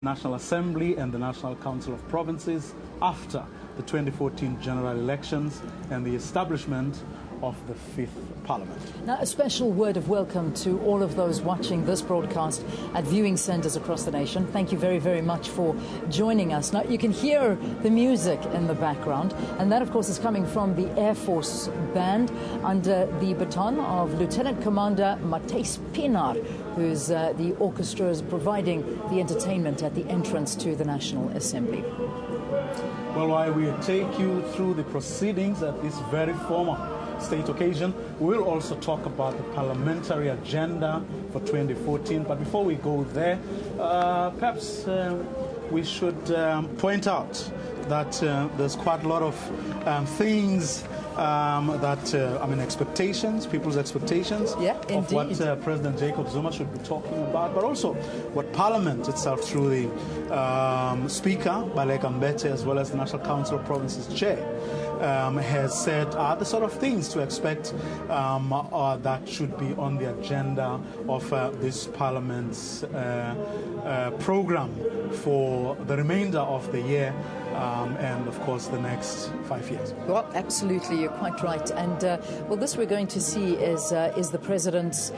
National Assembly and the National Council of Provinces after the 2014 general elections and the establishment of the Fifth Parliament. Now, a special word of welcome to all of those watching this broadcast at viewing centres across the nation. Thank you very, very much for joining us. Now, you can hear the music in the background, and that, of course, is coming from the Air Force Band under the baton of Lieutenant Commander Mateus Pinar, who's the orchestra is providing the entertainment at the entrance to the National Assembly. Well, while we take you through the proceedings at this very formal state occasion, we'll also talk about the parliamentary agenda for 2014. But before we go there, perhaps we should point out that there's quite a lot of things expectations, people's expectations of what President Jacob Zuma should be talking about, but also what Parliament itself, through the Speaker, Baleka Mbete, as well as the National Council of Provinces Chair, has said are the sort of things to expect that should be on the agenda of this Parliament's program for the remainder of the year and, of course, the next 5 years. Well, absolutely, you're quite right. And, well, this we're going to see is the President's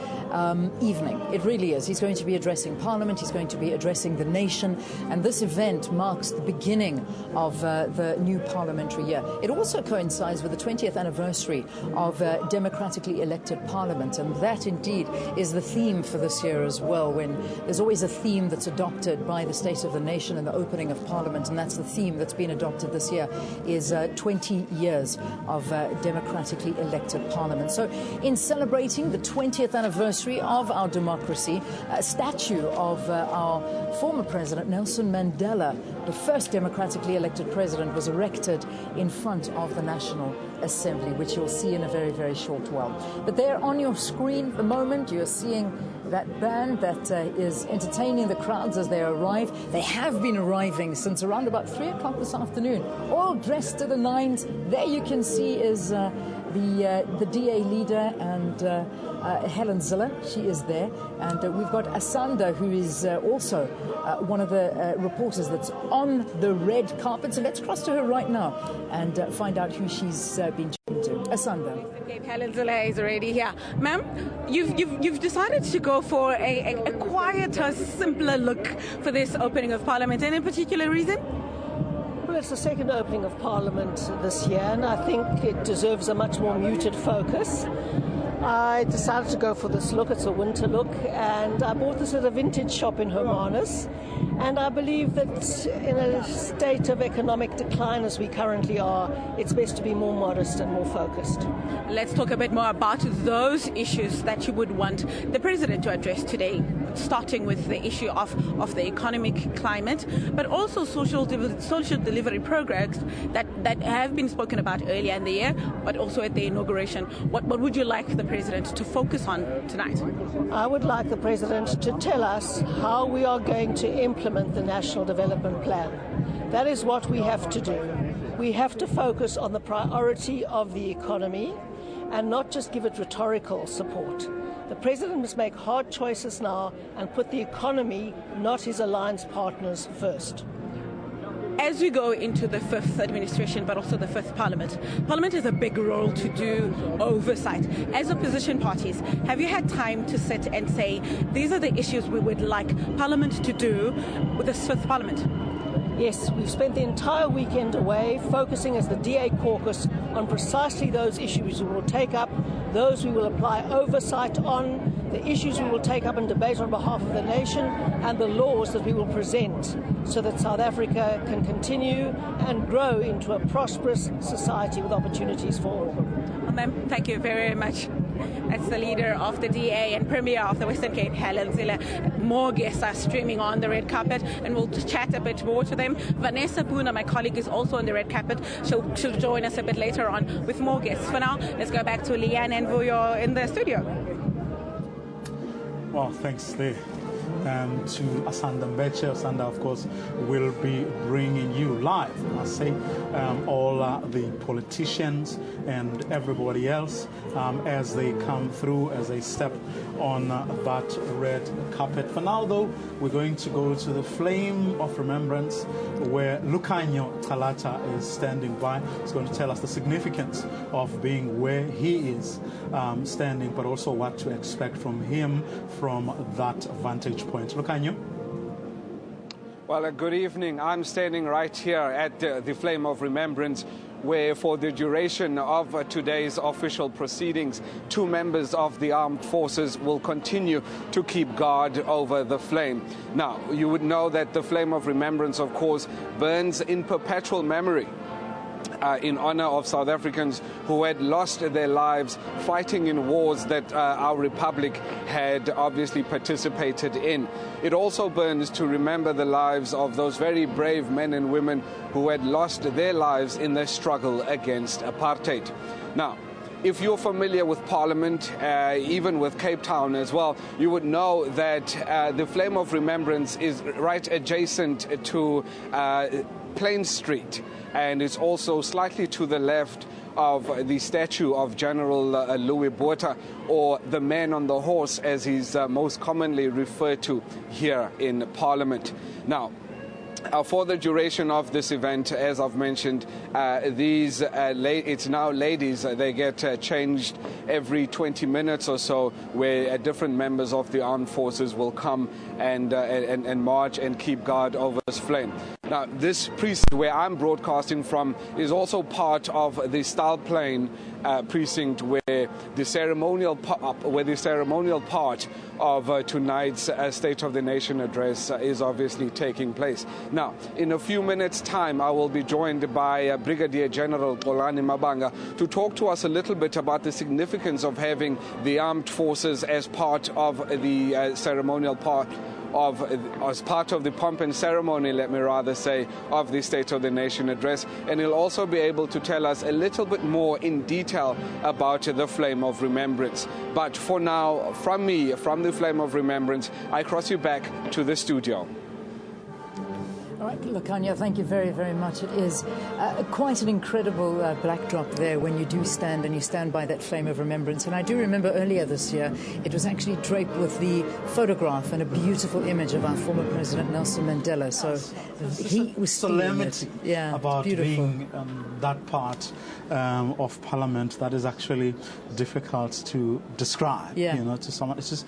evening. It really is. He's going to be addressing Parliament, he's going to be addressing the nation, and this event marks the beginning of the new parliamentary year. It also coincides with the 20th anniversary of democratically elected Parliament, and that indeed is the theme for this year as well, when there's always a theme that's adopted by the State of the Nation and the opening of Parliament, and that's the theme that's been adopted this year, is 20 years of democratically elected Parliament. So in celebrating the 20th anniversary of our democracy, a statue of our former President Nelson Mandela, the first democratically elected president, was erected in front of the National Assembly, which you'll see in a very, very short while. But there on your screen at the moment, you're seeing that band that is entertaining the crowds as they arrive. They have been arriving since around about 3 o'clock this afternoon, all dressed to the nines. There you can see is the DA leader and Helen Zille. She is there. And we've got Asanda, who is also one of the reporters that's on the red carpet. So let's cross to her right now and find out who she's been talking to. Asanda. Helen Zille is already here. Ma'am, you've decided to go for a quieter, simpler look for this opening of Parliament. Any particular reason? Well, it's the second opening of Parliament this year, and I think it deserves a much more muted focus. I decided to go for this look. It's a winter look, and I bought this at a vintage shop in Hermanus. And I believe that in a state of economic decline as we currently are, it's best to be more modest and more focused. Let's talk a bit more about those issues that you would want the President to address today, starting with the issue of the economic climate, but also social delivery programs that have been spoken about earlier in the year, but also at the inauguration. What would you like the President to focus on tonight? I would like the President to tell us how we are going to implement the National Development Plan. That is what we have to do. We have to focus on the priority of the economy and not just give it rhetorical support. The President must make hard choices now and put the economy, not his alliance partners, first. As we go into the fifth administration, but also the fifth Parliament, Parliament has a big role to do oversight. As opposition parties, have you had time to sit and say, these are the issues we would like Parliament to do with this fifth Parliament? Yes, we've spent the entire weekend away focusing as the DA caucus on precisely those issues we will take up, those we will apply oversight on, the issues we will take up and debate on behalf of the nation, and the laws that we will present so that South Africa can continue and grow into a prosperous society with opportunities for all. Well, ma'am, thank you very much. That's the leader of the DA and Premier of the Western Cape, Helen Zille. More guests are streaming on the red carpet, and we'll chat a bit more to them. Vanessa Puna, my colleague, is also on the red carpet. She'll join us a bit later on with more guests. For now, let's go back to Leanne and Vuyo in the studio. Well, thanks, Lee. to Asanda Mbeche. Asanda, of course, will be bringing you live, I must say, all the politicians and everybody else as they come through, as they step on that red carpet. For now, though, we're going to go to the Flame of Remembrance, where Lucanio Talata is standing by. He's going to tell us the significance of being where he is standing, but also what to expect from him from that vantage point. Lucanio? Well, good evening. I'm standing right here at the Flame of Remembrance, where for the duration of today's official proceedings, 2 members of the armed forces will continue to keep guard over the flame. Now, you would know that the Flame of Remembrance, of course, burns in perpetual memory in honor of South Africans who had lost their lives fighting in wars that our republic had obviously participated in. It also burns to remember the lives of those very brave men and women who had lost their lives in their struggle against apartheid. Now, if you're familiar with Parliament, even with Cape Town as well, you would know that the Flame of Remembrance is right adjacent to Plain Street, and it's also slightly to the left of the statue of General Louis Botha, or the man on the horse, as he's most commonly referred to here in Parliament. Now, for the duration of this event, as I've mentioned, it's now ladies. They get changed every 20 minutes or so, where different members of the armed forces will come and march and keep guard over this flame. Now, this precinct where I'm broadcasting from is also part of the Style Plain precinct, where the ceremonial part of tonight's State of the Nation address is obviously taking place. Now, in a few minutes' time, I will be joined by Brigadier General Xolani Mabanga to talk to us a little bit about the significance of having the armed forces as part of the ceremonial part as part of the pomp and ceremony, let me rather say, of the State of the Nation address. And he'll also be able to tell us a little bit more in detail about the Flame of Remembrance. But for now, from me, from the Flame of Remembrance, I cross you back to the studio. All right, Lucanio, thank you very, very much. It is quite an incredible backdrop there when you do stand and you stand by that Flame of Remembrance. And I do remember earlier this year, it was actually draped with the photograph and a beautiful image of our former President Nelson Mandela. So he was solemnity about beautiful. Being that part of Parliament that is actually difficult to describe. Yeah. You know, to someone, it's just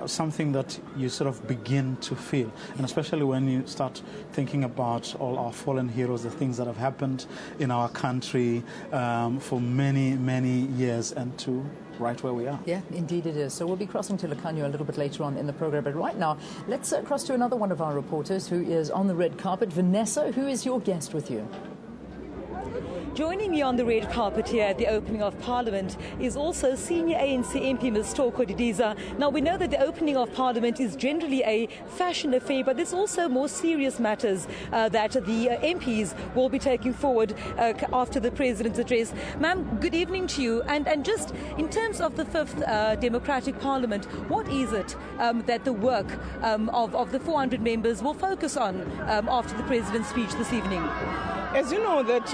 something that you sort of begin to feel, and especially when you start thinking about all our fallen heroes, the things that have happened in our country for many, many years, and to right where we are. Yeah, indeed it is. So we'll be crossing to Lucanio a little bit later on in the program. But right now, let's cross to another one of our reporters who is on the red carpet. Vanessa, who is your guest with you? Joining me on the red carpet here at the opening of Parliament is also senior ANC MP Ms. Toko Didiza. Now, we know that the opening of Parliament is generally a fashion affair, but there's also more serious matters that the MPs will be taking forward after the President's address. Ma'am, good evening to you. And just in terms of the 5th Democratic Parliament, what is it that the work of the 400 members will focus on after the President's speech this evening? As you know, that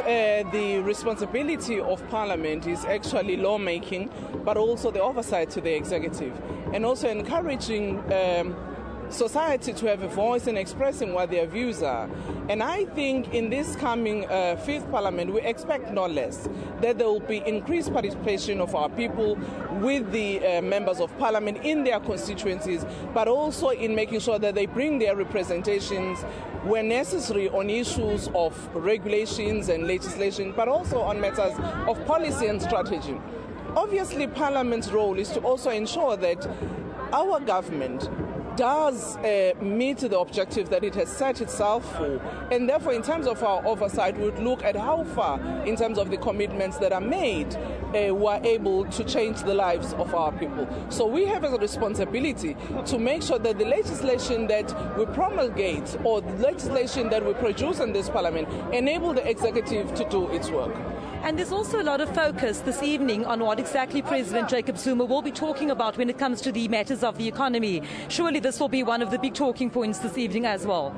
the responsibility of Parliament is actually lawmaking, but also the oversight to the executive, and also encouraging society to have a voice in expressing what their views are. And I think in this coming 5th Parliament, we expect no less that there will be increased participation of our people with the members of Parliament in their constituencies, but also in making sure that they bring their representations where necessary on issues of regulations and legislation, but also on matters of policy and strategy. Obviously, Parliament's role is to also ensure that our government does meet the objective that it has set itself for. And therefore, in terms of our oversight, we would look at how far, in terms of the commitments that are made, we're able to change the lives of our people. So we have a responsibility to make sure that the legislation that we promulgate or the legislation that we produce in this Parliament enable the executive to do its work. And there's also a lot of focus this evening on what exactly President Jacob Zuma will be talking about when it comes to the matters of the economy. Surely this will be one of the big talking points this evening as well.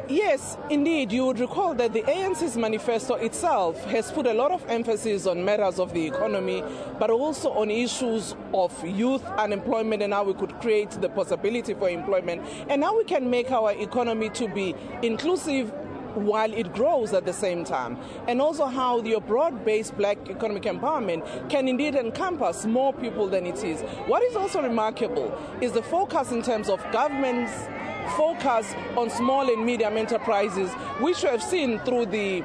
Yes, indeed. You would recall that the ANC's manifesto itself has put a lot of emphasis on matters of the economy, but also on issues of youth unemployment and how we could create the possibility for employment, and how we can make our economy to be inclusive while it grows at the same time, and also how your broad-based black economic empowerment can indeed encompass more people than it is. What is also remarkable is the focus in terms of government's focus on small and medium enterprises, which we have seen through the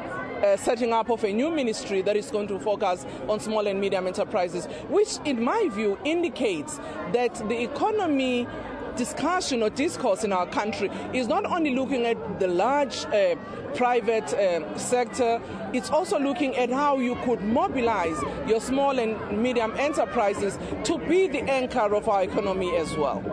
setting up of a new ministry that is going to focus on small and medium enterprises, which in my view indicates that the economy discussion or discourse in our country is not only looking at the large private sector, it's also looking at how you could mobilize your small and medium enterprises to be the anchor of our economy as well.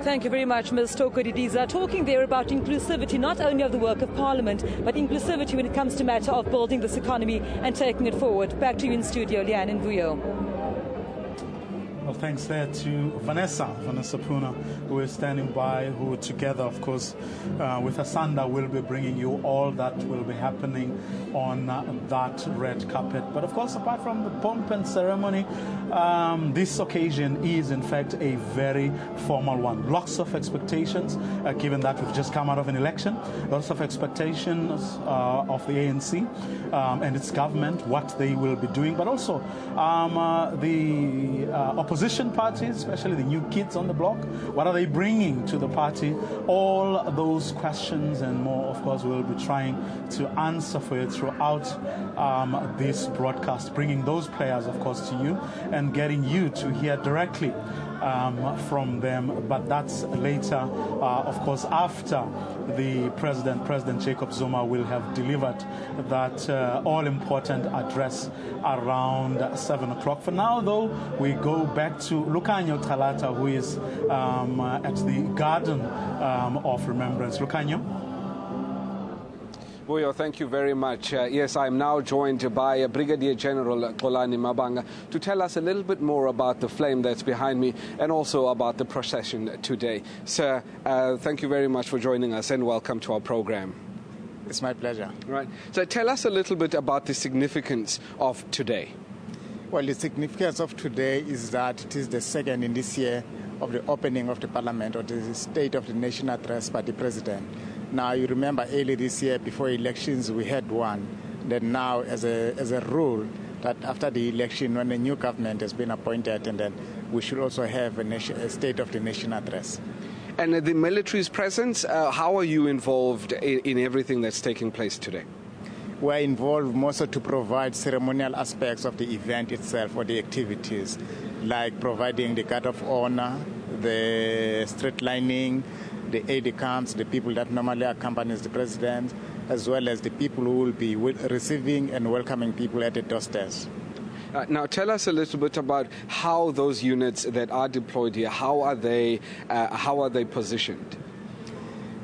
Thank you very much, Ms. Tokodidiza. Talking there about inclusivity, not only of the work of Parliament, but inclusivity when it comes to matter of building this economy and taking it forward. Back to you in studio, Leanne and Vuyo. Well, thanks there to Vanessa Puna, who is standing by, who together, of course, with Asanda, will be bringing you all that will be happening on that red carpet. But of course, apart from the pomp and ceremony, this occasion is in fact a very formal one. Lots of expectations, given that we've just come out of an election. Lots of expectations of the ANC and its government, what they will be doing, but also the opposition parties, especially the new kids on the block. What are they bringing to the party? All those questions and more, of course, we'll be trying to answer for you throughout this broadcast, bringing those players, of course, to you and getting you to hear directly from them. But that's later, of course, after the President Jacob Zuma will have delivered that all-important address around 7 o'clock. For now, though, we go back to Lucanyo Talata, who is at the Garden of Remembrance. Lucanyo. Vuyo, thank you very much. Yes, I'm now joined by Brigadier General Kolani Mabanga to tell us a little bit more about the flame that's behind me and also about the procession today. Sir, thank you very much for joining us and welcome to our program. It's my pleasure. Right. So tell us a little bit about the significance of today. Well, the significance of today is that it is the second in this year of the opening of the Parliament, or the State of the Nation address by the President. Now, you remember early this year, before elections, we had one. Then now, as a rule, that after the election, when a new government has been appointed, and then we should also have a State of the Nation address. And the military's presence, how are you involved in everything that's taking place today? We're involved mostly to provide ceremonial aspects of the event itself, or the activities, like providing the guard of honor, the street lining, the aide-de-camps, the people that normally accompanies the president, as well as the people who will be receiving and welcoming people at the doorsteps. Now, tell us a little bit about how those units that are deployed here, how are they positioned?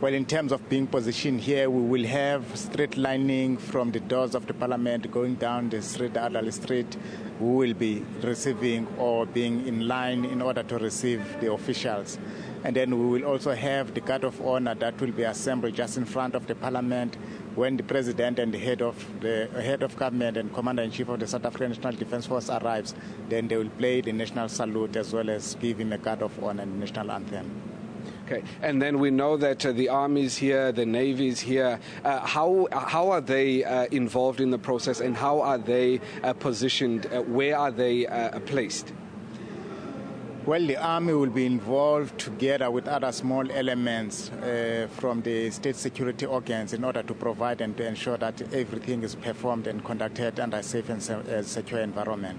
Well, in terms of being positioned here, we will have street lining from the doors of the Parliament going down the street, Adderley Street. We will be receiving or being in line in order to receive the officials. And then we will also have the guard of honor that will be assembled just in front of the Parliament when the President and the head of government and Commander-in-Chief of the South African National Defence Force arrives. Then they will play the national salute as well as give him a guard of honor and the national anthem. Okay, and then we know that the Army's here, the Navy's here. How are they involved in the process, and how are they positioned? Where are they placed? Well, the Army will be involved together with other small elements from the state security organs in order to provide and to ensure that everything is performed and conducted under a safe and secure environment.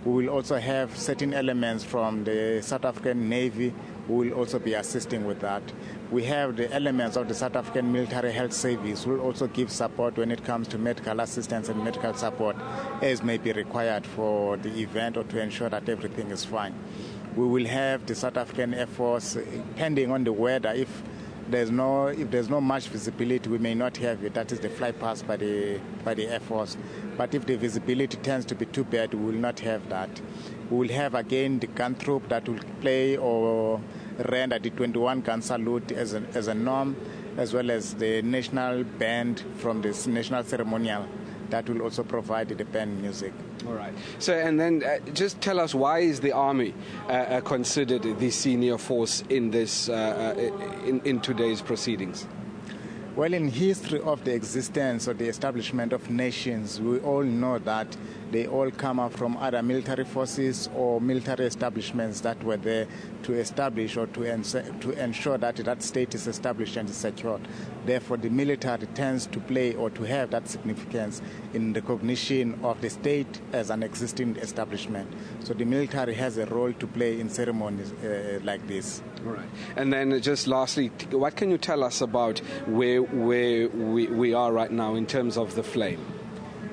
We will also have certain elements from the South African Navy who will also be assisting with that. We have the elements of the South African Military Health Service who will also give support when it comes to medical assistance and medical support as may be required for the event or to ensure that everything is fine. We will have the South African Air Force, depending on the weather, if if there's no much visibility, we may not have it. That is the fly past by the Air Force. But if the visibility tends to be too bad, we will not have that. We will have again the gun troop that will play or render the 21 gun salute as a norm, as well as the national band from this national ceremonial that will also provide the band music. All right. So, and then just tell us, why is the army considered the senior force in this in today's proceedings? Well, in history of the existence or the establishment of nations, we all know that they all come up from other military forces or military establishments that were there to establish or to ensure that that state is established and is secured. Therefore, the military tends to play or to have that significance in recognition of the state as an existing establishment. So the military has a role to play in ceremonies like this. All right. And then just lastly, what can you tell us about where we are right now in terms of the flame?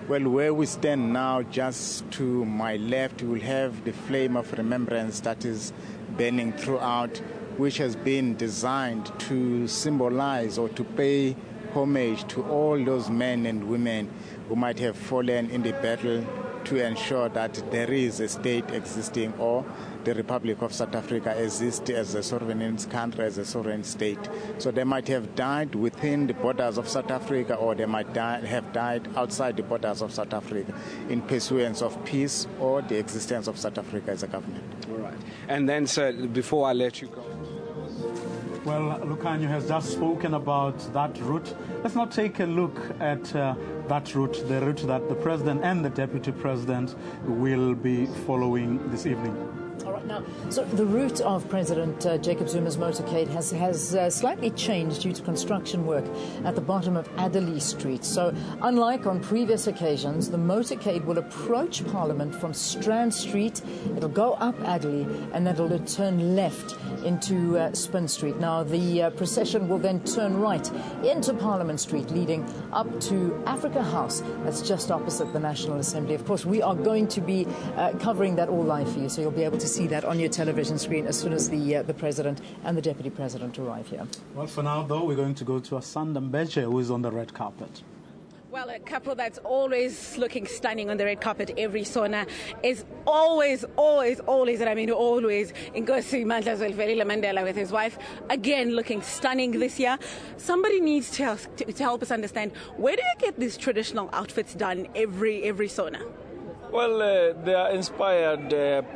Well, where we stand now, just to my left, you will have the flame of remembrance that is burning throughout, which has been designed to symbolize or to pay homage to all those men and women who might have fallen in the battle to ensure that there is a state existing or the Republic of South Africa exists as a sovereign country, as a sovereign state. So they might have died within the borders of South Africa, or they might have died outside the borders of South Africa in pursuance of peace or the existence of South Africa as a government. All right. And then, sir, before I let you go. Well, Lucanio has just spoken about that route. Let's now take a look at that route, the route that the President and the Deputy President will be following this evening. All right, now, so the route of President Jacob Zuma's motorcade has slightly changed due to construction work at the bottom of Adderley Street. So, unlike on previous occasions, the motorcade will approach Parliament from Strand Street. It'll go up Adderley, and then it'll turn left into Spin Street. Now, the procession will then turn right into Parliament Street, leading up to Africa House. That's just opposite the National Assembly. Of course, we are going to be covering that all live for you, so you'll be able to see that on your television screen as soon as the President and the Deputy President arrive here. Well, for now, though, we're going to go to Asanda Mbeche, who is on the red carpet. Well, a couple that's always looking stunning on the red carpet every Sona is always, and I mean always, Nkosi Mandla Mandela with his wife, again looking stunning this year. Somebody needs to help us understand, where do you get these traditional outfits done every Sona? Well, they are inspired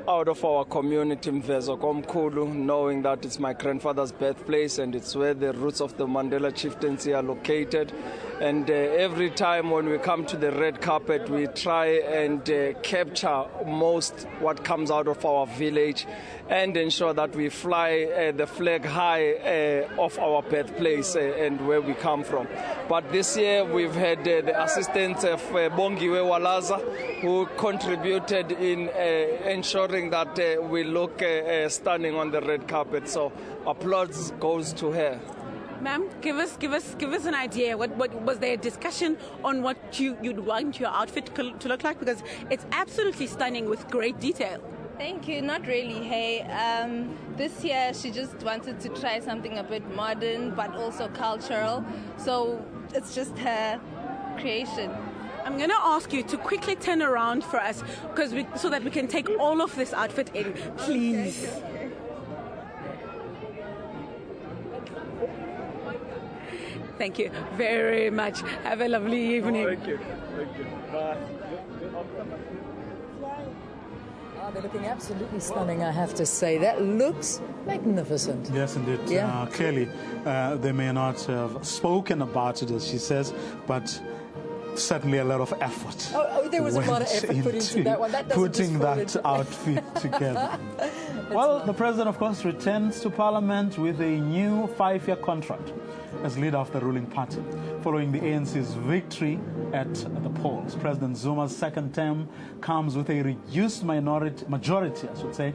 out of our community, Mvezo Komkhulu, knowing that it's my grandfather's birthplace and it's where the roots of the Mandela chieftaincy are located. And every time when we come to the red carpet, we try and capture most what comes out of our village and ensure that we fly the flag high of our birthplace and where we come from. But this year we've had the assistance of Bongiwe Walaza, who contributed in ensuring that we look stunning on the red carpet. So applause goes to her. Ma'am, give us an idea. What was there a discussion on what you'd want your outfit to look like? Because it's absolutely stunning with great detail. Thank you. Not really. Hey, this year she just wanted to try something a bit modern but also cultural. So it's just her creation. I'm going to ask you to quickly turn around for us, so that we can take all of this outfit in, please. Thank you very much. Have a lovely evening. Thank you. Bye. Oh, they're looking absolutely stunning, I have to say. That looks magnificent. Yes, indeed. Yeah. Clearly, they may not have spoken about it, as she says, but certainly a lot of effort. Oh, there was a lot of effort put into that one. That putting that outfit together. Well, the President, of course, returns to Parliament with a new 5-year contract as leader of the ruling party, following the ANC's victory at the polls. President Zuma's second term comes with a reduced majority, I should say,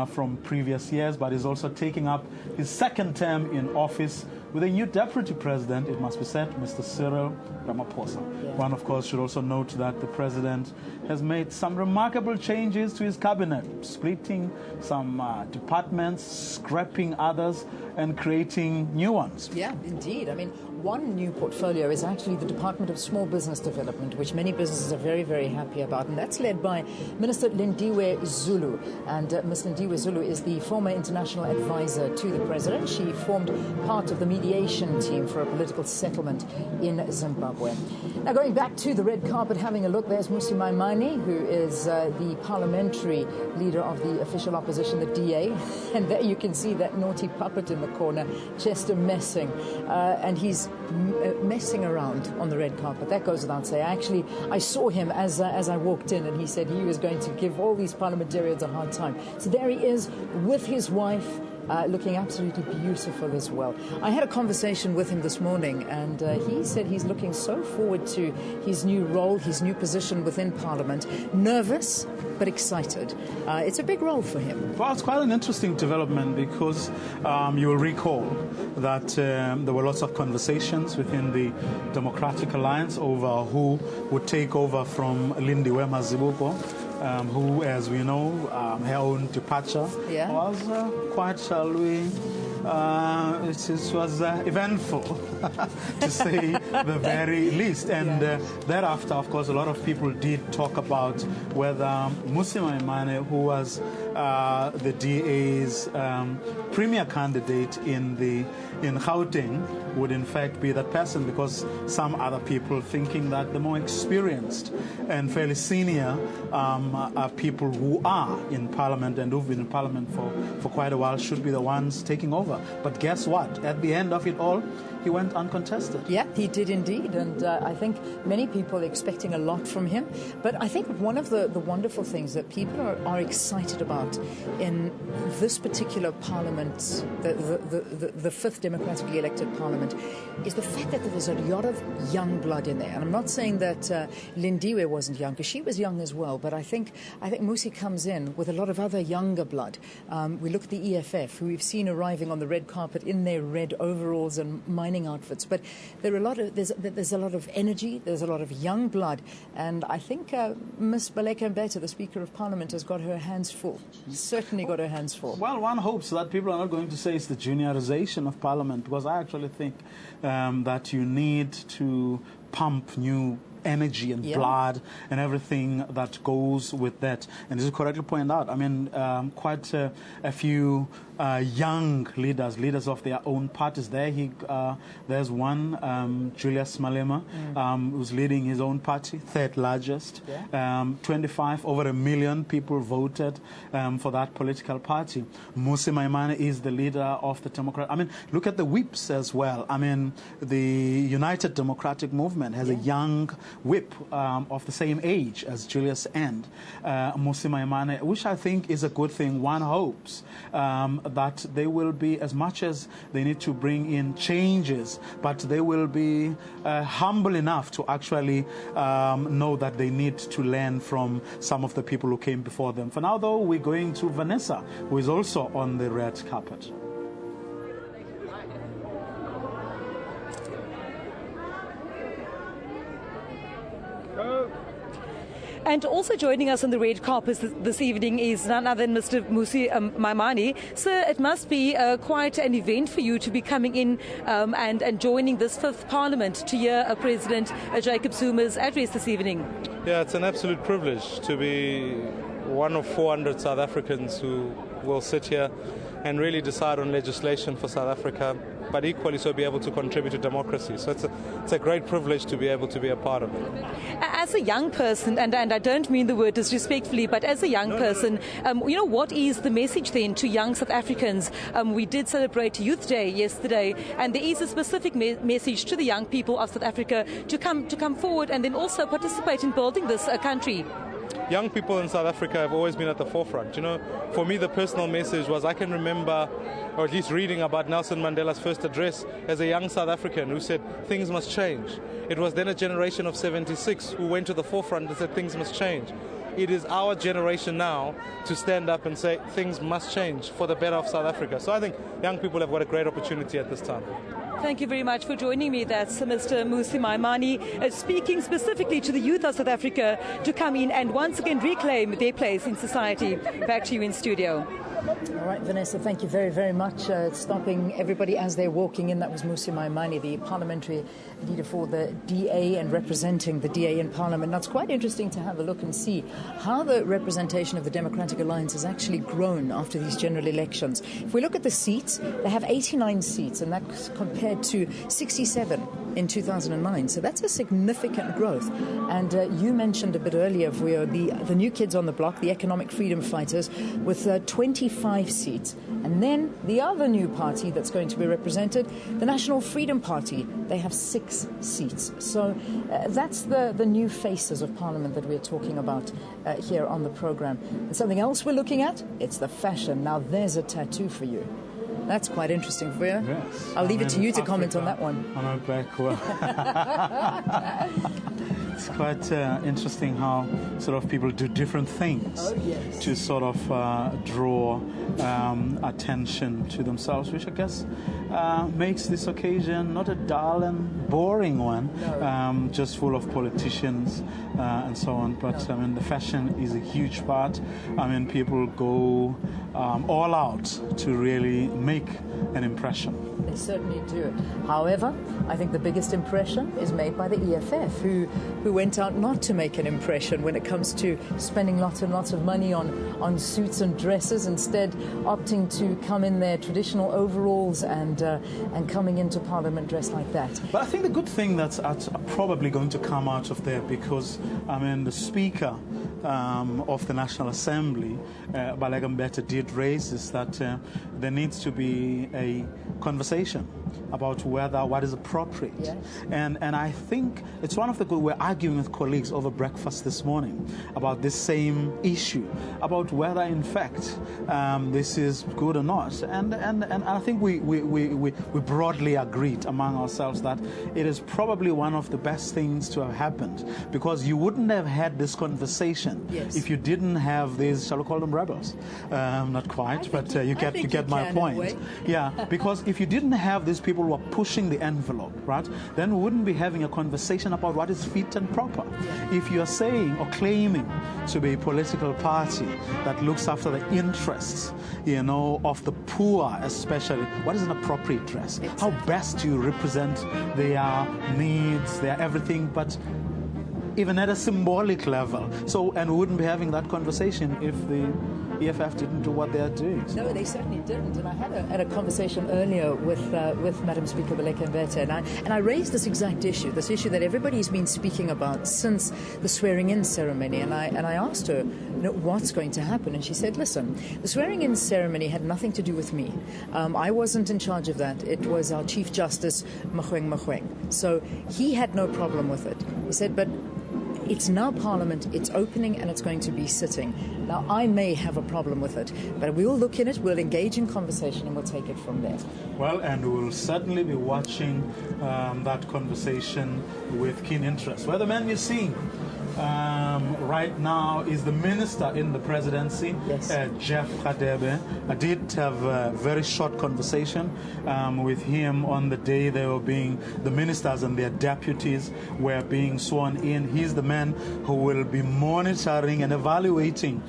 from previous years, but is also taking up his second term in office with a new deputy president, it must be said, Mr. Cyril Ramaphosa. Yeah. One, of course, should also note that the president has made some remarkable changes to his cabinet, splitting some departments, scrapping others, and creating new ones. Yeah, indeed. I mean, one new portfolio is actually the Department of Small Business Development, which many businesses are very, very happy about, and that's led by Minister Lindiwe Zulu. And Ms. Lindiwe Zulu is the former international advisor to the president. She formed part of the mediation team for a political settlement in Zimbabwe. Now, going back to the red carpet, having a look, there's Mmusi Maimane, who is the parliamentary leader of the official opposition, the DA. And there you can see that naughty puppet in the corner, Chester Messing. And he's messing around on the red carpet. That goes without saying. Actually, I saw him as I walked in, and he said he was going to give all these parliamentarians a hard time. So there he is with his wife, looking absolutely beautiful as well. I had a conversation with him this morning, and he said he's looking so forward to his new role, his new position within Parliament. Nervous, but excited. It's a big role for him. Well, it's quite an interesting development because you will recall that there were lots of conversations within the Democratic Alliance over who would take over from Lindiwe Mazibuko. Who, as we know, her own departure was quite, shall we, it was eventful, to say the very least. And thereafter, of course, a lot of people did talk about whether Mmusi Maimane, who was the DA's premier candidate in Gauteng, would in fact be that person, because some other people thinking that the more experienced and fairly senior people who are in Parliament and who've been in Parliament for quite a while should be the ones taking over. But guess what? At the end of it all, he went uncontested. Yeah, he did indeed. And I think many people are expecting a lot from him. But I think one of the wonderful things that people are excited about in this particular Parliament, the fifth democratically elected Parliament, is the fact that there's a lot of young blood in there. And I'm not saying that Lindiwe wasn't young, because she was young as well. But I think Mmusi comes in with a lot of other younger blood. We look at the EFF, who we've seen arriving on the red carpet in their red overalls and mining outfits. But there's a lot of energy, there's a lot of young blood. And I think Ms. Baleka Mbete, the Speaker of Parliament, has got her hands full. Certainly got her hands full. Well, one hopes that people are not going to say it's the juniorization of Parliament, because I actually think that you need to pump new energy and blood and everything that goes with that. And as you correctly point out, I mean, quite a few young leaders of their own parties. There's one, Julius Malema, who's leading his own party, third largest. 25, over 1 million people voted for that political party. Mmusi Maimane is the leader of the Democrat. I mean, look at the whips as well. I mean, the United Democratic Movement has a young whip of the same age as Julius and Mmusi Maimane, which I think is a good thing. One hopes that they will be, as much as they need to bring in changes, but they will be humble enough to actually know that they need to learn from some of the people who came before them. For now, though, we're going to Vanessa, who is also on the red carpet. And also joining us on the red carpet this evening is none other than Mr. Mmusi Maimane. Sir, it must be quite an event for you to be coming in and joining this fifth Parliament to hear President Jacob Zuma's address this evening. Yeah, it's an absolute privilege to be one of 400 South Africans who will sit here and really decide on legislation for South Africa, but equally so be able to contribute to democracy. So it's a great privilege to be able to be a part of it. As a young person, and I don't mean the word disrespectfully, but as a young person, what is the message then to young South Africans? We did celebrate Youth Day yesterday, and there is a specific message to the young people of South Africa to come forward and then also participate in building this country. Young people in South Africa have always been at the forefront. You know, for me, the personal message was I can remember, or at least reading about Nelson Mandela's first address as a young South African who said things must change. It was then a generation of 76 who went to the forefront and said things must change. it is our generation now to stand up and say things must change for the better of South Africa. So I think young people have got a great opportunity at this time. Thank you very much for joining me. That's Mr. Mmusi Maimane, speaking specifically to the youth of South Africa to come in and once again reclaim their place in society. Back to you in studio. All right, Vanessa, thank you very, very much. Stopping everybody as they're walking in. That was Mmusi Maimane, the parliamentary leader for the DA and representing the DA in Parliament. Now, it's quite interesting to have a look and see how the representation of the Democratic Alliance has actually grown after these general elections. If we look at the seats, they have 89 seats, and that's compared to 67 in 2009. So that's a significant growth. And you mentioned a bit earlier, the new kids on the block, the economic freedom fighters, with 25 seats. And then the other new party that's going to be represented, the National Freedom Party, they have 6 seats. So that's the new faces of Parliament that we're talking about here on the programme. And something else we're looking at, it's the fashion. Now there's a tattoo for you. That's quite interesting for you. Yes. I'll leave it to you to comment on that one. I know, back well. It's quite interesting how sort of people do different things to sort of draw attention to themselves, which I guess makes this occasion not a dull and boring one, just full of politicians and so on. But I mean, the fashion is a huge part. I mean, people go all out to really make an impression. They certainly do. However, I think the biggest impression is made by the EFF, who went out not to make an impression when it comes to spending lots and lots of money on suits and dresses, instead opting to come in their traditional overalls and coming into Parliament dressed like that. But I think the good thing that's probably going to come out of there, because I mean the Speaker of the National Assembly, Baleka Mbete, did raise is that there needs to be a conversation about what is appropriate. Yes. And I think it's one of the good, we're arguing with colleagues over breakfast this morning about this same issue, about whether in fact this is good or not. And I think we broadly agreed among ourselves that it is probably one of the best things to have happened, because you wouldn't have had this conversation if you didn't have these, shall we call them rebels? Not quite, but you get my point. Yeah, because if you didn't have these people who are pushing the envelope, right, then we wouldn't be having a conversation about what is fit and proper. If you are saying or claiming to be a political party that looks after the interests, of the poor especially, what is an appropriate dress? How best do you represent their needs, their everything, but even at a symbolic level? So, and we wouldn't be having that conversation if the EFF didn't do what they are doing. No, they certainly didn't. And I had a conversation earlier with Madam Speaker Baleka Mbete, and I raised this exact issue, this issue that everybody's been speaking about since the swearing-in ceremony. And I asked her, what's going to happen? And she said, listen, the swearing-in ceremony had nothing to do with me. I wasn't in charge of that. It was our Chief Justice, Mogoeng. So he had no problem with it. He said, but it's now Parliament, it's opening and it's going to be sitting. Now, I may have a problem with it, but we'll look in it, we'll engage in conversation and we'll take it from there. Well, and we'll certainly be watching that conversation with keen interest. Well, the man you're seeing right now is the minister in the presidency, Jeff Radebe. I did have a very short conversation with him on the day the ministers and their deputies were being sworn in. He's the man who will be monitoring and evaluating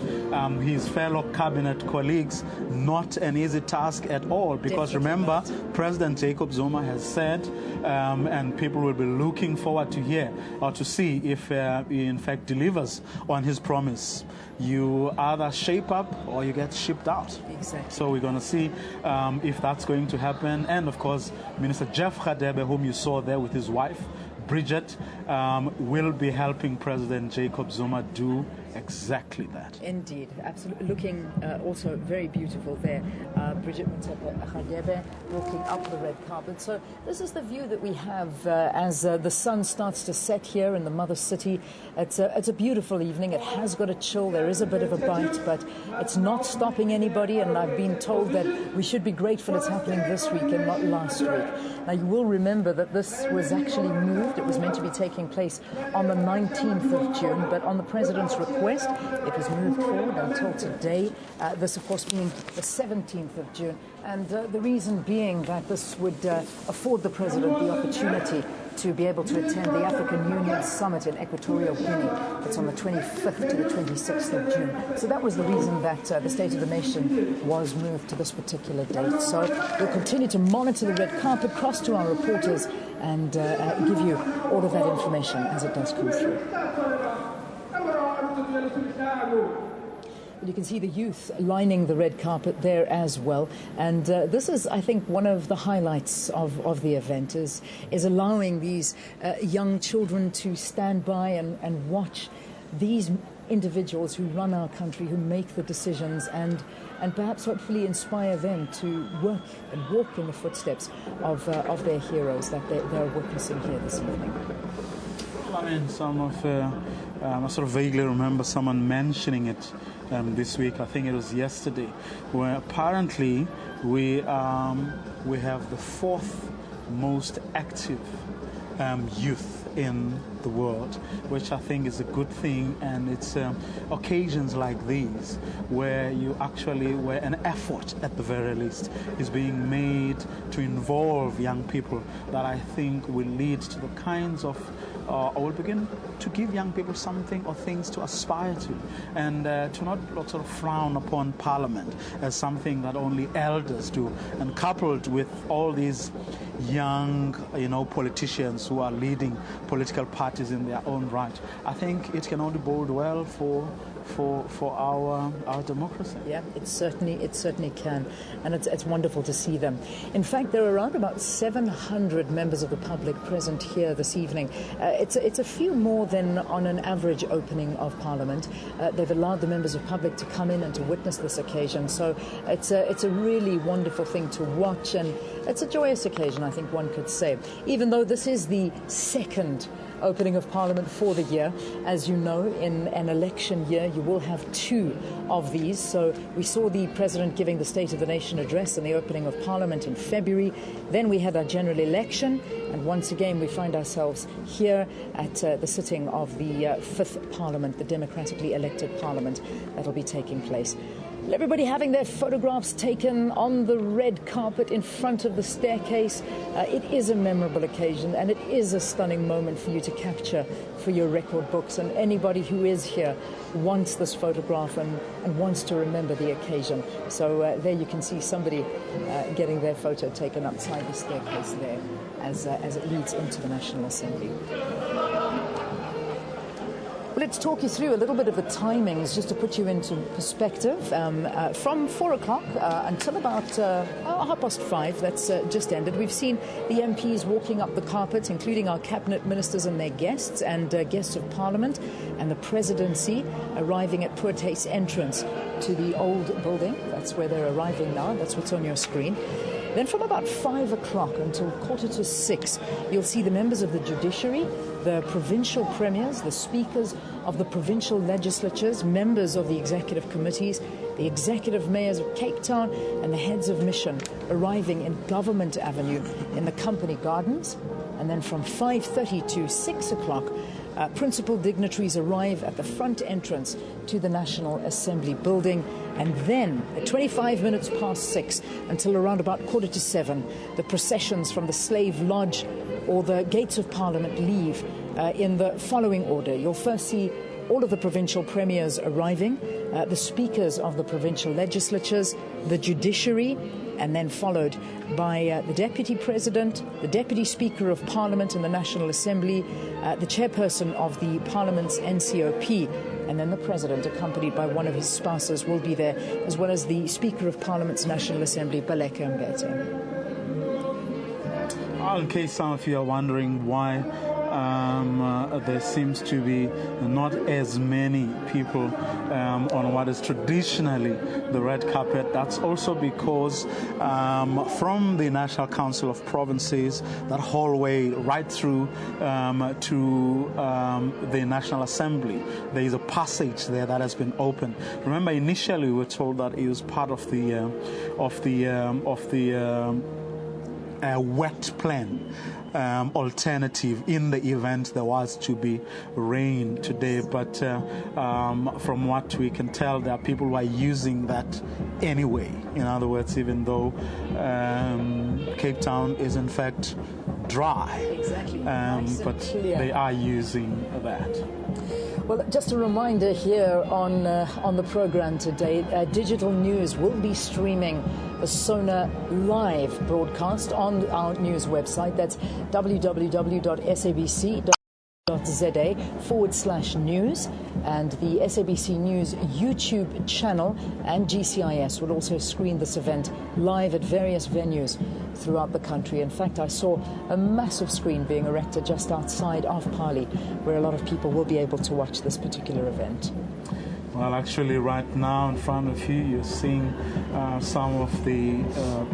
his fellow cabinet colleagues. Not an easy task at all, because remember, President Jacob Zuma has said, and people will be looking forward to hear or to see if he in fact delivers on his promise. You either shape up or you get shipped out. Exactly. So we're going to see if that's going to happen. And of course, Minister Jeff Radebe, whom you saw there with his wife, Bridget, will be helping President Jacob Zuma do exactly that. Indeed, absolutely. Looking also very beautiful there. Bridget Radebe walking up the red carpet. So this is the view that we have as the sun starts to set here in the mother city. It's a beautiful evening. It has got a chill. There is a bit of a bite, but it's not stopping anybody. And I've been told that we should be grateful it's happening this week and not last week. Now, you will remember that this was actually moved. It was meant to be be taking place on the 19th of June, but on the President's request, it was moved forward until today, this, of course, being the 17th of June. And the reason being that this would afford the President the opportunity to be able to attend the African Union Summit in Equatorial Guinea. It's on the 25th to the 26th of June. So that was the reason that the State of the Nation was moved to this particular date. So we'll continue to monitor the red carpet, cross to our reporters, and give you all of that information as it does come through. You can see the youth lining the red carpet there as well. And this is, I think, one of the highlights of the event is allowing these young children to stand by and watch these individuals who run our country, who make the decisions, and perhaps hopefully inspire them to work and walk in the footsteps of their heroes that they're witnessing here this evening. I mean, I sort of vaguely remember someone mentioning it this week. I think it was yesterday, where apparently we have the fourth most active youth in the world, which I think is a good thing. And it's occasions like these where an effort at the very least is being made to involve young people that I think will lead to the kinds of will begin to give young people something or things to aspire to, and to not sort of frown upon Parliament as something that only elders do. And coupled with all these young, politicians who are leading political parties in their own right, I think it can only bode well for our democracy. Yeah, it certainly can, and it's wonderful to see them. In fact, there are around about 700 members of the public present here this evening. It's a few more than on an average opening of Parliament. They've allowed the members of public to come in and to witness this occasion. So it's a really wonderful thing to watch, and it's a joyous occasion, I think one could say. Even though this is the second opening of Parliament for the year. As you know, in an election year, you will have two of these. So we saw the President giving the State of the Nation address and the opening of Parliament in February. Then we had our general election. And once again, we find ourselves here at the sitting of the fifth Parliament, the democratically elected Parliament that will be taking place. Everybody having their photographs taken on the red carpet in front of the staircase. It is a memorable occasion, and it is a stunning moment for you to capture for your record books. And anybody who is here wants this photograph and wants to remember the occasion. So there you can see somebody getting their photo taken outside the staircase there as it leads into the National Assembly. Let's talk you through a little bit of the timings, just to put you into perspective. From 4 o'clock until about 5:30, that's just ended, we've seen the MPs walking up the carpet, including our cabinet ministers and their guests, and guests of Parliament, and the presidency arriving at Puerte's entrance to the old building. That's where they're arriving now. That's what's on your screen. Then from about 5 o'clock until 5:45, you'll see the members of the judiciary, the provincial premiers, the speakers of the provincial legislatures, members of the executive committees, the executive mayors of Cape Town, and the heads of mission arriving in Government Avenue in the Company Gardens. And then from 5:30 to 6 o'clock, principal dignitaries arrive at the front entrance to the National Assembly building. And then at 25 minutes past 6 until around about 6:45, the processions from the Slave Lodge or the gates of Parliament leave in the following order. You'll first see all of the provincial premiers arriving, the speakers of the provincial legislatures, the judiciary, and then followed by the Deputy President, the Deputy Speaker of Parliament in the National Assembly, the Chairperson of the Parliament's NCOP, and then the President, accompanied by one of his spouses, will be there, as well as the Speaker of Parliament's National Assembly, Baleka Mbete. In case some of you are wondering why there seems to be not as many people on what is traditionally the red carpet, that's also because from the National Council of Provinces, that hallway right through to the National Assembly, there is a passage there that has been opened. Remember, initially we were told that it was part of the wet plan alternative in the event there was to be rain today. But from what we can tell, there are people who are using that anyway. In other words, even though Cape Town is in fact dry, exactly. But they are using that. Well, just a reminder here on the program today, digital news will be streaming the Sona live broadcast on our news website. That's www.sabc.za/news, and the SABC News YouTube channel and GCIS will also screen this event live at various venues throughout the country. In fact, I saw a massive screen being erected just outside of Pali, where a lot of people will be able to watch this particular event. Well, actually, right now in front of you, you're seeing some of the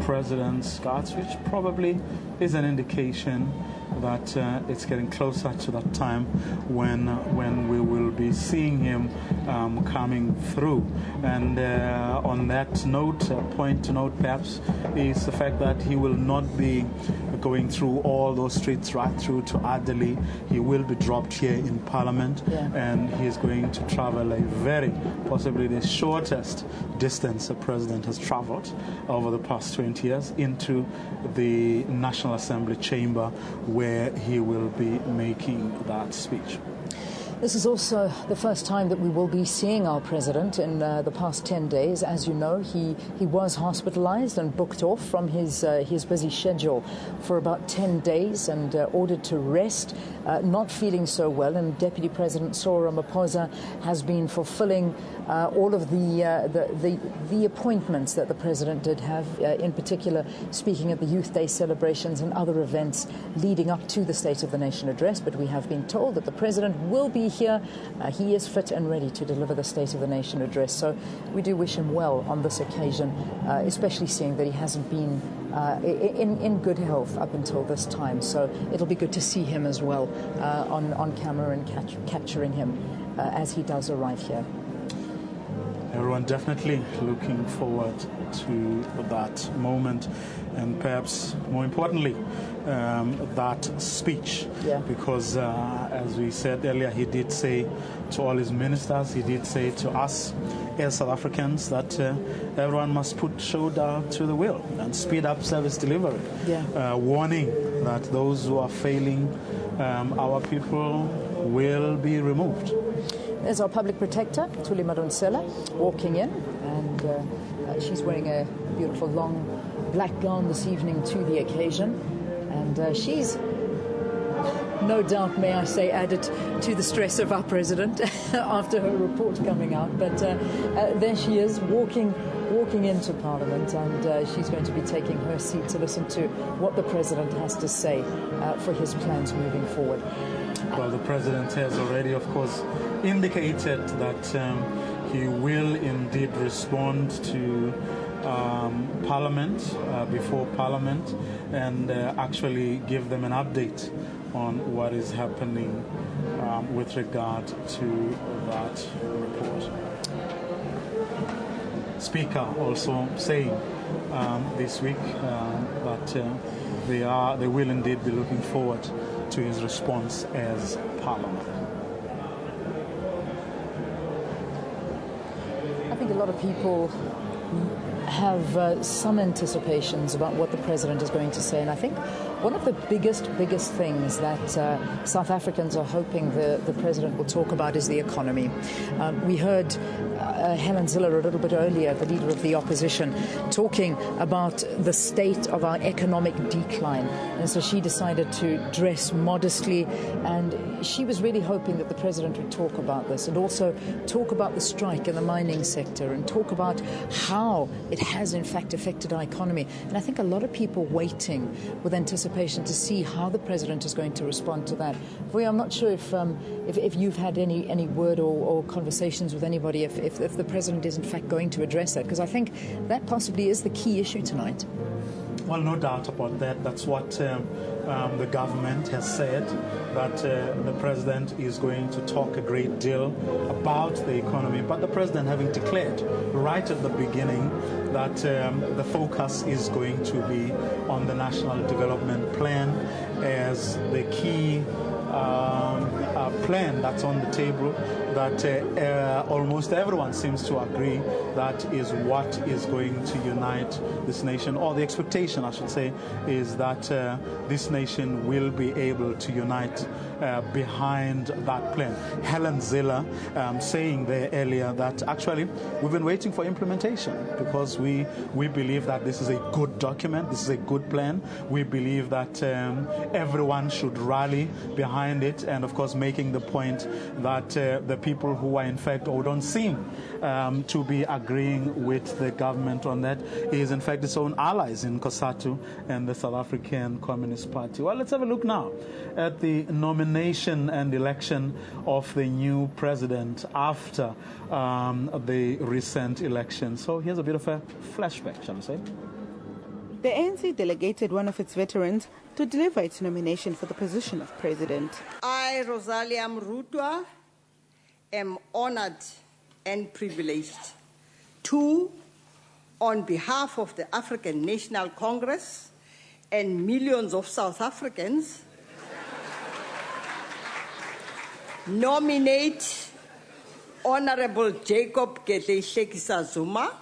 president's guards, which probably is an indication that it's getting closer to that time when we will be seeing him coming through. And on that note, a point to note perhaps is the fact that he will not be going through all those streets right through to Adderley. He will be dropped here in Parliament, and he is going to travel a very, possibly the shortest distance the president has traveled over the past 20 years into the National Assembly chamber, where he will be making that speech. This is also the first time that we will be seeing our president in the past 10 days. As you know, he was hospitalized and booked off from his busy schedule for about 10 days and ordered to rest, not feeling so well. And Deputy President Cyril Ramaphosa has been fulfilling all of the appointments that the president did have, in particular speaking at the Youth Day celebrations and other events leading up to the State of the Nation address. But we have been told that the president will be here. He is fit and ready to deliver the State of the Nation address. So we do wish him well on this occasion, especially seeing that he hasn't been in good health up until this time. So it'll be good to see him as well on camera and capturing him as he does arrive here. Everyone definitely looking forward to that moment, and perhaps more importantly, that speech. Because as we said earlier, he did say to all his ministers, he did say to us as South Africans that everyone must put shoulder to the wheel and speed up service delivery, warning that those who are failing our people will be removed. There's our public protector, Thuli Madonsela, walking in, and she's wearing a beautiful long black gown this evening to the occasion, and she's no doubt, may I say, added to the stress of our president after her report coming out. But there she is, walking into Parliament, and she's going to be taking her seat to listen to what the president has to say for his plans moving forward. Well, the president has already, of course, indicated that he will indeed respond to Parliament, before Parliament, and actually give them an update on what is happening with regard to that report. Speaker also saying this week that they will indeed be looking forward to his response as Parliament. I think a lot of people have some anticipations about what the president is going to say, and I think one of the biggest things that South Africans are hoping the president will talk about is the economy. We heard Helen Ziller a little bit earlier, the leader of the opposition, talking about the state of our economic decline, and so she decided to dress modestly, and she was really hoping that the president would talk about this and also talk about the strike in the mining sector and talk about how it has in fact affected our economy. And I think a lot of people waiting with anticipation to see how the president is going to respond to that. Vuyo, I'm not sure if you've had any word or conversations with anybody if the president is in fact going to address that, because I think that possibly is the key issue tonight. Well, no doubt about that. That's what the government has said, that the president is going to talk a great deal about the economy. But the president having declared right at the beginning that the focus is going to be on the National Development Plan as the key plan that's on the table, that almost everyone seems to agree that is what is going to unite this nation, or the expectation, I should say, is that this nation will be able to unite behind that plan. Helen Ziller saying there earlier that actually we've been waiting for implementation because we believe that this is a good document, this is a good plan. We believe that everyone should rally behind it, and of course making the point that the people who are in fact or don't seem to be agreeing with the government on that is in fact its own allies in KATU and the South African Communist Party. Well, let's have a look now at the nomination and election of the new president after the recent election. So here's a bit of a flashback, shall we say. The ANC delegated one of its veterans to deliver its nomination for the position of president. I, Rosalia Mrutwa, am honored and privileged to, on behalf of the African National Congress and millions of South Africans, nominate Honorable Jacob Gedleyihlekisa Zuma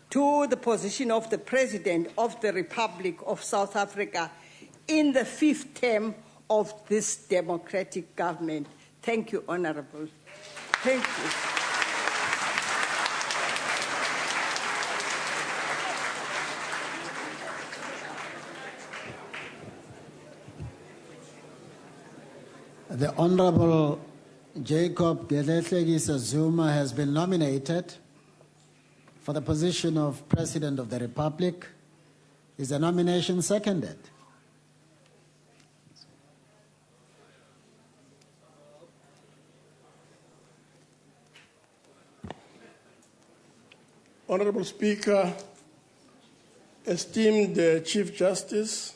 to the position of the President of the Republic of South Africa in the 5th term of this democratic government. Thank you, Honorable. Thank you. The Honorable Jacob Gedleyihlekisa Zuma has been nominated for the position of President of the Republic. Is the nomination seconded? Honorable Speaker, esteemed Chief Justice,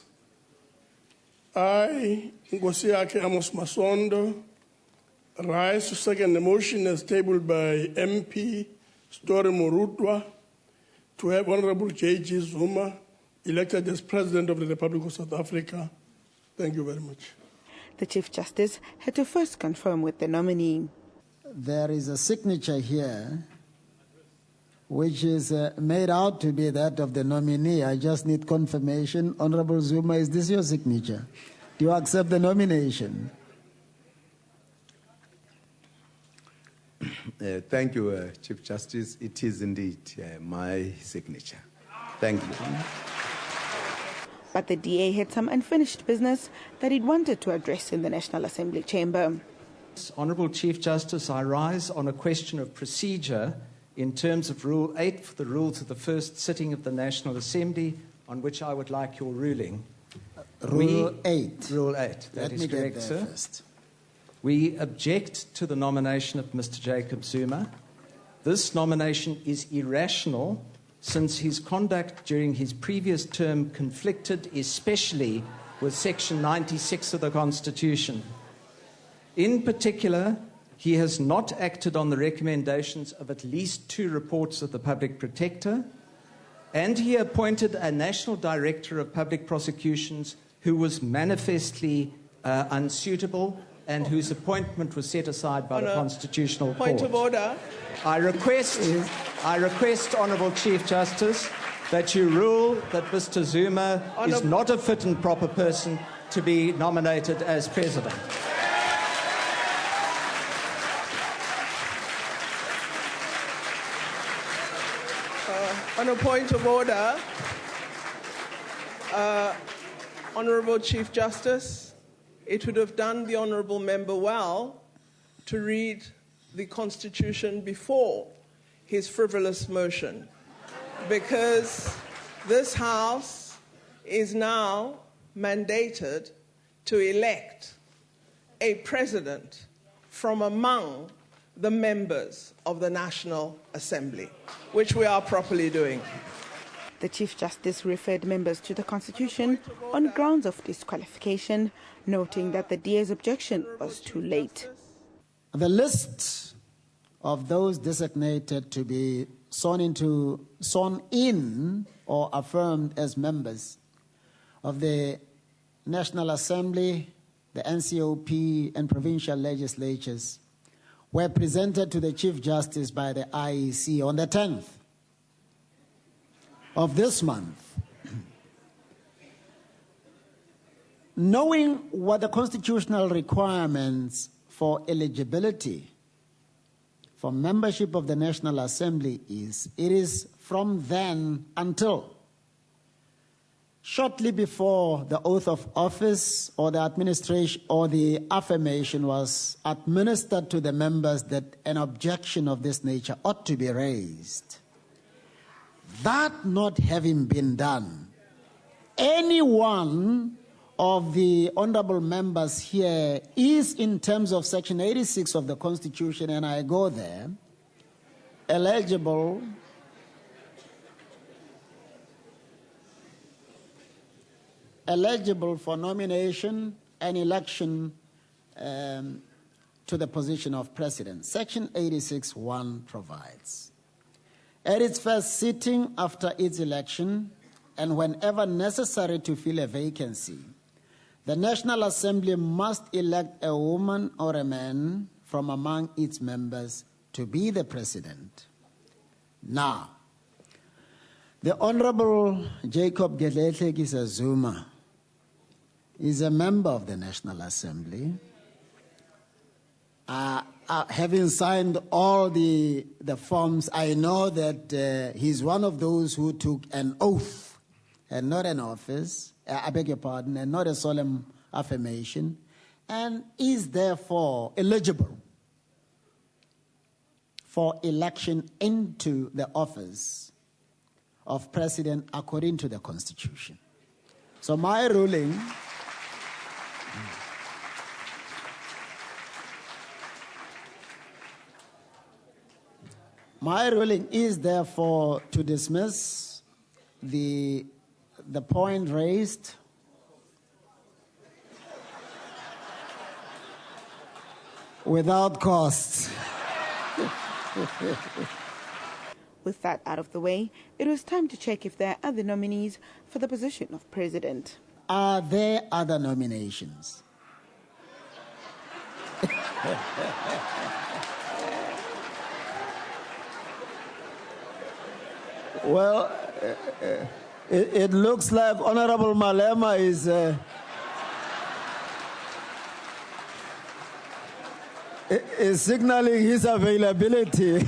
I, Ngosiake Amos Masondo, rise to second the motion as tabled by MP Story Murutwa to have Honorable J.G. Zuma elected as President of the Republic of South Africa. Thank you very much. The Chief Justice had to first confirm with the nominee. There is a signature here which is made out to be that of the nominee. I just need confirmation. Honorable Zuma, is this your signature? Do you accept the nomination? Thank you, Chief Justice. It is indeed my signature. Thank you. But the DA had some unfinished business that it wanted to address in the National Assembly chamber. Honourable Chief Justice, I rise on a question of procedure in terms of Rule 8 for the rules of the first sitting of the National Assembly, on which I would like your ruling. Rule 8. Rule 8. That is correct, sir. First. We object to the nomination of Mr. Jacob Zuma. This nomination is irrational since his conduct during his previous term conflicted especially with Section 96 of the Constitution. In particular, he has not acted on the recommendations of at least 2 reports of the Public Protector, and he appointed a National Director of Public Prosecutions who was manifestly unsuitable and whose appointment was set aside by the Constitutional Court. Point of order. I request, Honourable Chief Justice, that you rule that Mr. Zuma is not a fit and proper person to be nominated as President. On a point of order, Honourable Chief Justice, it would have done the honourable member well to read the Constitution before his frivolous motion, because this House is now mandated to elect a president from among the members of the National Assembly, which we are properly doing. The Chief Justice referred members to the Constitution on grounds of disqualification, noting that the DA's objection was too late. The list of those designated to be sworn in or affirmed as members of the National Assembly, the NCOP, and provincial legislatures were presented to the Chief Justice by the IEC on the 10th of this month. Knowing what the constitutional requirements for eligibility for membership of the National Assembly is, it is from then until shortly before the oath of office or the administration or the affirmation was administered to the members that an objection of this nature ought to be raised. That not having been done, any one of the honorable members here is, in terms of Section 86 of the Constitution, and I go there, eligible for nomination and election to the position of president. Section 86(1) provides, at its first sitting after its election, and whenever necessary to fill a vacancy, the National Assembly must elect a woman or a man from among its members to be the president. Now, the Honorable Jacob Gedlehle Zuma is a member of the National Assembly, having signed all the forms. I know that he's one of those who took an oath and not an office, I beg your pardon, and not a solemn affirmation, and is therefore eligible for election into the office of president according to the Constitution. So my ruling is therefore to dismiss the point raised without costs. With that out of the way, it was time to check if there are other nominees for the position of president. Are there other nominations? Well, it looks like Honorable Malema is signaling his availability.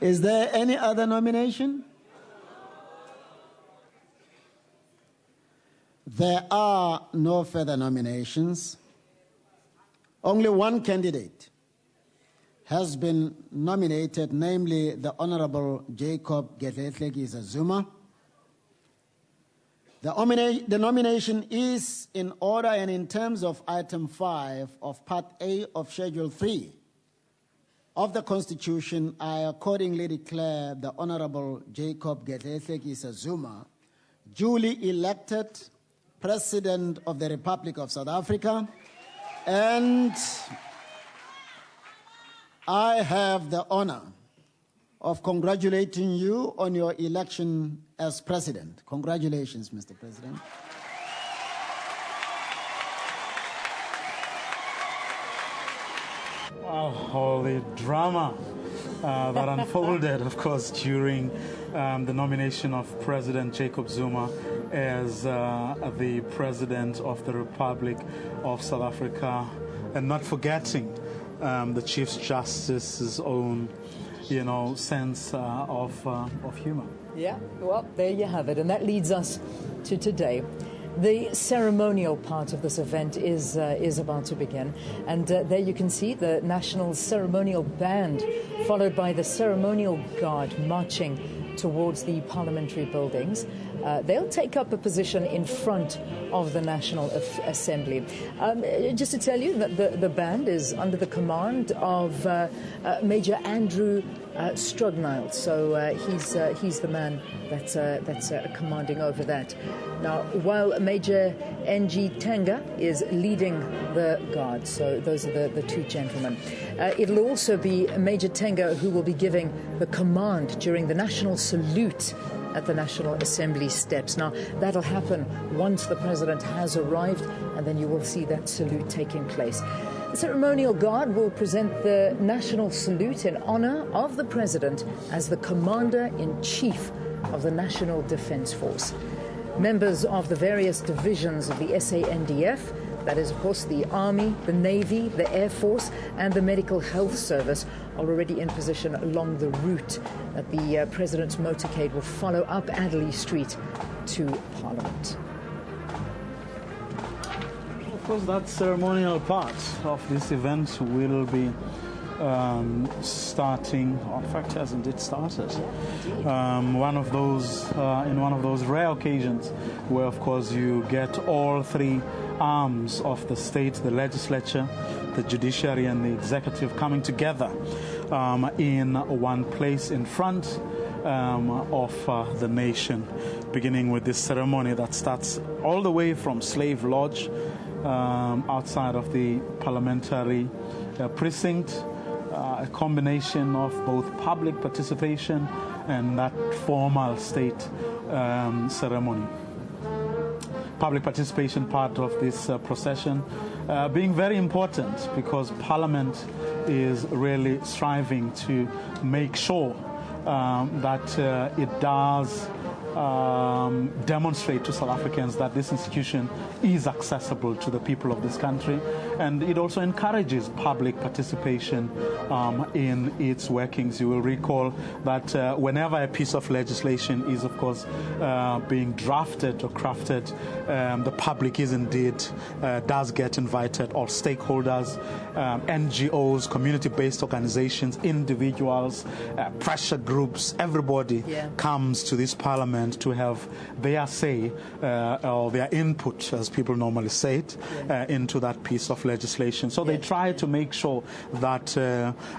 Is there any other nomination? There are no further nominations. Only one candidate has been nominated, namely the Honorable Jacob Gedlehle Zuma. The nomination is in order and in terms of Item 5 of Part A of Schedule 3 of the Constitution. I accordingly declare the Honorable Jacob Gedlehle Zuma duly elected President of the Republic of South Africa, and I have the honor of congratulating you on your election as President. Congratulations, Mr. President. Wow, all the drama that unfolded, of course, during the nomination of President Jacob Zuma as the President of the Republic of South Africa, and not forgetting the Chief Justice's own, sense of humor. Yeah, well, there you have it, and that leads us to today. The ceremonial part of this event is about to begin, and there you can see the National Ceremonial Band, followed by the Ceremonial Guard marching towards the parliamentary buildings. They'll take up a position in front of the National Assembly. Just to tell you that the band is under the command of Major Andrew Strugnile, so he's the man that's commanding over that. Now, while Major N.G. Tenga is leading the guard, so those are the two gentlemen. It'll also be Major Tenga who will be giving the command during the national salute at the National Assembly steps. Now, that'll happen once the President has arrived, and then you will see that salute taking place. The Ceremonial Guard will present the national salute in honor of the President as the Commander-in-Chief of the National Defence Force. Members of the various divisions of the SANDF, that is, of course, the Army, the Navy, the Air Force, and the Medical Health Service, are already in position along the route that the President's motorcade will follow up Adderley Street to Parliament. Of course, that ceremonial part of this event will be starting. In fact, hasn't it started? One of those rare occasions where, of course, you get all three arms of the state, the legislature, the judiciary, and the executive coming together in one place in front of the nation, beginning with this ceremony that starts all the way from Slave Lodge outside of the parliamentary precinct, a combination of both public participation and that formal state ceremony. Public participation part of this procession being very important because Parliament is really striving to make sure that it does demonstrate to South Africans that this institution is accessible to the people of this country, and it also encourages public participation in its workings. You will recall that whenever a piece of legislation is, of course, being drafted or crafted, the public is indeed does get invited. All stakeholders, NGOs, community-based organizations, individuals, pressure groups, everybody comes to this Parliament to have their say or their input, as people normally say it, into that piece of legislation. So they try to make sure that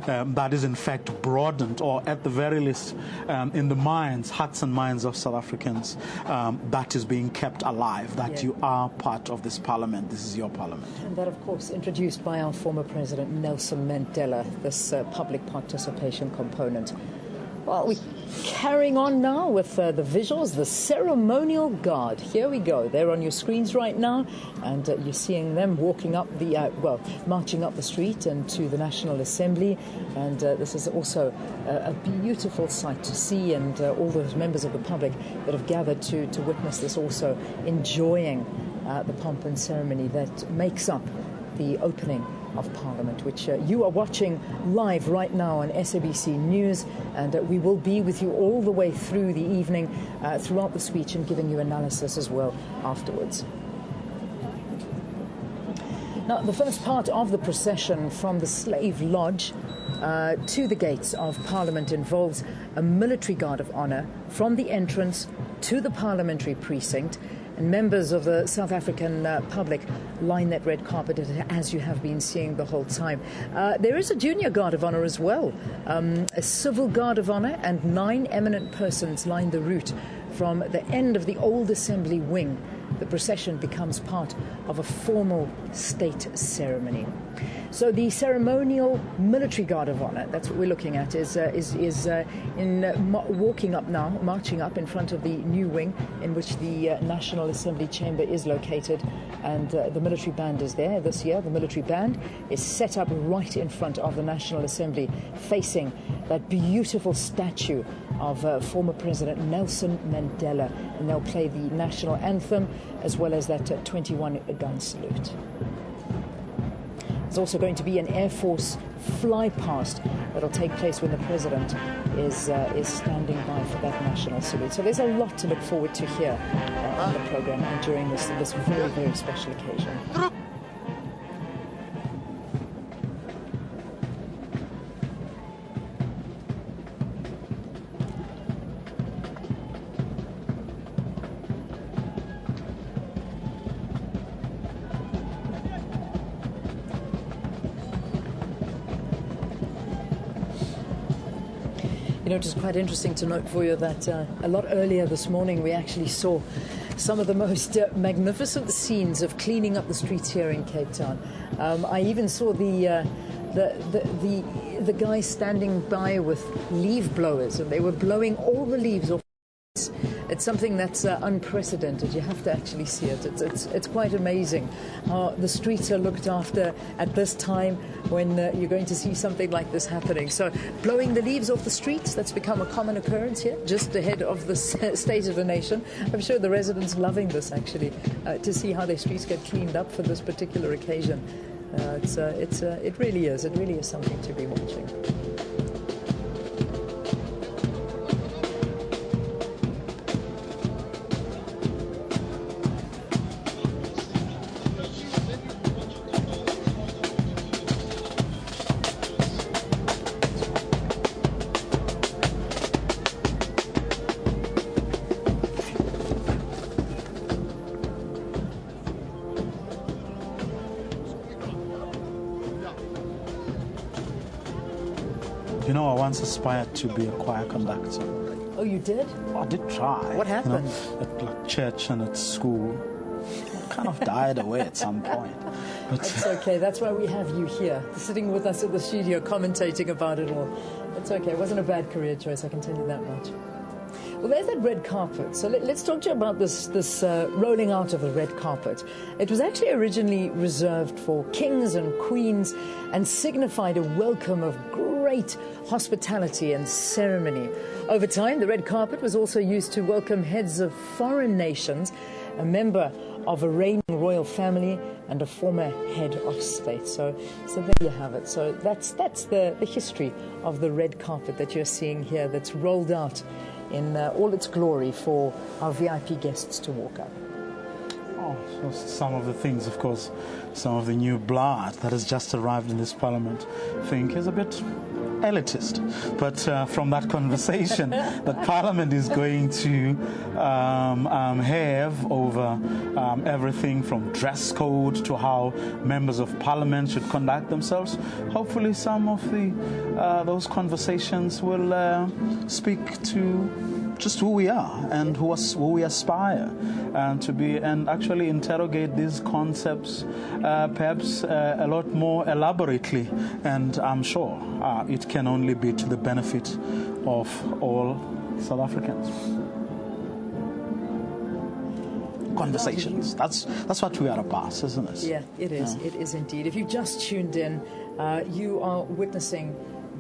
that is in fact broadened, or at the very least in the minds, hearts and minds of South Africans, that is being kept alive, that you are part of this Parliament. This is your Parliament. And that, of course, introduced by our former President Nelson Mandela, this public participation component. Well, we're carrying on now with the visuals, the Ceremonial Guard. Here we go. They're on your screens right now, and you're seeing them walking up the, marching up the street and to the National Assembly. And this is also a beautiful sight to see, and all those members of the public that have gathered to witness this also enjoying the pomp and ceremony that makes up the opening of Parliament, which you are watching live right now on SABC News, and we will be with you all the way through the evening, throughout the speech, and giving you analysis as well afterwards. Now, the first part of the procession from the Slave Lodge to the gates of Parliament involves a military guard of honour from the entrance to the parliamentary precinct, and members of the South African public line that red carpet as you have been seeing the whole time. There is a junior guard of honour as well, a civil guard of honour, and 9 eminent persons line the route from the end of the old assembly wing. The procession becomes part of a formal state ceremony. So the ceremonial military guard of honour, that's what we're looking at, is walking up now, marching up in front of the new wing in which the National Assembly chamber is located, and the military band is there this year. The military band is set up right in front of the National Assembly, facing that beautiful statue of former President Nelson Mandela, and they'll play the national anthem as well as that 21-gun salute. There's also going to be an Air Force fly-past that'll take place when the President is standing by for that national salute. So there's a lot to look forward to here on the programme and during this very, very special occasion. You know, it was quite interesting to note for you that a lot earlier this morning we actually saw some of the most magnificent scenes of cleaning up the streets here in Cape Town. I even saw the guys standing by with leaf blowers, and they were blowing all the leaves off. It's something that's unprecedented. You have to actually see it. It's quite amazing how the streets are looked after at this time when you're going to see something like this happening. So blowing the leaves off the streets, that's become a common occurrence here, just ahead of the State of the Nation. I'm sure the residents loving this, actually, to see how their streets get cleaned up for this particular occasion. It really is. It really is something to be watching. You know, I once aspired to be a choir conductor. Oh, you did? I did try. What happened? You know, at like, church and at school. It kind of died away at some point. But it's okay. That's why we have you here, sitting with us in the studio, commentating about it all. It's okay. It wasn't a bad career choice, I can tell you that much. Well, there's that red carpet. So let's talk to you about this rolling out of the red carpet. It was actually originally reserved for kings and queens and signified a welcome of great hospitality and ceremony. Over time, the red carpet was also used to welcome heads of foreign nations, a member of a reigning royal family, and a former head of state. So there you have it. So that's the history of the red carpet that you're seeing here, that's rolled out in all its glory for our VIP guests to walk up. Oh, so some of the things, of course, some of the new blood that has just arrived in this parliament, I think is a bit elitist. But from that conversation that Parliament is going to have over everything from dress code to how members of Parliament should conduct themselves, hopefully some of those conversations will speak to just who we are and who we aspire to be, and actually interrogate these concepts perhaps a lot more elaborately. And I'm sure it can only be to the benefit of all South Africans. Conversations. That's what we are about, isn't it? Yeah, it is. Yeah. It is indeed. If you've just tuned in, you are witnessing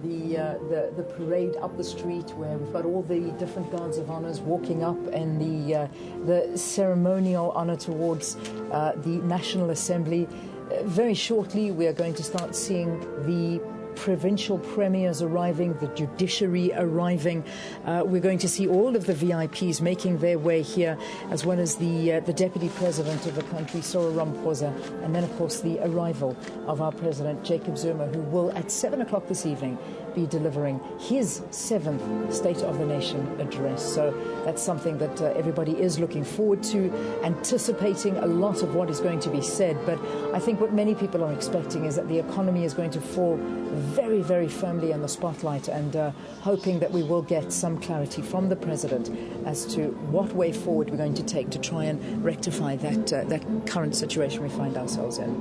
the parade up the street, where we've got all the different guards of honours walking up, and the ceremonial honour towards the National Assembly. Very shortly, we are going to start seeing the provincial premiers arriving, the judiciary arriving. We're going to see all of the VIPs making their way here, as well as the Deputy President of the country, Cyril Ramaphosa, and then, of course, the arrival of our President, Jacob Zuma, who will, at 7 o'clock this evening, be delivering his 7th State of the Nation address. So that's something that everybody is looking forward to, anticipating a lot of what is going to be said. But I think what many people are expecting is that the economy is going to fall very, very firmly in the spotlight, and hoping that we will get some clarity from the President as to what way forward we're going to take to try and rectify that current situation we find ourselves in.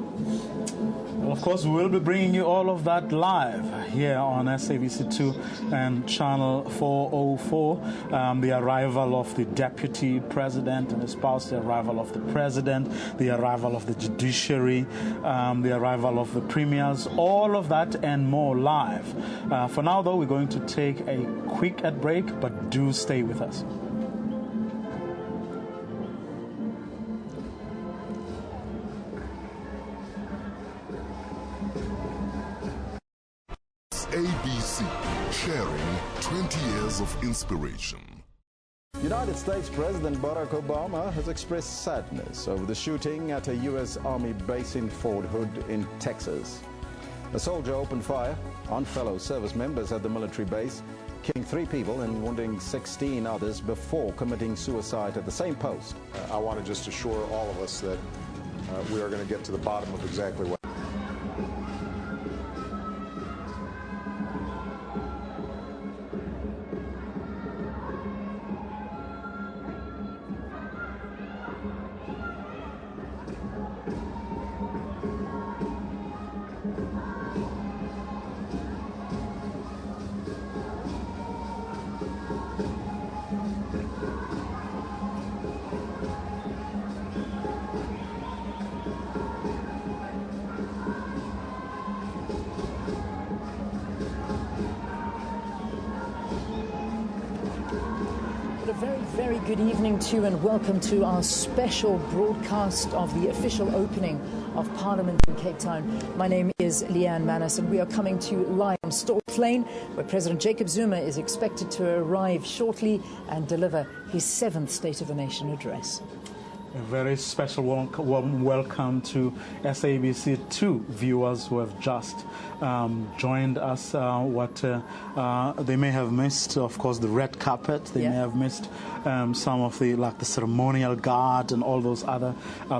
Well, of course, we will be bringing you all of that live here on SABC2 and Channel 404. The arrival of the Deputy President and his spouse, the arrival of the President, the arrival of the Judiciary, the arrival of the Premiers, all of that and more live. For now, though, we're going to take a quick ad break, but do stay with us. ABC, sharing 20 years of inspiration. United States President Barack Obama has expressed sadness over the shooting at a U.S. Army base in Fort Hood in Texas. A soldier opened fire on fellow service members at the military base, killing 3 people and wounding 16 others before committing suicide at the same post. I want to just assure all of us that we are going to get to the bottom of exactly what. very good evening to you and welcome to our special broadcast of the official opening of Parliament in Cape Town. My name is Leanne Manus and we are coming to you live from Storrs Lane, where President Jacob Zuma is expected to arrive shortly and deliver his 7th State of the Nation address. A very special warm welcome to SABC2 viewers who have just joined us. They may have missed, of course, the red carpet. They may have missed some of the ceremonial guard and all those other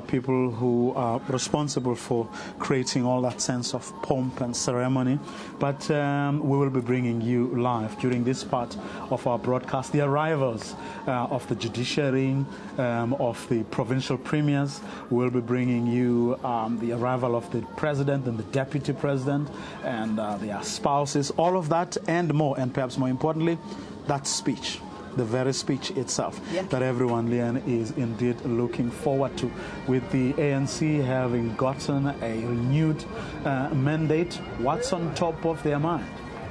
people who are responsible for creating all that sense of pomp and ceremony. But we will be bringing you live during this part of our broadcast the arrivals of the judiciary, of the provincial premiers. We'll be bringing you the arrival of the president and the deputy president and their spouses, all of that and more, and perhaps more importantly, that speech, the very speech itself that everyone, Leanne, is indeed looking forward to, with the ANC having gotten a renewed mandate. What's on top of their mind?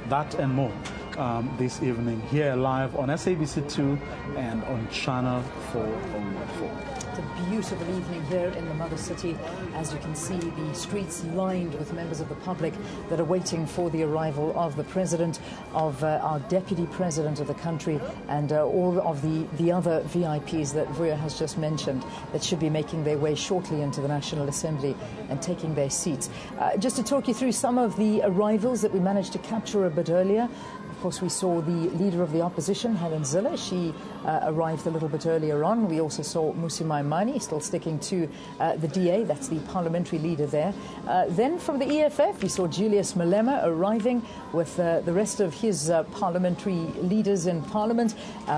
That and more this evening here live on SABC2 and on Channel 404. It's a beautiful evening here in the Mother City. As you can see, the streets lined with members of the public that are waiting for the arrival of the President, of our Deputy President of the country, and all of the other VIPs that Vuya has just mentioned that should be making their way shortly into the National Assembly and taking their seats. Just to talk you through some of the arrivals that we managed to capture a bit earlier. Of course, we saw the leader of the opposition, Helen Zille. She arrived a little bit earlier on. We also saw Mmusi Maimane, still sticking to the DA. That's the parliamentary leader there. Then from the EFF, we saw Julius Malema arriving with the rest of his parliamentary leaders in Parliament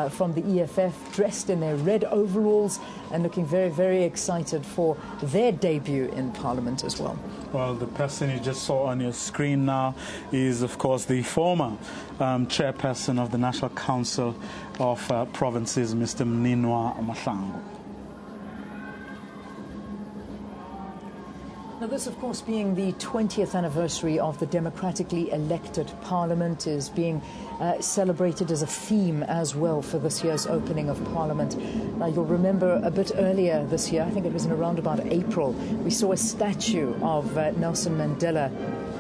from the EFF, dressed in their red overalls and looking very, very excited for their debut in Parliament as well. Well, the person you just saw on your screen now is, of course, the former chairperson of the National Council of Provinces, Mr. Mninwa Mahlangu. Now, this, of course, being the 20th anniversary of the democratically elected Parliament, is being celebrated as a theme as well for this year's opening of Parliament. Now, you'll remember a bit earlier this year, I think it was in around about April, we saw a statue of Nelson Mandela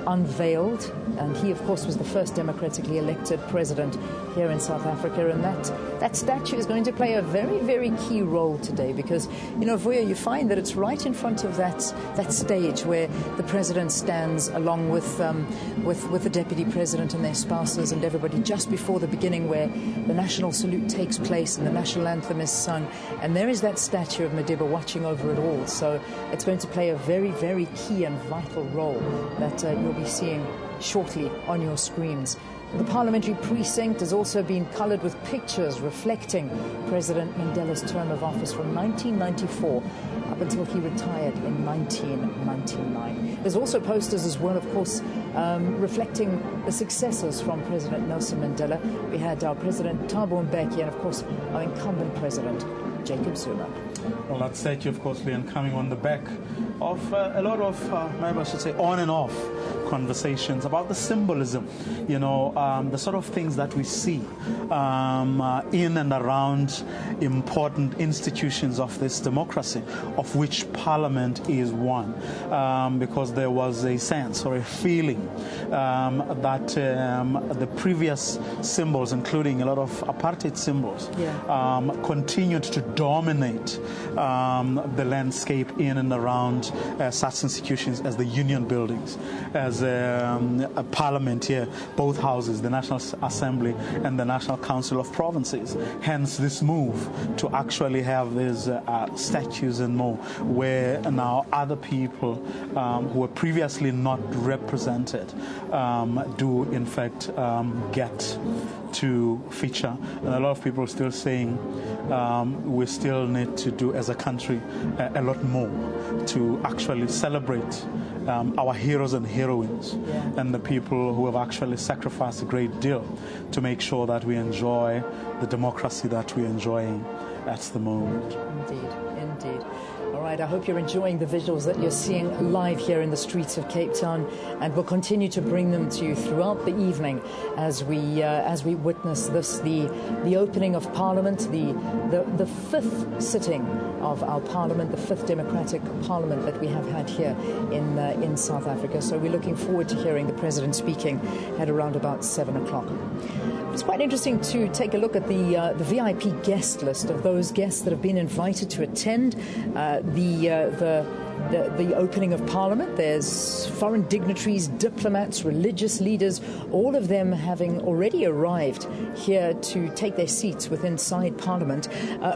unveiled, and he, of course, was the first democratically elected president here in South Africa, and that statue is going to play a very, very key role today because, you know, Vuya, you find that it's right in front of that stage where the president stands along with the deputy president and their spouses and everybody just before the beginning, where the national salute takes place and the national anthem is sung, and there is that statue of Madiba watching over it all. So it's going to play a very, very key and vital role that you'll be seeing shortly on your screens. The parliamentary precinct has also been coloured with pictures reflecting President Mandela's term of office from 1994 up until he retired in 1999. There's also posters as well, of course, reflecting the successors from President Nelson Mandela. We had our President Thabo Mbeki and, of course, our incumbent President, Jacob Zuma. Well, that statue, of course, Leon, coming on the back of a lot of, maybe I should say, on and off conversations about the symbolism, you know, the sort of things that we see in and around important institutions of this democracy, of which Parliament is one, because there was a sense or a feeling that the previous symbols, including a lot of apartheid symbols, continued to dominate the landscape in and around such institutions as the union buildings, as a parliament here, both houses, the National Assembly and the National Council of Provinces. Hence this move to actually have these statues and more, where now other people who were previously not represented do in fact get to feature. And a lot of people are still saying we still need to do as a country a lot more to actually celebrate our heroes and heroines and the people who have actually sacrificed a great deal to make sure that we enjoy the democracy that we're enjoying at the moment. Indeed. All right, I hope you're enjoying the visuals that you're seeing live here in the streets of Cape Town, and we'll continue to bring them to you throughout the evening as we witness this, the opening of Parliament, the fifth sitting of our Parliament, the fifth democratic Parliament that we have had here in South Africa. So we're looking forward to hearing the President speaking at around about 7 o'clock. It's quite interesting to take a look at the VIP guest list of those guests that have been invited to attend the opening of Parliament. There's foreign dignitaries, diplomats, religious leaders, all of them having already arrived here to take their seats inside Parliament.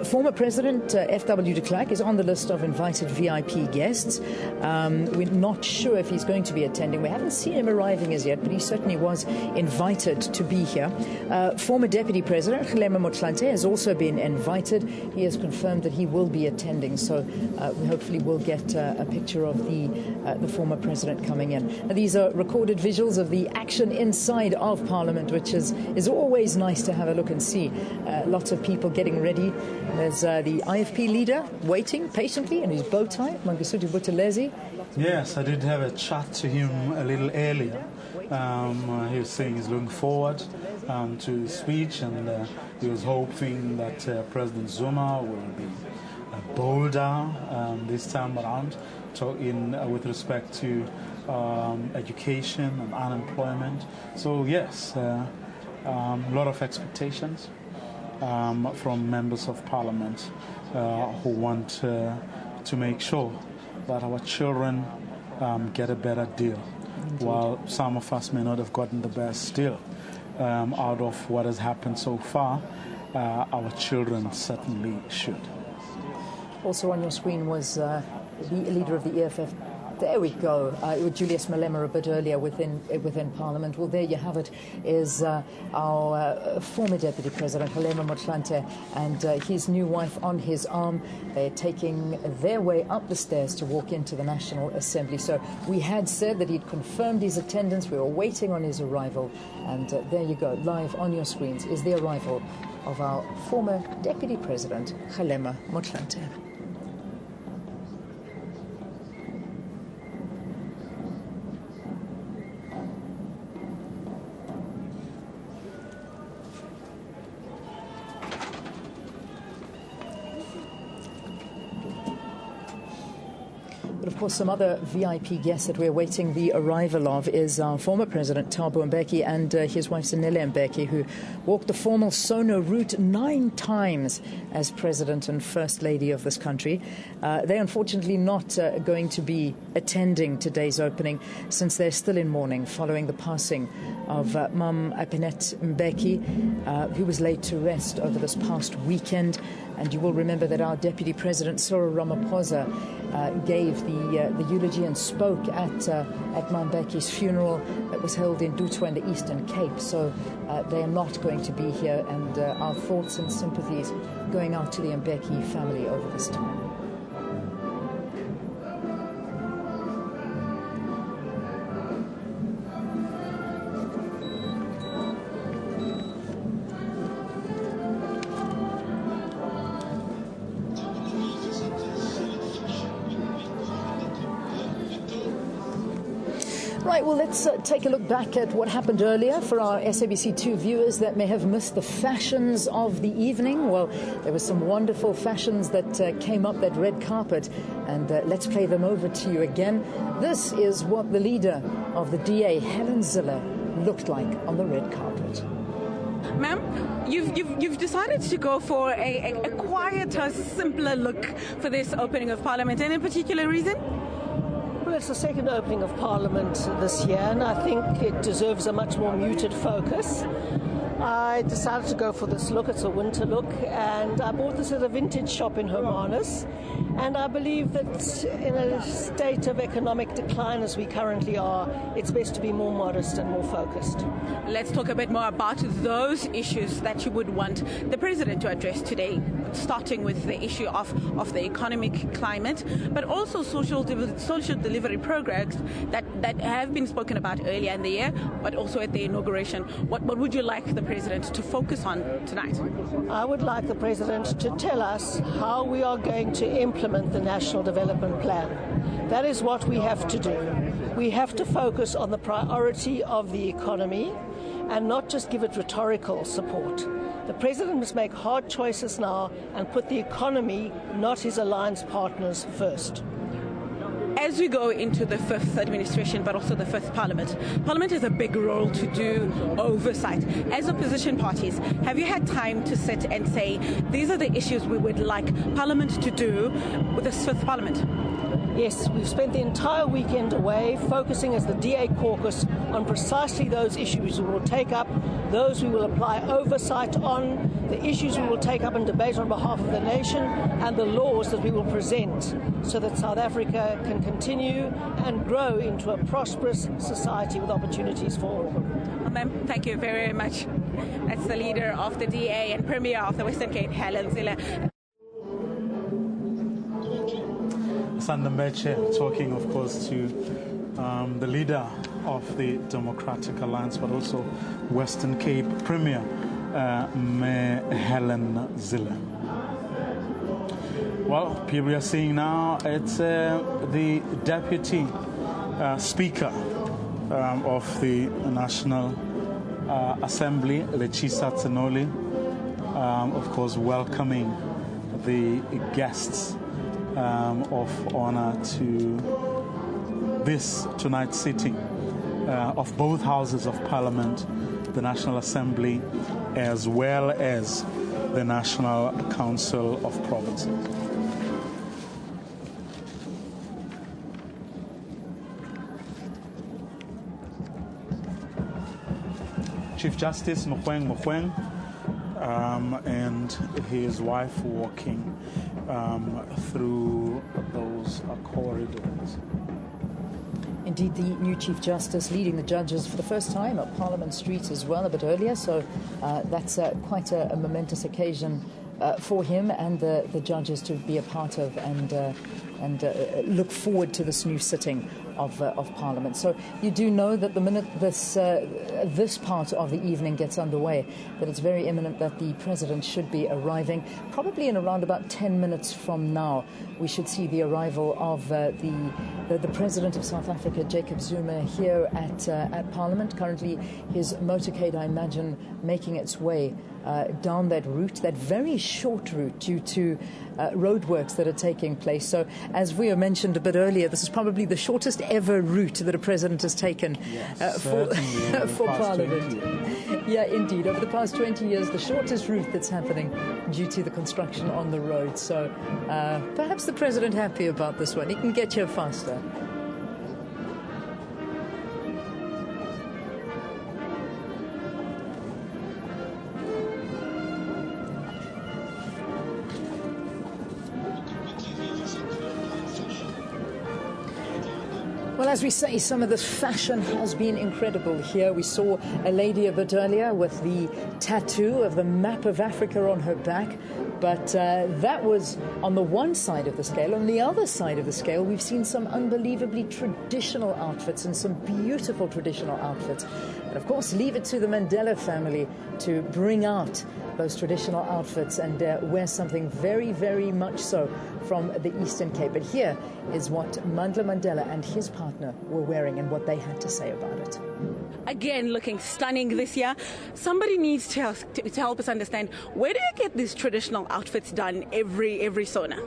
Former President F.W. de Klerk is on the list of invited VIP guests. We're not sure if he's going to be attending. We haven't seen him arriving as yet, but he certainly was invited to be here. Former Deputy President Kgalema Motlanthe has also been invited. He has confirmed that he will be attending, so we hopefully will get a picture of the former president coming in. Now, these are recorded visuals of the action inside of Parliament, which is always nice to have a look and see. Lots of people getting ready. There's the IFP leader waiting patiently in his bow tie, Mangosuthu Buthelezi. Yes, I did have a chat to him a little earlier. He was saying he's looking forward to his speech, and he was hoping that President Zuma will be bolder this time around with respect to education and unemployment. So yes, a lot of expectations from members of Parliament who want to make sure that our children get a better deal. Indeed. While some of us may not have gotten the best deal out of what has happened so far, our children certainly should. Also on your screen was the leader of the EFF. There we go. Julius Malema a bit earlier within Parliament. Well, there you have it. Is our former Deputy President Kgalema Motlanthe and his new wife on his arm. They're taking their way up the stairs to walk into the National Assembly. So we had said that he'd confirmed his attendance. We were waiting on his arrival, and there you go. Live on your screens is the arrival of our former Deputy President Kgalema Motlanthe. But of course, some other VIP guests that we're waiting the arrival of is our former President Thabo Mbeki and his wife Zanele Mbeki, who walked the formal Sona route 9 times as President and First Lady of this country. They're unfortunately not going to be attending today's opening, since they're still in mourning following the passing of Mam Apinet Mbeki, who was laid to rest over this past weekend. And you will remember that our Deputy President Cyril Ramaphosa gave the eulogy and spoke at Mam Mbeki's funeral that was held in Dutwa in the Eastern Cape. So they are not going to be here, and our thoughts and sympathies going out to the Mbeki family over this time. Right, well, let's take a look back at what happened earlier for our SABC2 viewers that may have missed the fashions of the evening. Well, there were some wonderful fashions that came up that red carpet, and let's play them over to you again. This is what the leader of the DA, Helen Zille, looked like on the red carpet. Ma'am, you've decided to go for a quieter, simpler look for this opening of Parliament. Any particular reason? Well, it's the second opening of Parliament this year, and I think it deserves a much more muted focus. I decided to go for this look. It's a winter look, and I bought this at a vintage shop in Hermanus. And I believe that in a state of economic decline as we currently are, it's best to be more modest and more focused. Let's talk a bit more about those issues that you would want the President to address today. starting with the issue of the economic climate, but also social delivery programs that have been spoken about earlier in the year, but also at the inauguration. What would you like the President to focus on tonight? I would like the President to tell us how we are going to implement the National Development Plan. That is what we have to do. We have to focus on the priority of the economy and not just give it rhetorical support. The President must make hard choices now and put the economy, not his alliance partners, first. As we go into the fifth administration, but also the fifth Parliament, Parliament has a big role to do oversight. As opposition parties, have you had time to sit and say, these are the issues we would like Parliament to do with this fifth Parliament? Yes, we've spent the entire weekend away focusing as the DA caucus on precisely those issues we will take up, those we will apply oversight on, the issues we will take up and debate on behalf of the nation, and the laws that we will present so that South Africa can continue and grow into a prosperous society with opportunities for all. Well, ma'am, thank you very much. That's the leader of the DA and Premier of the Western Cape, Helen Zille. Sandambeche talking, of course, to the leader of the Democratic Alliance, but also Western Cape Premier, Helen Zille. Well, people are seeing now it's the Deputy Speaker of the National Assembly, Lechisa Tsenoli, of course, welcoming the guests of honor to this tonight's sitting of both houses of Parliament, the National Assembly, as well as the National Council of Provinces. Chief Justice Mogoeng and his wife walking through those corridors. Indeed, the new Chief Justice leading the judges for the first time at Parliament Street as well, a bit earlier, so that's quite a momentous occasion for him and the judges to be a part of and look forward to this new sitting of Parliament. So you do know that the minute this part of the evening gets underway, that it's very imminent that the President should be arriving. Probably in around about 10 minutes from now, we should see the arrival of the President of South Africa, Jacob Zuma, here at Parliament. Currently, his motorcade, I imagine, making its way down that route, that very short route due to roadworks that are taking place. So, as we mentioned a bit earlier, this is probably the shortest ever route that a president has taken for Parliament. Yeah, indeed. Over the past 20 years, the shortest route that's happening due to the construction on the road. So, perhaps the president happy about this one. He can get here faster. Well, as we say, some of this fashion has been incredible here. We saw a lady a bit earlier with the tattoo of the map of Africa on her back. But that was on the one side of the scale. On the other side of the scale, we've seen some unbelievably traditional outfits and some beautiful traditional outfits. And of course, leave it to the Mandela family to bring out those traditional outfits and wear something very, very much so from the Eastern Cape. But here is what Mandla Mandela and his partner were wearing and what they had to say about it. Again, looking stunning this year. Somebody needs to help us understand, where do you get these traditional outfits done every Sona?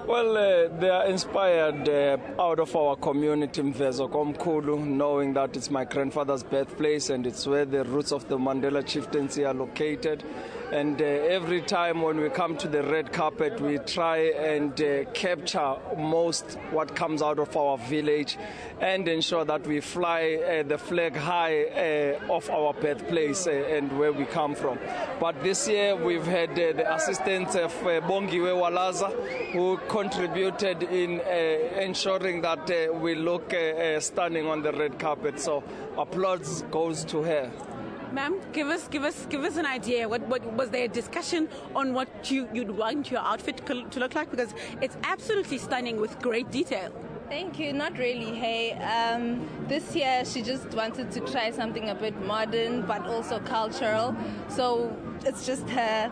Well, they are inspired out of our community, Mvezo Komkhulu, knowing that it's my grandfather's birthplace and it's where the roots of the Mandela chieftaincy are located. And every time when we come to the red carpet, we try and capture most what comes out of our village and ensure that we fly the flag high of our birthplace and where we come from. But this year we've had the assistance of Bongiwe Walaza, who contributed in ensuring that we look stunning on the red carpet. So applause goes to her. Ma'am, give us an idea. What was there a discussion on what you'd want your outfit to look like? Because it's absolutely stunning with great detail. Thank you. Not really. Hey, this year she just wanted to try something a bit modern, but also cultural. So it's just her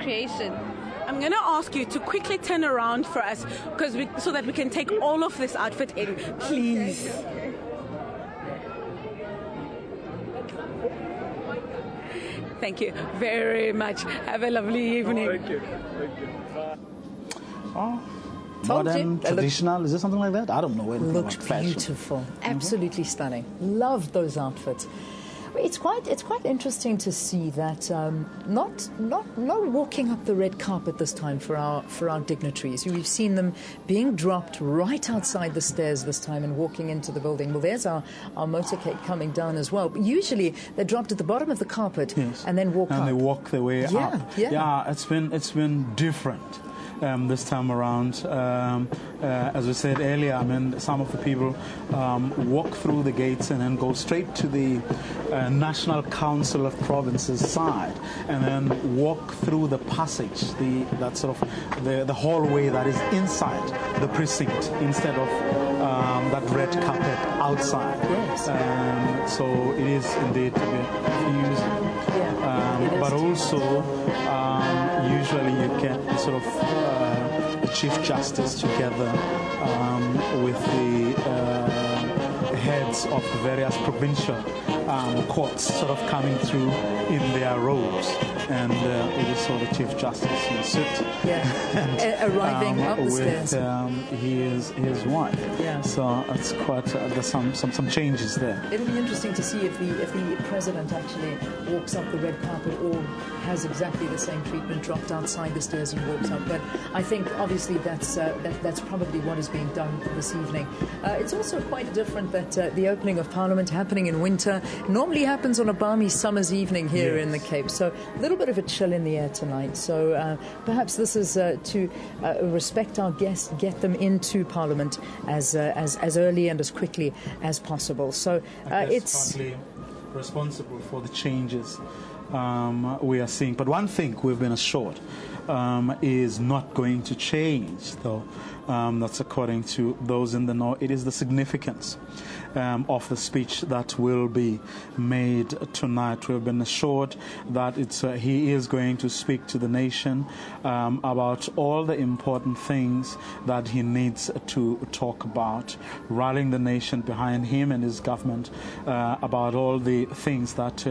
creation. I'm going to ask you to quickly turn around for us, so that we can take all of this outfit in, please. Thank you very much. Have a lovely evening. Thank you. Oh, modern, traditional, is there something like that? I don't know anything about fashion. Looked beautiful. Absolutely stunning. Loved those outfits. It's quite interesting to see that no walking up the red carpet this time for our dignitaries. We've seen them being dropped right outside the stairs this time and walking into the building. Well, there's our motorcade coming down as well. But usually they're dropped at the bottom of the carpet and then walk up. And they walk their way up. Yeah, it's been different. This time around, as we said earlier, I mean, some of the people walk through the gates and then go straight to the National Council of Provinces side, and then walk through the passage, the hallway that is inside the precinct instead of that red carpet outside. Yes. So it is indeed a bit confusing. But also, usually you get sort of the Chief Justice together with the heads of the various provincial courts sort of coming through in their robes. And it is sort of Chief Justice in suit. Arriving up the stairs. His wife. Yeah. So it's quite, there's some changes there. It'll be interesting to see if the president actually walks up the red carpet or has exactly the same treatment, dropped outside the stairs and walks up. But I think obviously that's probably what is being done this evening. It's also quite different that the opening of Parliament happening in winter normally happens on a balmy summer's evening here in the Cape. So a little bit of a chill in the air tonight. So perhaps this is to respect our guests, get them into Parliament as early and as quickly as possible. So it's partly responsible for the changes we are seeing. But one thing we've been assured is not going to change, though. That's according to those in the know. It is the significance of the speech that will be made tonight. We've been assured that he is going to speak to the nation about all the important things that he needs to talk about, rallying the nation behind him and his government about all the things that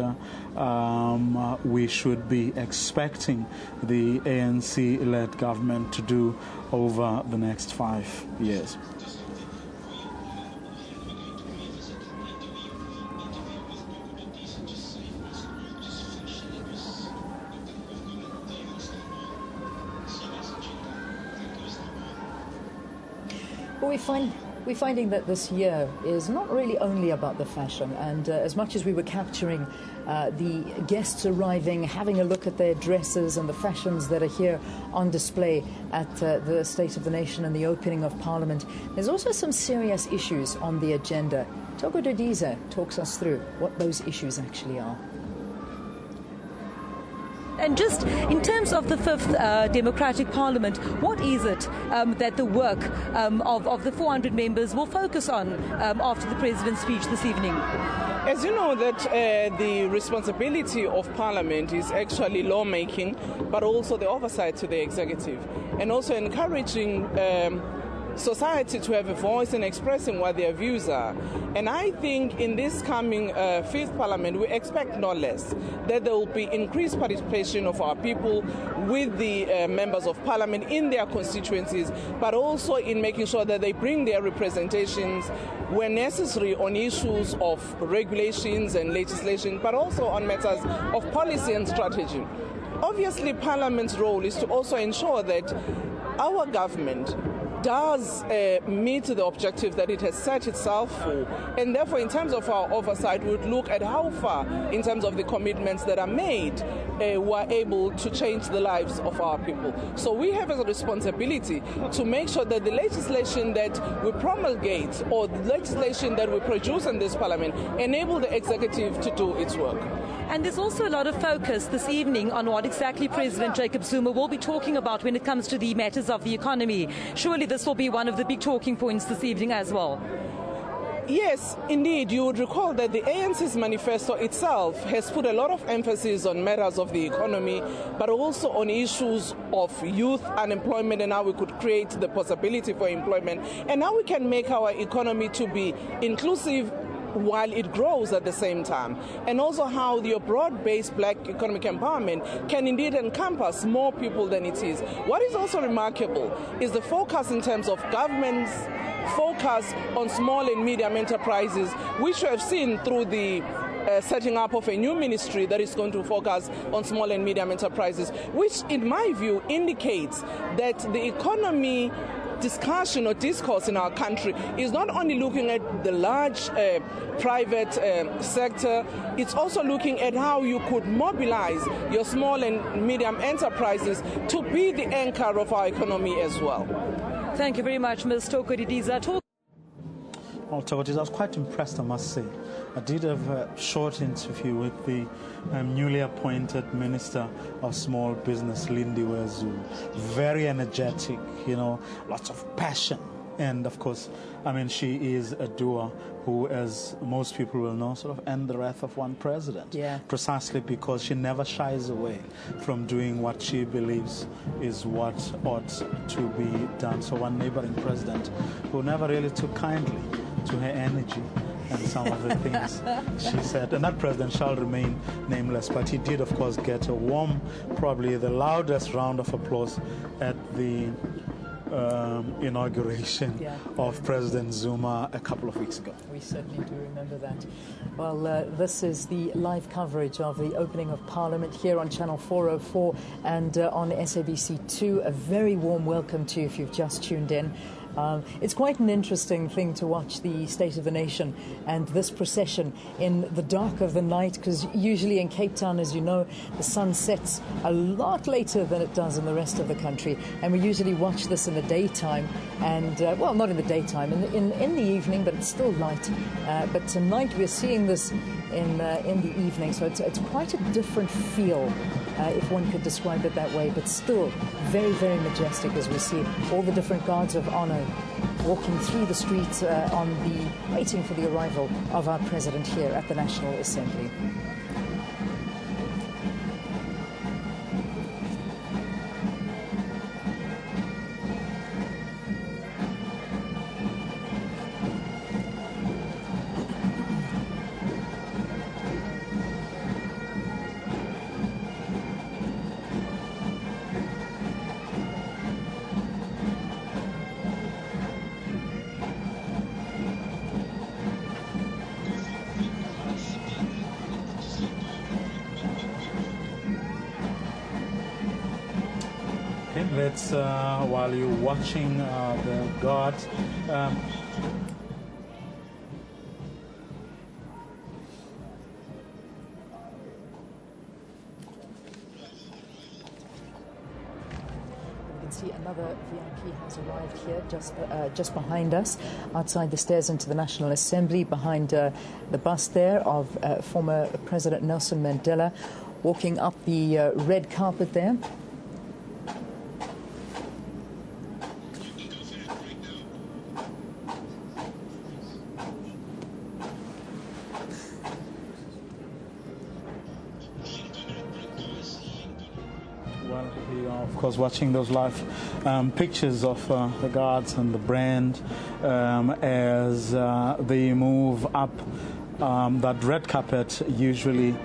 we should be expecting the ANC-led government to do over the next 5 years. Well, we're finding that this year is not really only about the fashion, and as much as we were capturing the guests arriving, having a look at their dresses and the fashions that are here on display at the State of the Nation and the opening of Parliament, there's also some serious issues on the agenda. Togo Dodiza talks us through what those issues actually are. And just in terms of the fifth democratic parliament, what is it that the work of the 400 members will focus on after the president's speech this evening? As you know, that the responsibility of parliament is actually lawmaking, but also the oversight to the executive, and also encouraging society to have a voice in expressing what their views are. And I think in this coming fifth parliament, we expect no less that there will be increased participation of our people with the members of parliament in their constituencies, but also in making sure that they bring their representations when necessary on issues of regulations and legislation, but also on matters of policy and strategy. Obviously, Parliament's role is to also ensure that our government does meet the objective that it has set itself for. And therefore, in terms of our oversight, we would look at how far, in terms of the commitments that are made, we're able to change the lives of our people. So we have a responsibility to make sure that the legislation that we promulgate or the legislation that we produce in this parliament enable the executive to do its work. And there's also a lot of focus this evening on what exactly President Jacob Zuma will be talking about when it comes to the matters of the economy. Surely this will be one of the big talking points this evening as well. Yes, indeed. You would recall that the ANC's manifesto itself has put a lot of emphasis on matters of the economy, but also on issues of youth unemployment and how we could create the possibility for employment, and how we can make our economy to be inclusive while it grows at the same time, and also how the broad-based black economic empowerment can indeed encompass more people than it is. What is also remarkable is the focus in terms of government's focus on small and medium enterprises, which we have seen through the setting up of a new ministry that is going to focus on small and medium enterprises, which in my view indicates that the economy discussion or discourse in our country is not only looking at the large private sector, it's also looking at how you could mobilize your small and medium enterprises to be the anchor of our economy as well. Thank you very much, Ms. Tokodidiza. Well, Tokodidiza, I was quite impressed, I must say. I did have a short interview with the newly appointed Minister of Small Business, Lindy Wezu. Very energetic, you know, lots of passion. And of course, I mean, she is a doer who, as most people will know, sort of earned the wrath of one president. Yeah. Precisely because she never shies away from doing what she believes is what ought to be done. So one neighboring president who never really took kindly to her energy and some of the things she said. And that president shall remain nameless, but he did, of course, get a warm, probably the loudest round of applause at the inauguration of President Zuma a couple of weeks ago. We certainly do remember that. Well, this is the live coverage of the opening of Parliament here on Channel 404 and on SABC2. A very warm welcome to you if you've just tuned in. It's quite an interesting thing to watch the State of the Nation and this procession in the dark of the night, because usually in Cape Town, as you know, the sun sets a lot later than it does in the rest of the country, and we usually watch this in the daytime, and well, not in the daytime, in the evening, but it's still light. But tonight we're seeing this in the evening, so it's quite a different feel, if one could describe it that way, but still very, very majestic as we see all the different guards of honor walking through the streets waiting for the arrival of our president here at the National Assembly. Let's, while you're watching the guards, see another VIP has arrived here just behind us, outside the stairs into the National Assembly, behind the bust there of former President Nelson Mandela, walking up the red carpet there. Of course, watching those live pictures of the guards and the brand as they move up that red carpet, usually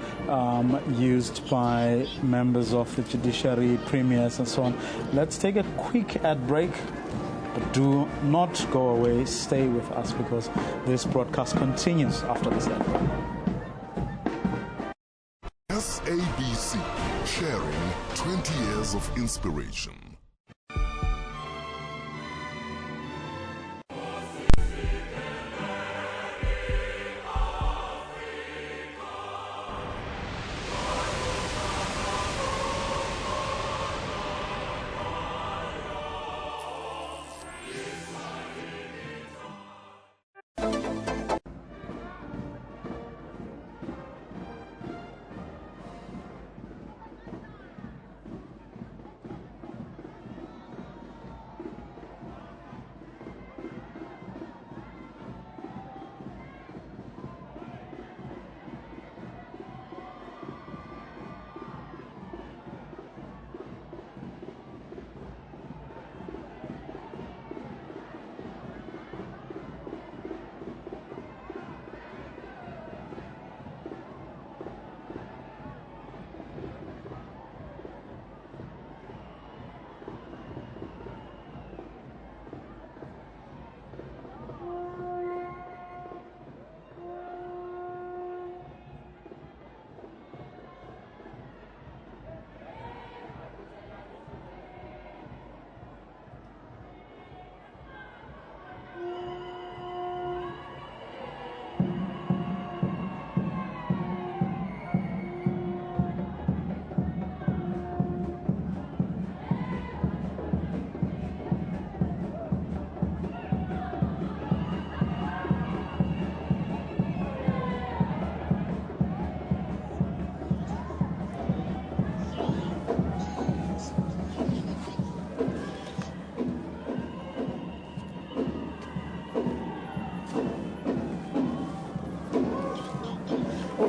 used by members of the judiciary, premiers, and so on. Let's take a quick ad break. But do not go away. Stay with us, because this broadcast continues after this ad break. SABC, sharing 20 years of inspiration.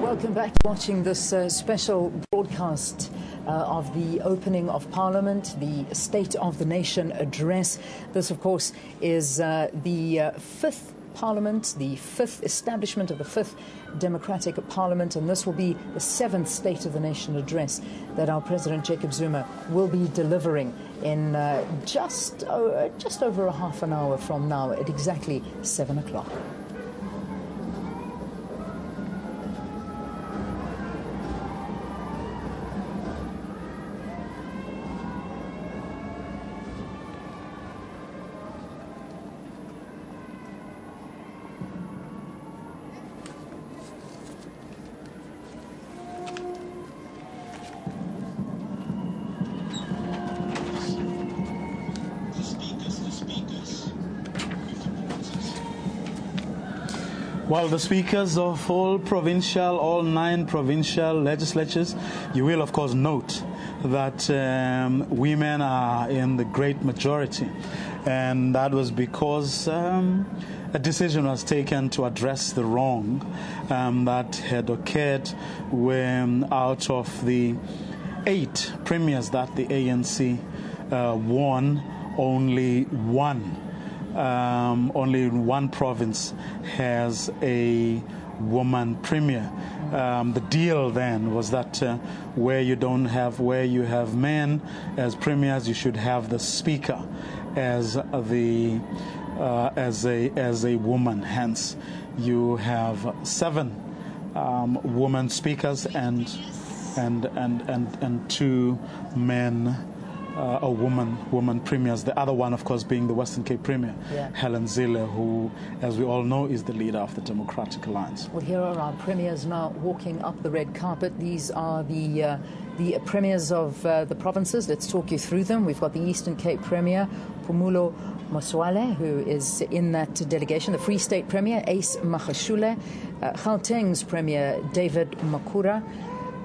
Welcome back. Watching this special broadcast of the opening of Parliament, the State of the Nation address. This, of course, is the fifth Parliament, the fifth establishment of the fifth democratic Parliament, and this will be the seventh State of the Nation address that our President Jacob Zuma will be delivering in just over a half an hour from now at exactly 7 o'clock. Well, the speakers of all 9 provincial legislatures, you will of course note that women are in the great majority, and that was because a decision was taken to address the wrong that had occurred when out of the 8 premiers that the ANC won, only one province has a woman premier. The deal then was that where you have men as premiers, you should have the speaker as a woman. Hence, you have 7 women speakers and 2 men. Woman premiers, the other one, of course, being the Western Cape Premier, Helen Zille, who, as we all know, is the leader of the Democratic Alliance. Well, here are our premiers now walking up the red carpet. These are the premiers of the provinces. Let's talk you through them. We've got the Eastern Cape Premier, Phumulo Moswale, who is in that delegation. The Free State Premier, Ace Magashule. Gauteng's Premier, David Makura.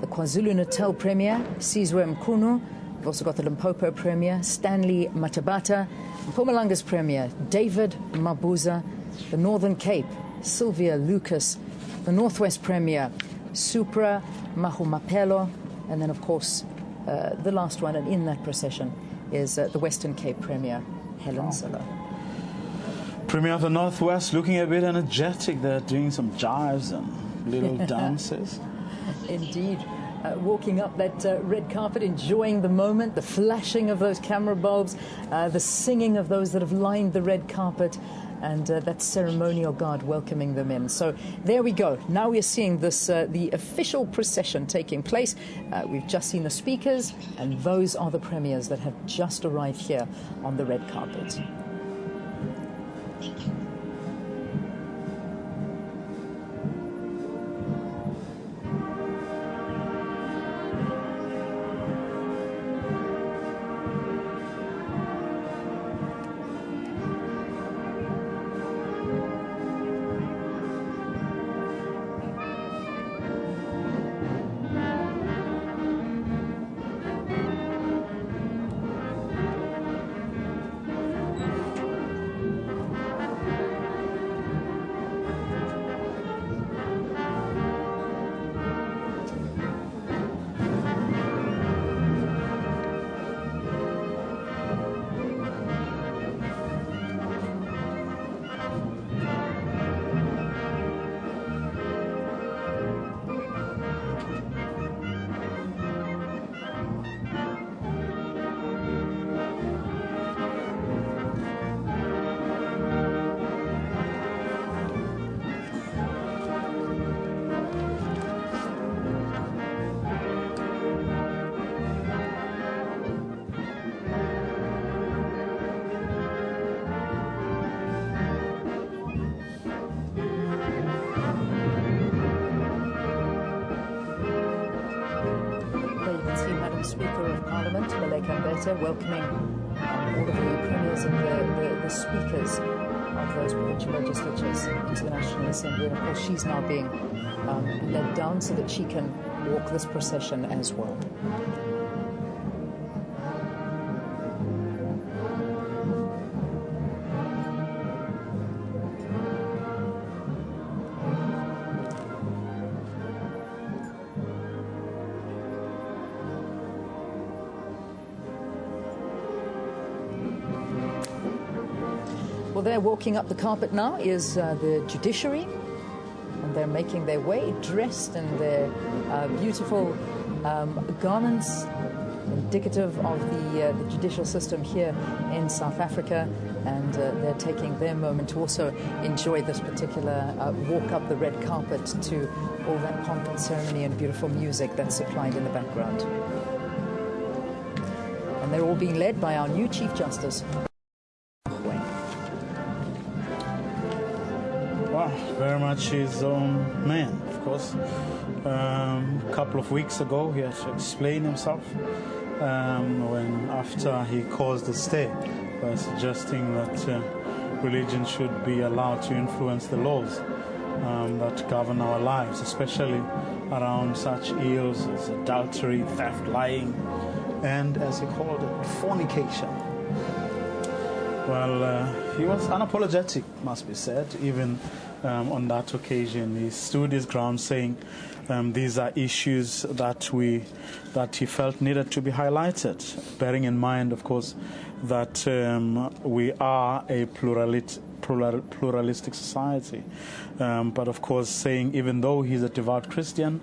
The KwaZulu-Natal Premier, Sizwe Mkhunu. We've also got the Limpopo Premier, Stanley Matabata. Mpumalanga's Premier, David Mabuza. The Northern Cape, Sylvia Lucas. The Northwest Premier, Supra Mahumapelo. And then, of course, the last one, and in that procession, is the Western Cape Premier, Helen Zille. Premier of the Northwest looking a bit energetic. They're doing some jives and little dances. Indeed. Walking up that red carpet, enjoying the moment, the flashing of those camera bulbs, the singing of those that have lined the red carpet, and that ceremonial guard welcoming them in. So there we go. Now we're seeing this, the official procession taking place. We've just seen the speakers, and those are the premiers that have just arrived here on the red carpet. Welcoming all of the premiers and the speakers of those provincial legislatures into the National Assembly. And of course, she's now being led down so that she can walk this procession as well. Well, they're walking up the carpet now is the judiciary, and they're making their way dressed in their beautiful garments indicative of the judicial system here in South Africa, and they're taking their moment to also enjoy this particular walk up the red carpet to all that pomp and ceremony and beautiful music that's supplied in the background. And they're all being led by our new Chief Justice. Wow, very much his own man, of course. A couple of weeks ago, he had to explain himself when after he caused a stay by suggesting that religion should be allowed to influence the laws that govern our lives, especially around such ills as adultery, theft, lying, and, as he called it, fornication. Well, he was unapologetic, must be said, even on that occasion. He stood his ground saying these are issues that he felt needed to be highlighted, bearing in mind, of course, that we are a pluralistic society. But, of course, saying even though he's a devout Christian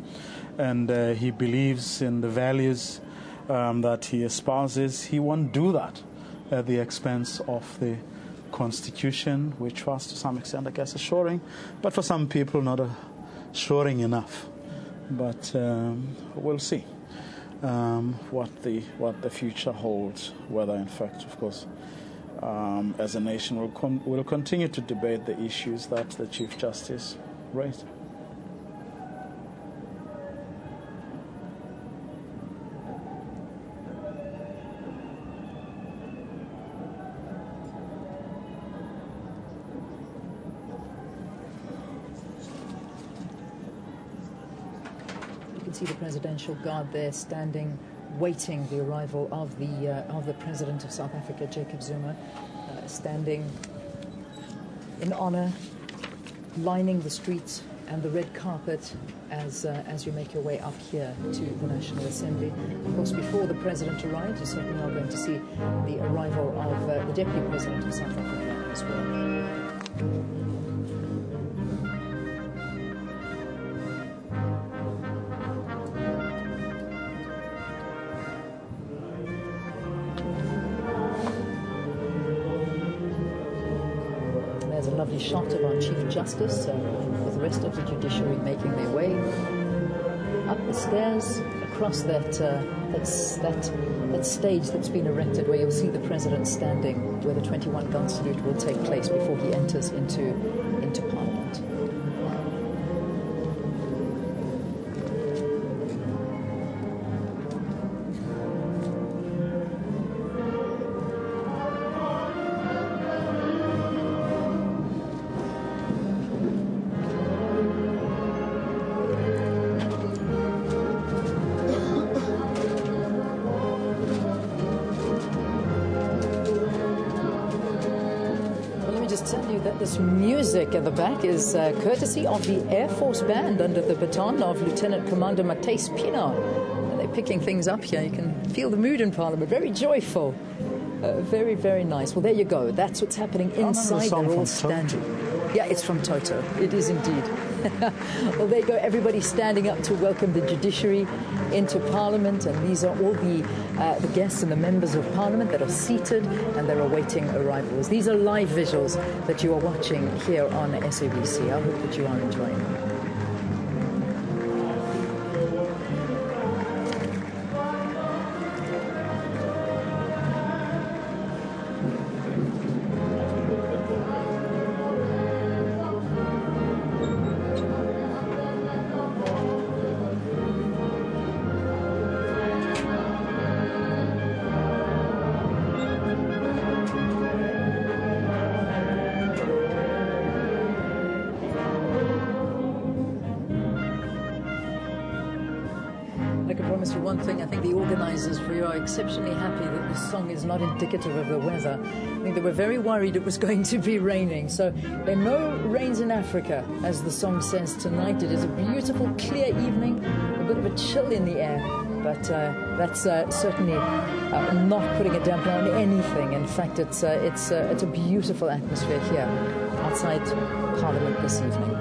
and he believes in the values that he espouses, he won't do that at the expense of the Constitution, which was to some extent, I guess, assuring, but for some people not assuring enough. But we'll see what the future holds, whether in fact, of course, as a nation we'll continue to debate the issues that the Chief Justice raised. See the presidential guard there standing, waiting the arrival of the president of South Africa, Jacob Zuma, standing in honor, lining the streets and the red carpet as you make your way up here to the National Assembly. Of course, before the president arrives, you certainly are going to see the arrival of the deputy president of South Africa as well. Lovely shot of our Chief Justice with the rest of the judiciary making their way up the stairs across that stage that's been erected, where you'll see the president standing, where the 21-gun salute will take place before he enters into Parliament. This music at the back is courtesy of the Air Force Band under the baton of Lieutenant Commander Mateus Pienaar. And they're picking things up here. You can feel the mood in Parliament. Very joyful. Very, very nice. Well, there you go. That's what's happening inside. They're all standing. Yeah, it's from Toto. It is indeed. Well, there you go. Everybody standing up to welcome the judiciary into Parliament, and these are all the guests and the members of Parliament that are seated and they're awaiting arrivals. These are live visuals that you are watching here on SABC. I hope that you are enjoying them. One thing, I think the organisers, we are exceptionally happy that this song is not indicative of the weather. I think they were very worried it was going to be raining. So there are no rains in Africa, as the song says tonight. It is a beautiful, clear evening, a bit of a chill in the air. but that's certainly not putting a damper on anything. In fact, it's a beautiful atmosphere here outside Parliament this evening.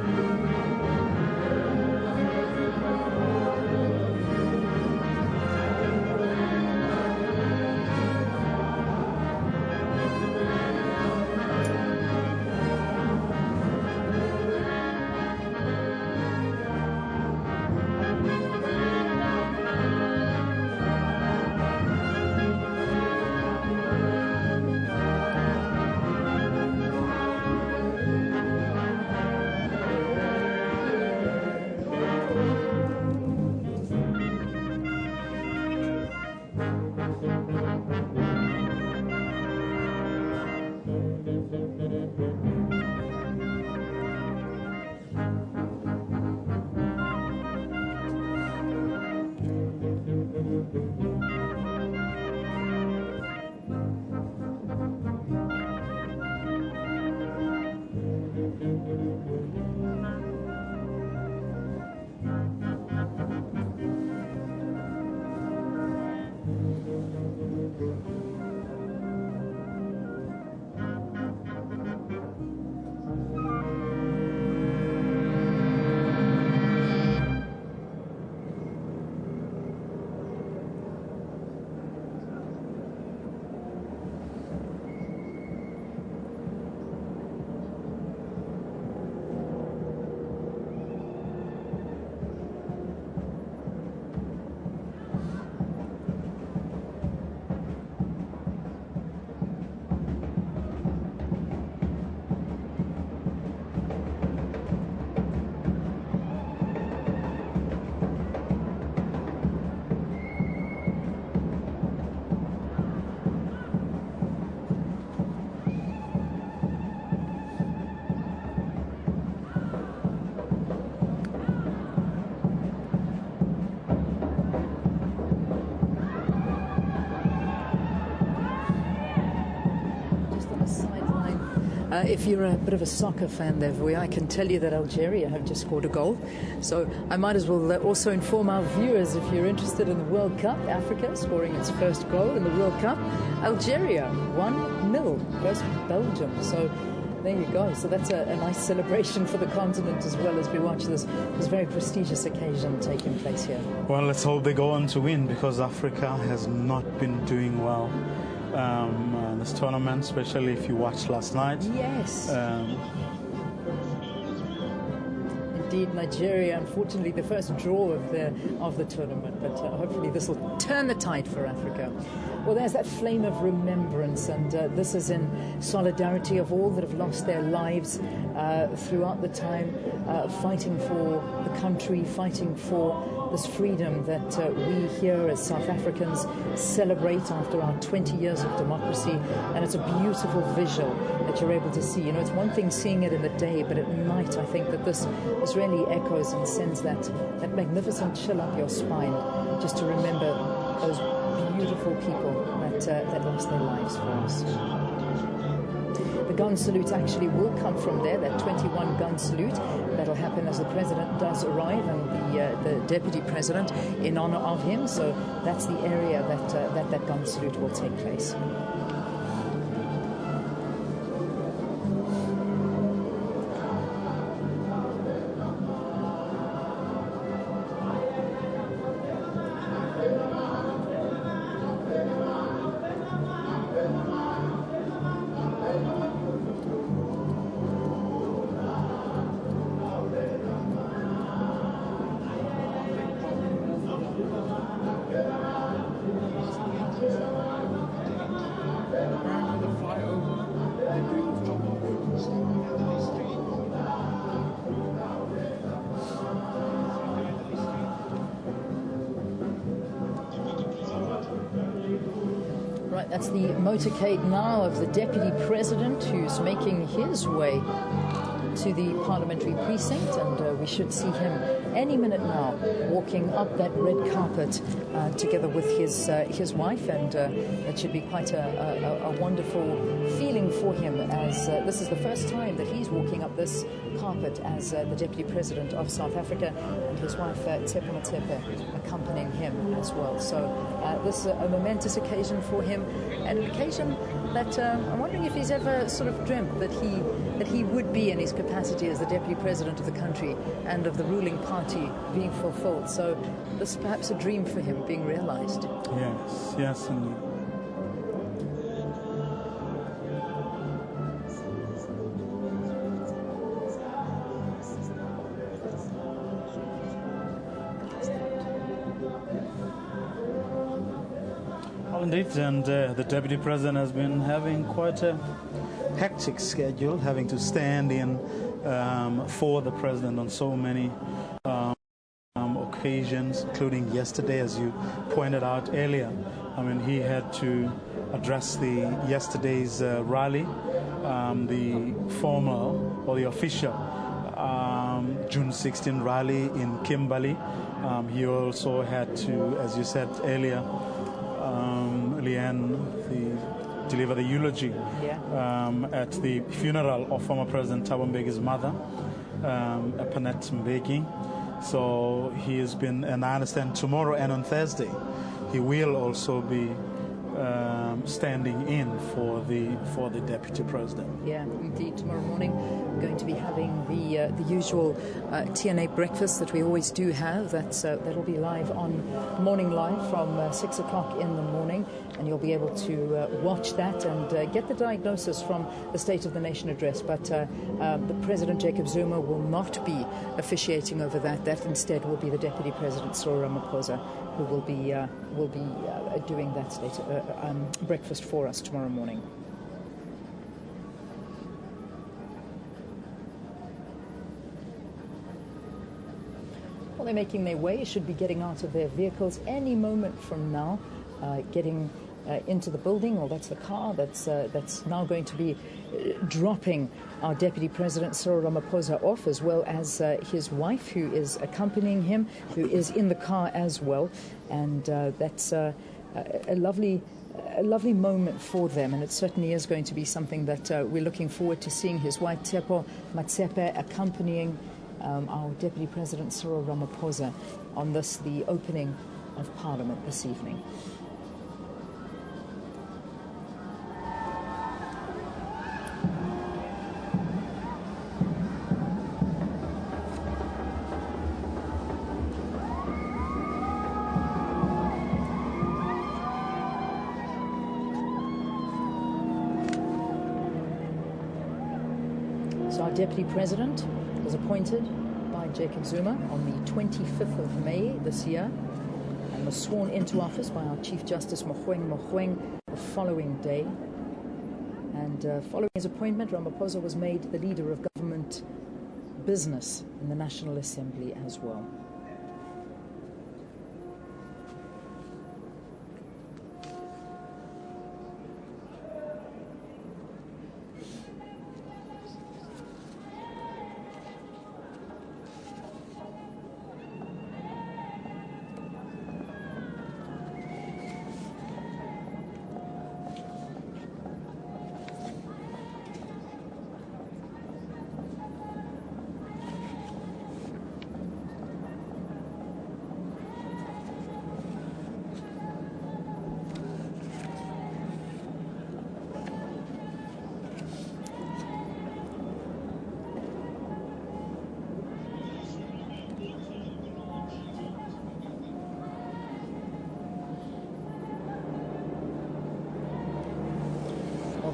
If you're a bit of a soccer fan there, Vui, I can tell you that Algeria have just scored a goal. So I might as well also inform our viewers, if you're interested in the World Cup, Africa scoring its first goal in the World Cup. Algeria 1-0 versus Belgium. So there you go. So that's a nice celebration for the continent as well as we watch this very prestigious occasion taking place here. Well, let's hope they go on to win, because Africa has not been doing well in this tournament, especially if you watched last night. Yes. Indeed, Nigeria, unfortunately, the first draw of the tournament, but hopefully this will turn the tide for Africa. Well, there's that flame of remembrance, and this is in solidarity of all that have lost their lives throughout the time, fighting for the country, fighting for this freedom that we here as South Africans celebrate after our 20 years of democracy. And it's a beautiful visual that you're able to see. You know, it's one thing seeing it in the day, but at night I think that this really echoes and sends that magnificent chill up your spine, just to remember those beautiful people that lost their lives for us. The gun salute actually will come from there, that 21 gun salute. That'll happen as the president does arrive, and the deputy president in honor of him. So that's the area that gun salute will take place. That's the motorcade now of the Deputy President, who's making his way to the parliamentary precinct, and we should see him any minute now walking up that red carpet together with his wife, and it should be quite a wonderful feeling for him, as this is the first time that he's walking up this carpet as the Deputy President of South Africa, and his wife Tshepo Motsepe accompanying him as well. So this is a momentous occasion for him, and an occasion that I'm wondering if he's ever sort of dreamt that he would be in his capacity as the Deputy President of the country and of the ruling party being fulfilled. So this is perhaps a dream for him being realized. Yes, indeed. Well, indeed, and the Deputy President has been having quite a hectic schedule, having to stand in for the President on so many occasions, including yesterday, as you pointed out earlier. I mean, he had to address yesterday's rally, the formal or the official June 16 rally in Kimberley. He also had to, as you said earlier, Leanne, deliver the eulogy at the funeral of former President Thabo Mbeki's mother, Panet Mbeki. So he has been, and I understand tomorrow and on Thursday, he will also be standing in for the Deputy President. Yeah, indeed. Tomorrow morning we're going to be having the usual TNA breakfast that we always do have. That'll be live on Morning Live from 6 o'clock in the morning, and you'll be able to watch that and get the diagnosis from the State of the Nation address. But the President Jacob Zuma will not be officiating over that. That instead will be the Deputy President Cyril Ramaphosa, who will be doing that breakfast for us tomorrow morning. Well, they're making their way, should be getting out of their vehicles any moment from now, getting into the building. Well, that's the car that's now going to be dropping our Deputy President Cyril Ramaphosa off, as well as his wife, who is accompanying him, who is in the car as well. And that's a lovely moment for them, and it certainly is going to be something that we're looking forward to seeing his wife Tshepo Motsepe accompanying our Deputy President Cyril Ramaphosa on the opening of Parliament this evening. Our Deputy President was appointed by Jacob Zuma on the 25th of May this year and was sworn into office by our Chief Justice Mogoeng the following day. And following his appointment, Ramaphosa was made the leader of government business in the National Assembly as well.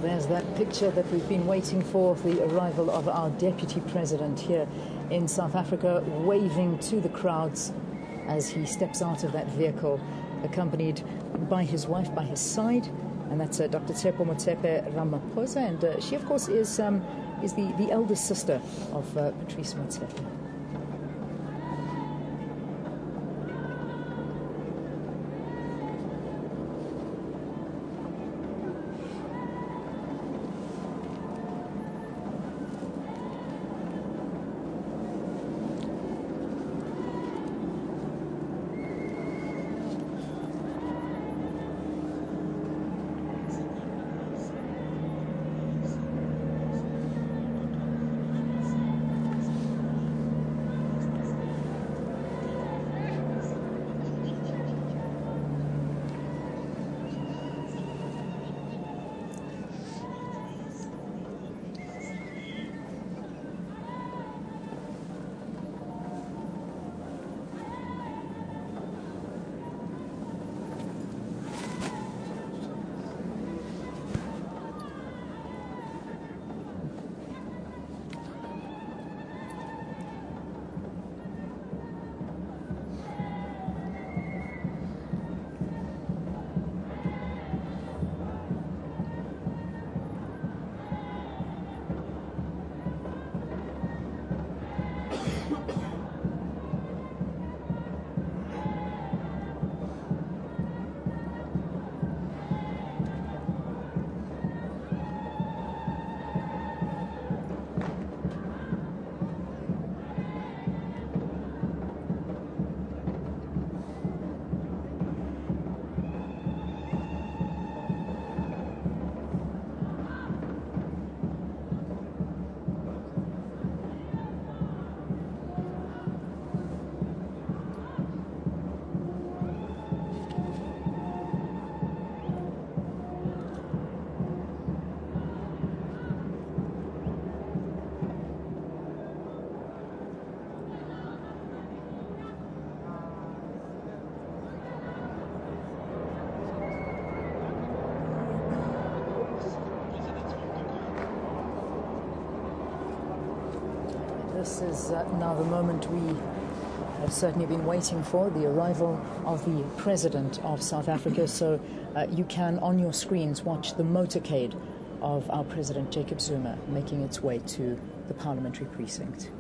There's that picture that we've been waiting for, the arrival of our Deputy President here in South Africa, waving to the crowds as he steps out of that vehicle, accompanied by his wife by his side, and that's Dr. Tshepo Motsepe Ramaphosa, and she, of course, is the eldest sister of Patrice Motsepe. This is now the moment we have certainly been waiting for, the arrival of the President of South Africa. So you can, on your screens, watch the motorcade of our President Jacob Zuma making its way to the parliamentary precinct.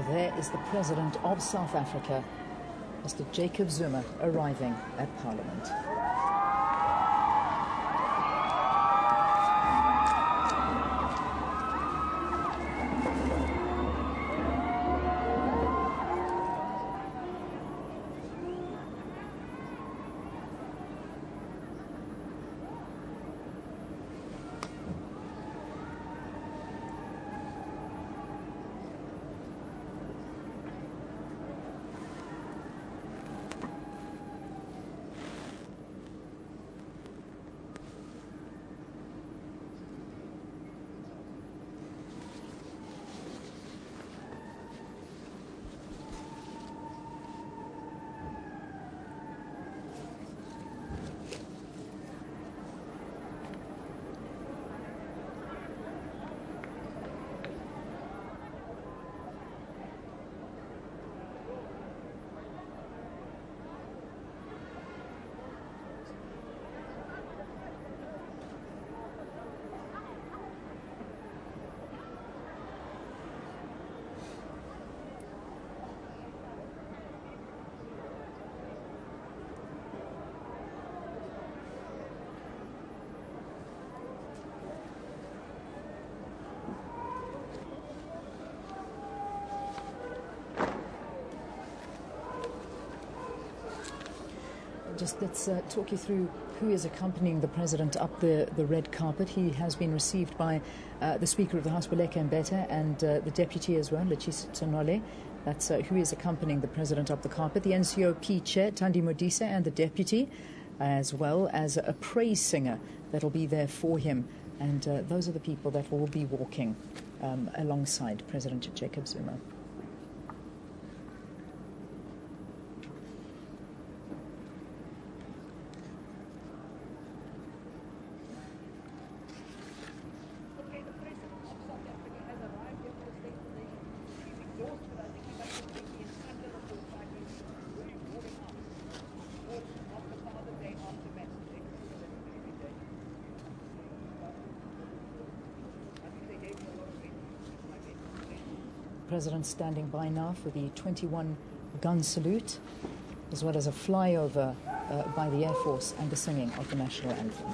There is the President of South Africa, Mr. Jacob Zuma, arriving at Parliament. Just let's talk you through who is accompanying the President up the red carpet. He has been received by the Speaker of the House, Baleka Mbete, and the Deputy as well, Tonole. That's who is accompanying the President up the carpet. The NCOP Chair, Thandi Modise, and the Deputy, as well as a praise singer that will be there for him. And those are the people that will be walking alongside President Jacob Zuma. President standing by now for the 21-gun salute, as well as a flyover by the Air Force and the singing of the national anthem.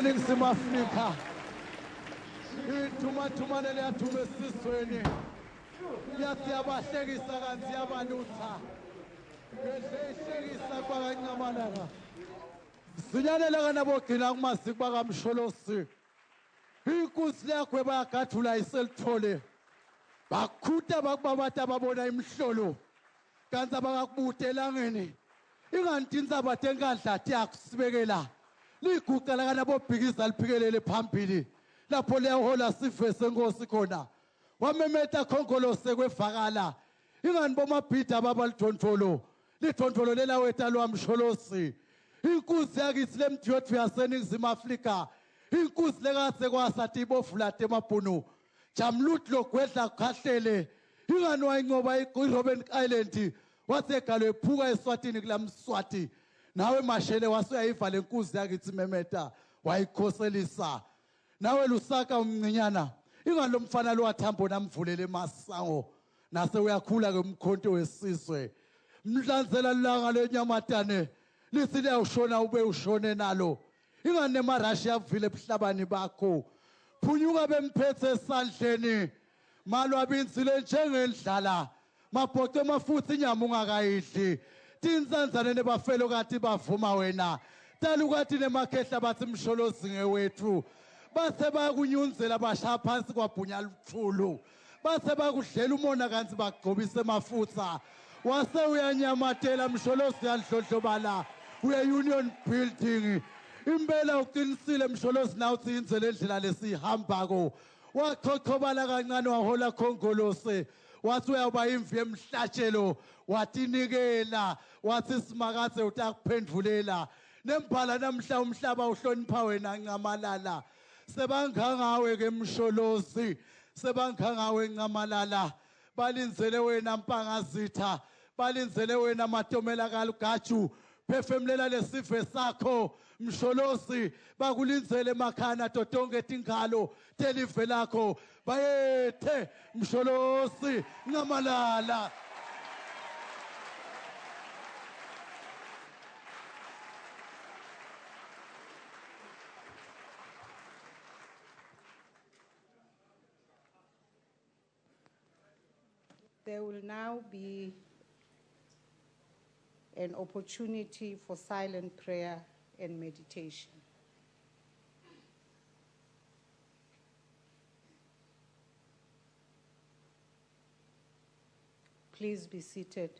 eNingizimu Afrika ithumathumane liyathuma esizweni siyabashekisa kanti siyabalutha ngehlekisa kwakancamalanga sinyalela nabogcina kumasiko bakamsholosi inkosi yakho bayagathula iselithole bakhuta bakubabata babona imhlolo kanti abakakubude elangeni inganti insabathe enkandlathi yakho sibekela liguqela kana bobhikiza liphikelele phambili lapho liyahola sive senkosi khona wamemeta khongolose kwevakala ingani bomabhida ababalidondolo lidondolo lelaweta lwamsholosi inkuzi yakithi lemthiyothu yaseningizimu Afrika inkuzi lekase kwasathi ibovulate emabhunu jamluthi logwedla kukhahlele ingani wayincoba iRobben Island wasegalo ephuka eSwatini kulamswati nawe mashele wasuyayiva lenkuzi yakithi memeta wayikhoselisa nawe lusaka umncinyana ingani lomfana lo wathambo namvulele masango nase uyakhula ke umkhonto wesizwe mhlanzela langa lenyamatane lisile ushona ube ushone nalo ingani nemarashi yavile ebuhlabani bakho phunyuka bemphethe esandleni malwa binzile njengendlala mabhoqe mafuthi inyama ungakayidli tinsanzane nebafelo kathi bavuma wena talukathi nemakhehla bathi msholozi ngewethu base bakunyunzela bashaya phansi kwabhunya luthulu base bakudlela umona kanti bagcobisa emafutha wase uyanyamatela msholozi yadlodlobala uye Union Building impela uqinisile msholozi nawe uthi indlela endlela lesihambako waqhoqhobala kancane wahola khongolose wathi uyawuba imvi emhlatshelo watinikela wathi simakathe utakuphendvulela nembhala namhla umhlaba uhlonipha wena ncamalala sebangangawe ke msholozi sebangangawe ncamalala balinzele wena mpangazitha balinzele wena matomela kalugaju phefemulela lesive sakho msholozi bakulinzele makhana totonke tingalo telive lakho bayethe msholozi ncamalala There will now be an opportunity for silent prayer and meditation. Please be seated.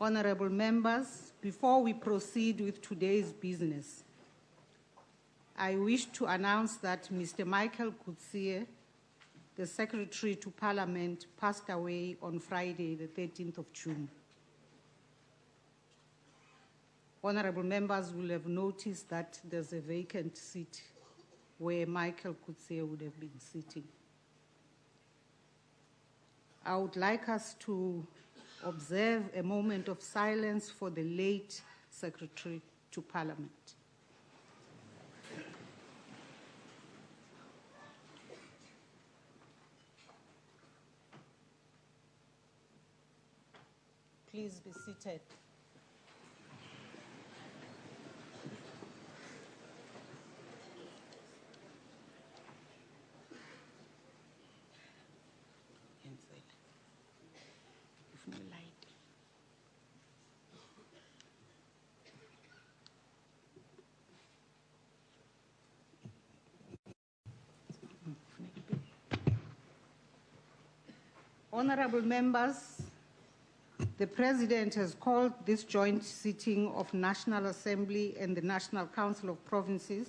Honorable members, before we proceed with today's business, I wish to announce that Mr. Michael Coetzee, the Secretary to Parliament, passed away on Friday, the 13th of June. Honorable members will have noticed that there's a vacant seat where Michael Coetzee would have been sitting. I would like us to observe a moment of silence for the late Secretary to Parliament. Please be seated. Honorable members, the President has called this joint sitting of National Assembly and the National Council of Provinces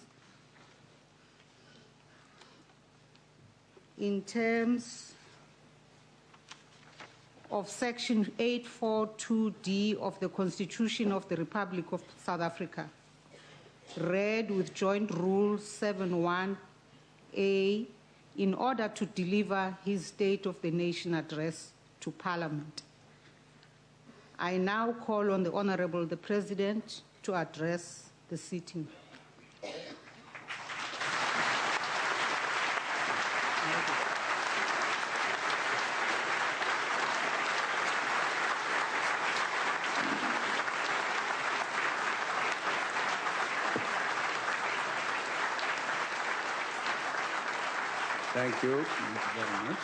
in terms of Section 842D of the Constitution of the Republic of South Africa, read with Joint Rule 71A, in order to deliver his State of the Nation address to Parliament. I now call on the Honorable the President to address the sitting. Thank you. Thank you very much.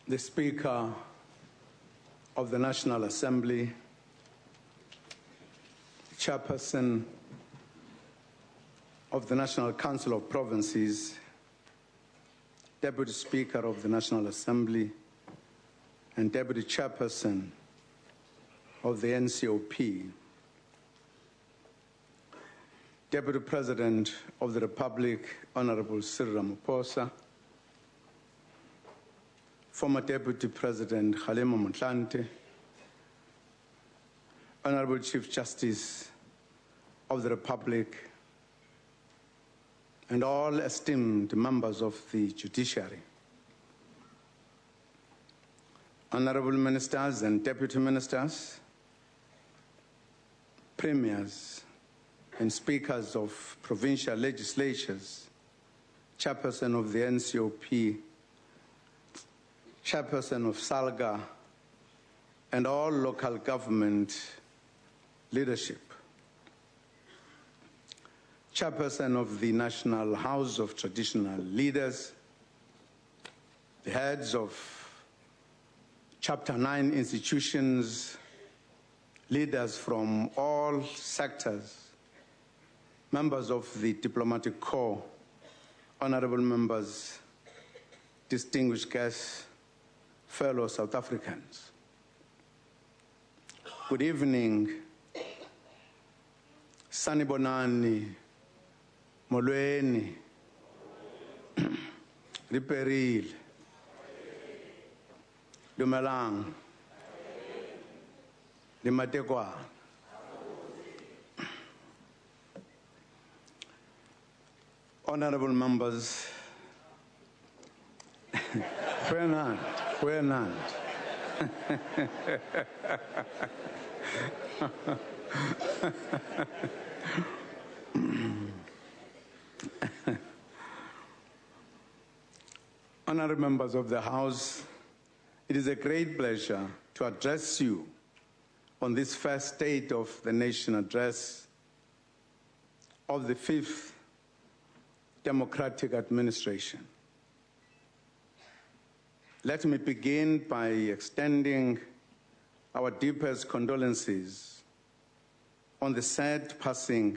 The Speaker of the National Assembly, Chairperson of the National Council of Provinces, Deputy Speaker of the National Assembly, and Deputy Chairperson of the NCOP, Deputy President of the Republic, Honorable Cyril Ramaphosa, former Deputy President Kgalema Motlanthe, Honorable Chief Justice of the Republic, and all esteemed members of the judiciary, honorable ministers and deputy ministers, premiers and speakers of provincial legislatures, chairperson of the NCOP, chairperson of SALGA, and all local government leadership, chairperson of the National House of Traditional Leaders, the heads of Chapter 9 institutions, leaders from all sectors, members of the diplomatic corps, honorable members, distinguished guests, fellow South Africans. Good evening. Sanibonani, Molweni, Riperil, Dumelang, Limatekwa. Honorable members, we're not. Honorable members of the House, it is a great pleasure to address you on this first State of the Nation address of the 5th Democratic Administration. Let me begin by extending our deepest condolences on the sad passing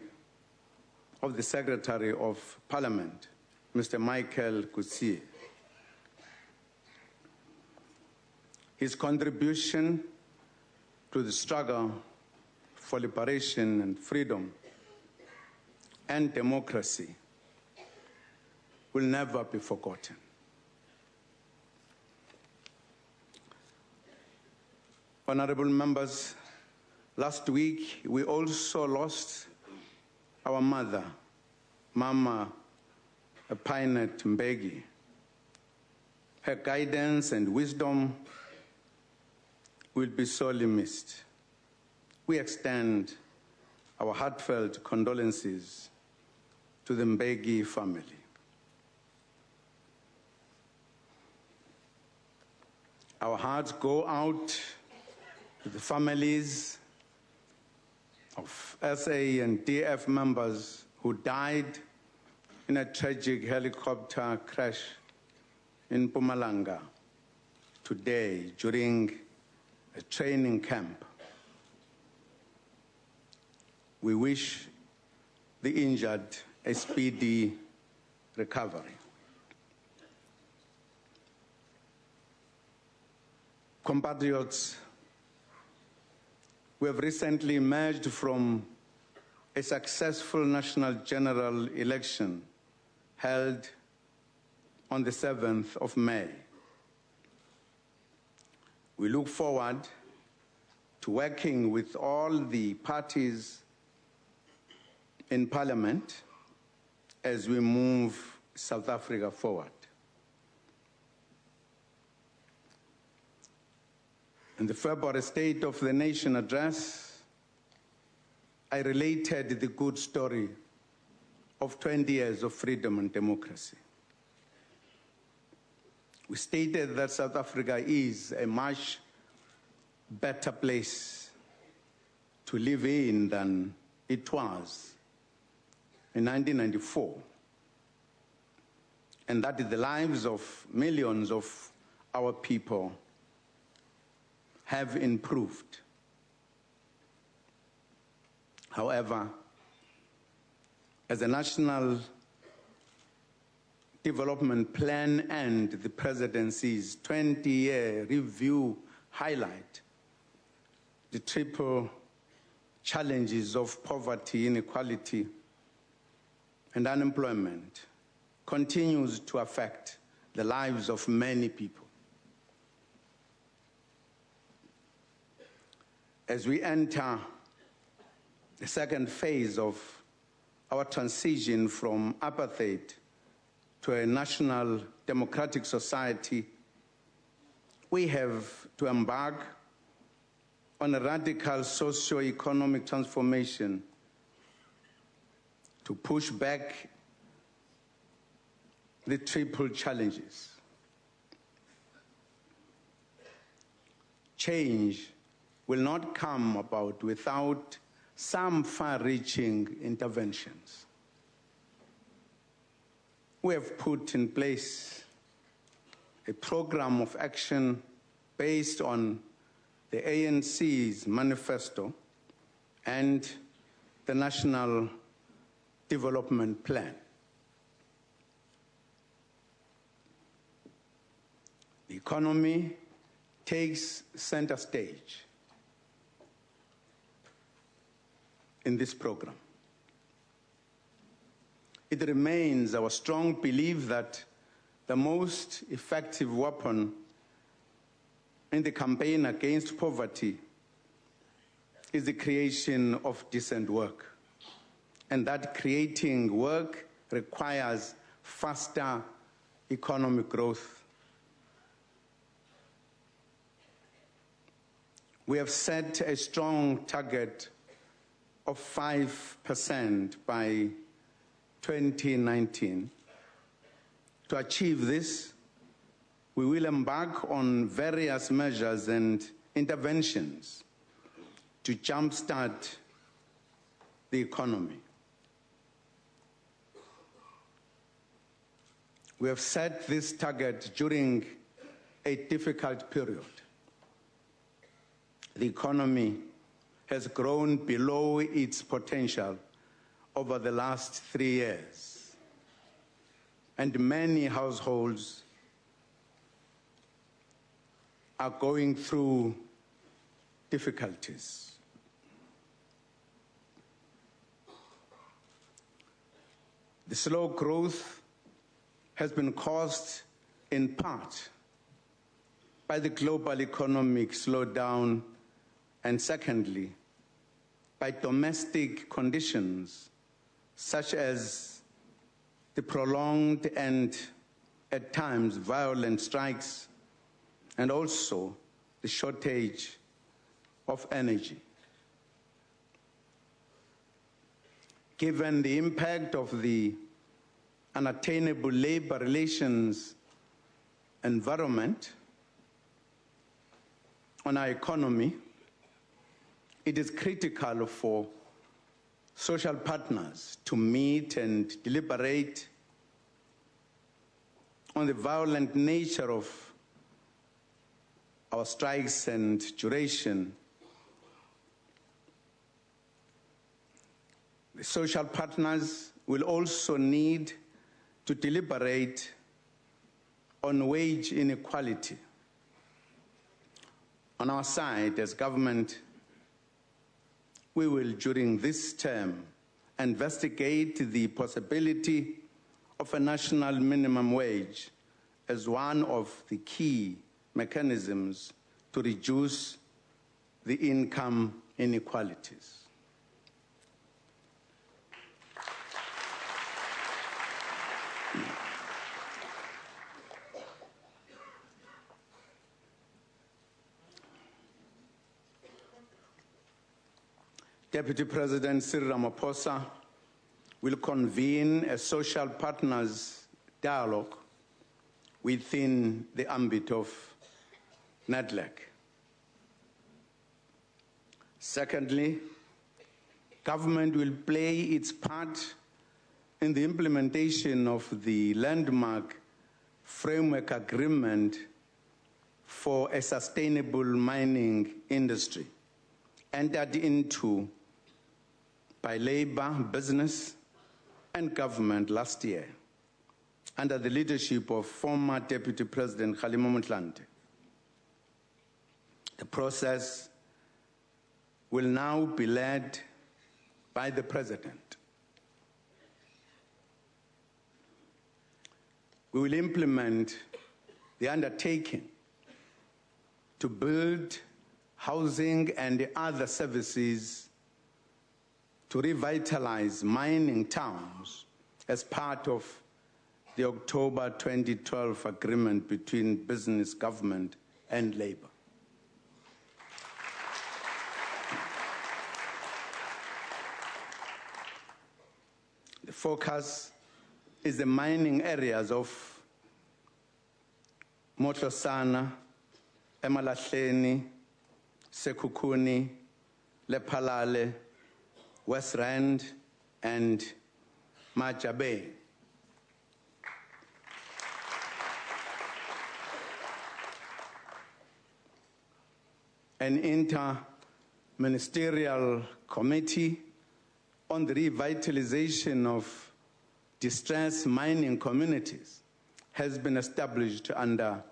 of the Secretary of Parliament, Mr. Michael Coetzee. His contribution to the struggle for liberation and freedom and democracy will never be forgotten. Honorable members, last week we also lost our mother, Mama Painet Mbeki. Her guidance and wisdom will be sorely missed. We extend our heartfelt condolences to the Mbeki family. Our hearts go out to the families of SA and DF members who died in a tragic helicopter crash in Mpumalanga today during a training camp. We wish the injured a speedy recovery. Compatriots, we have recently emerged from a successful national general election held on the 7th of May. We look forward to working with all the parties in Parliament as we move South Africa forward. In the February State of the Nation address, I related the good story of 20 years of freedom and democracy. We stated that South Africa is a much better place to live in than it was in 1994, and that the lives of millions of our people have improved. However, as a national development plan and the presidency's 20-year review highlight, the triple challenges of poverty, inequality, and unemployment continues to affect the lives of many people. As we enter the second phase of our transition from apartheid to a national democratic society, we have to embark on a radical socio-economic transformation to push back the triple challenges. Change will not come about without some far-reaching interventions. We have put in place a program of action based on the ANC's manifesto and the National Development Plan. The economy takes center stage in this program. It remains our strong belief that the most effective weapon in the campaign against poverty is the creation of decent work, and that creating work requires faster economic growth. We have set a strong target of 5% by 2019. To achieve this, we will embark on various measures and interventions to jumpstart the economy. We have set this target during a difficult period. The economy has grown below its potential over the last 3 years, and many households are going through difficulties. The slow growth has been caused in part by the global economic slowdown, and secondly, by domestic conditions such as the prolonged and at times violent strikes, and also the shortage of energy. Given the impact of the unattainable labor relations environment on our economy, it is critical for social partners to meet and deliberate on the violent nature of our strikes and duration. The social partners will also need to deliberate on wage inequality. On our side, as government, we will, during this term, investigate the possibility of a national minimum wage as one of the key mechanisms to reduce the income inequalities. Deputy President Cyril Ramaphosa will convene a social partners dialogue within the ambit of NADLAC. Secondly, government will play its part in the implementation of the landmark framework agreement for a sustainable mining industry entered into by labor, business, and government last year under the leadership of former Deputy President Kgalema Motlanthe. The process will now be led by the President. We will implement the undertaking to build housing and other services to revitalize mining towns as part of the October 2012 agreement between business, government, and labor. The focus is the mining areas of Motlosana, Emalahleni, Sekhukhuni, Lephalale, West Rand, and Majabe. An inter-ministerial committee on the revitalization of distressed mining communities has been established under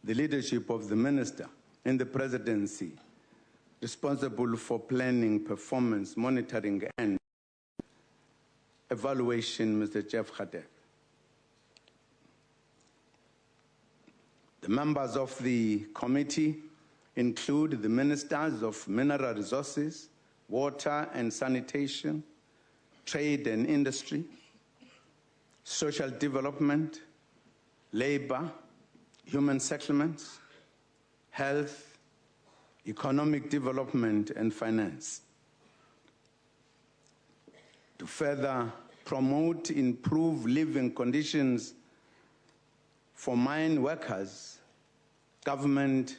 the leadership of the minister in the presidency responsible for planning, performance, monitoring, and evaluation, Mr. Jeff Khadeb. The members of the committee include the ministers of mineral resources, water and sanitation, trade and industry, social development, labor, human settlements, health, economic development, and finance. To further promote improved living conditions for mine workers, government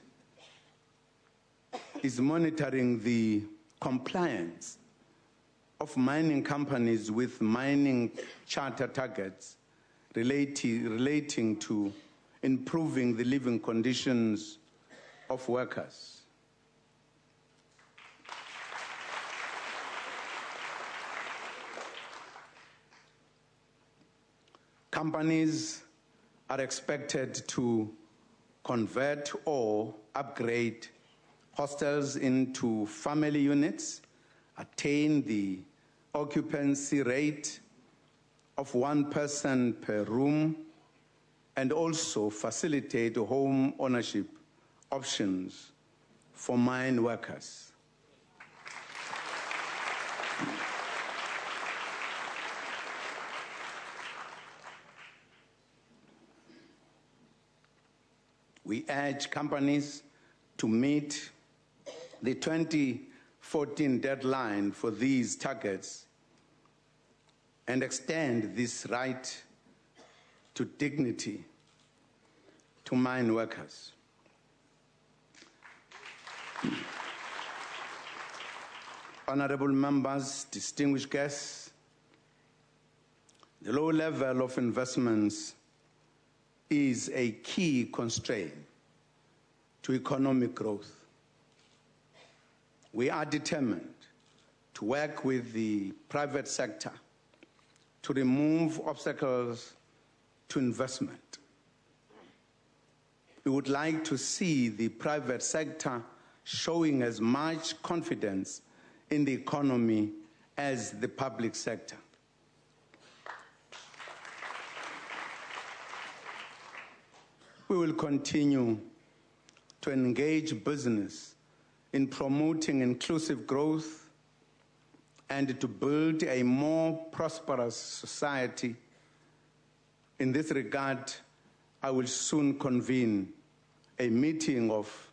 is monitoring the compliance of mining companies with mining charter targets relating to improving the living conditions of workers. Companies are expected to convert or upgrade hostels into family units, attain the occupancy rate of 1 person per room, and also facilitate home ownership options for mine workers. We urge companies to meet the 2014 deadline for these targets and extend this right to dignity to mine workers. Honorable members, distinguished guests, the low level of investments is a key constraint to economic growth. We are determined to work with the private sector to remove obstacles to investment. We would like to see the private sector showing as much confidence in the economy as the public sector. We will continue to engage business in promoting inclusive growth and to build a more prosperous society. In this regard, I will soon convene a meeting of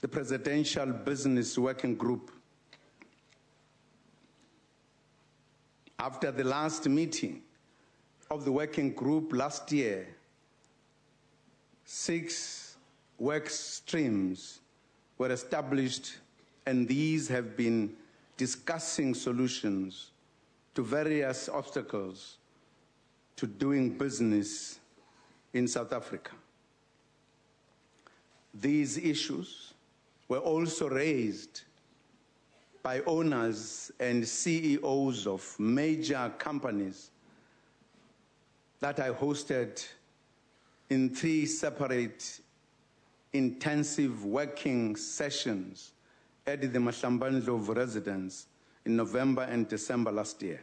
the Presidential Business Working Group After the last meeting of the working group last year, 6 work streams were established, and these have been discussing solutions to various obstacles to doing business in South Africa. These issues were also raised by owners and CEOs of major companies that I hosted in 3 separate intensive working sessions at the Mahlambandlovu residence in November and December last year.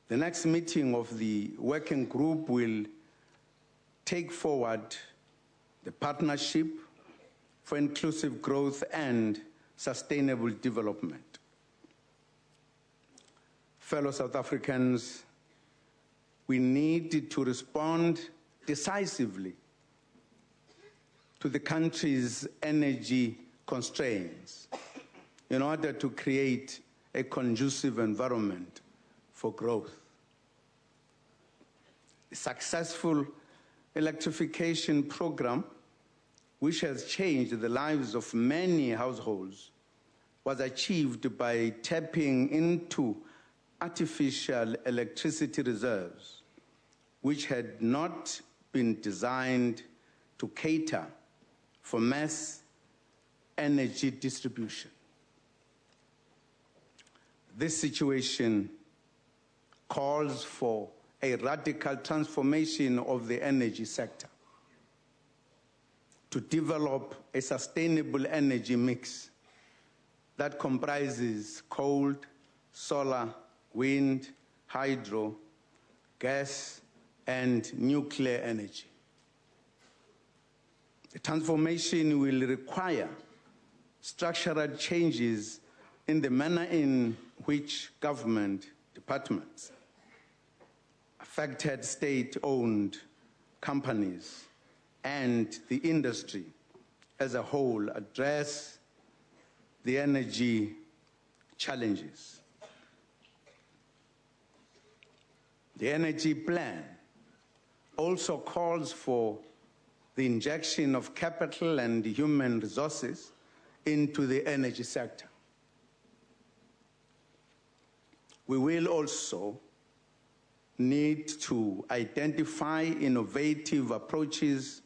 The next meeting of the working group will take forward the partnership for inclusive growth and sustainable development. Fellow South Africans, we need to respond decisively to the country's energy constraints in order to create a conducive environment for growth. The successful electrification program, which has changed the lives of many households, was achieved by tapping into artificial electricity reserves, which had not been designed to cater for mass energy distribution. This situation calls for a radical transformation of the energy sector to develop a sustainable energy mix that comprises coal, solar, wind, hydro, gas, and nuclear energy. The transformation will require structural changes in the manner in which government departments, affected state-owned companies, and the industry as a whole address the energy challenges. The energy plan also calls for the injection of capital and human resources into the energy sector. We will also need to identify innovative approaches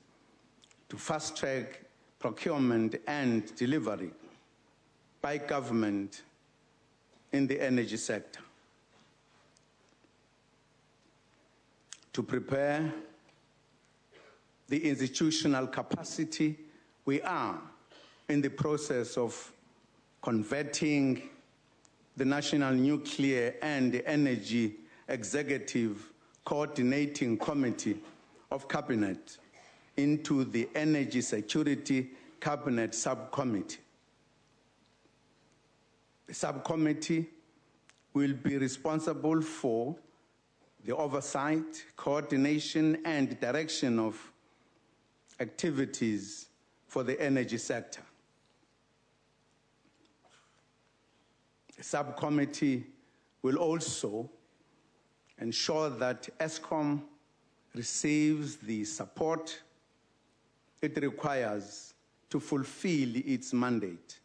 to fast-track procurement and delivery by government in the energy sector. To prepare the institutional capacity, we are in the process of converting the National Nuclear and Energy Executive Coordinating Committee of Cabinet into the Energy Security Cabinet Subcommittee. The subcommittee will be responsible for the oversight, coordination, and direction of activities for the energy sector. The subcommittee will also ensure that Eskom receives the support it requires to fulfill its mandate,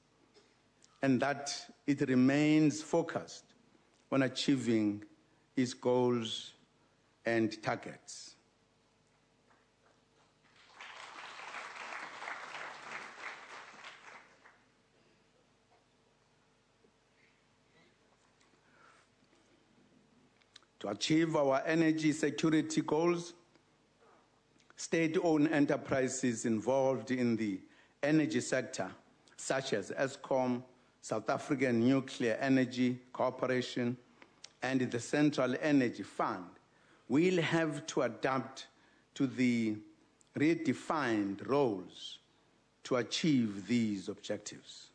and that it remains focused on achieving its goals and targets. To achieve our energy security goals, state-owned enterprises involved in the energy sector, such as Eskom, South African Nuclear Energy Corporation, and the Central Energy Fund, will have to adapt to the redefined roles to achieve these objectives.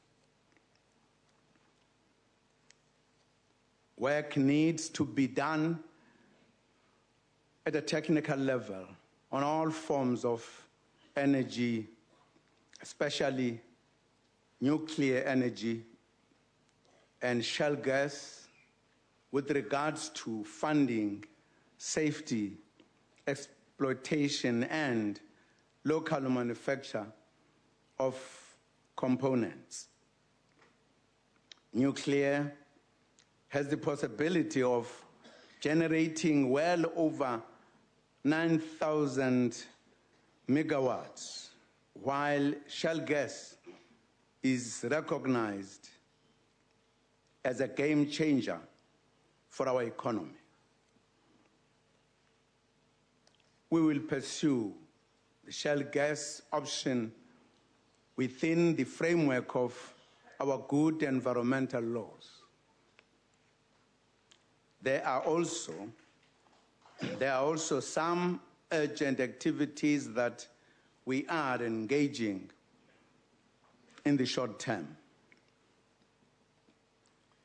Work needs to be done at a technical level on all forms of energy, especially nuclear energy and shale gas with regards to funding, safety, exploitation, and local manufacture of components. Nuclear has the possibility of generating well over 9,000 megawatts, while shale gas is recognized as a game changer for our economy. We will pursue the shale gas option within the framework of our good environmental laws. There are also some urgent activities that we are engaging in the short term.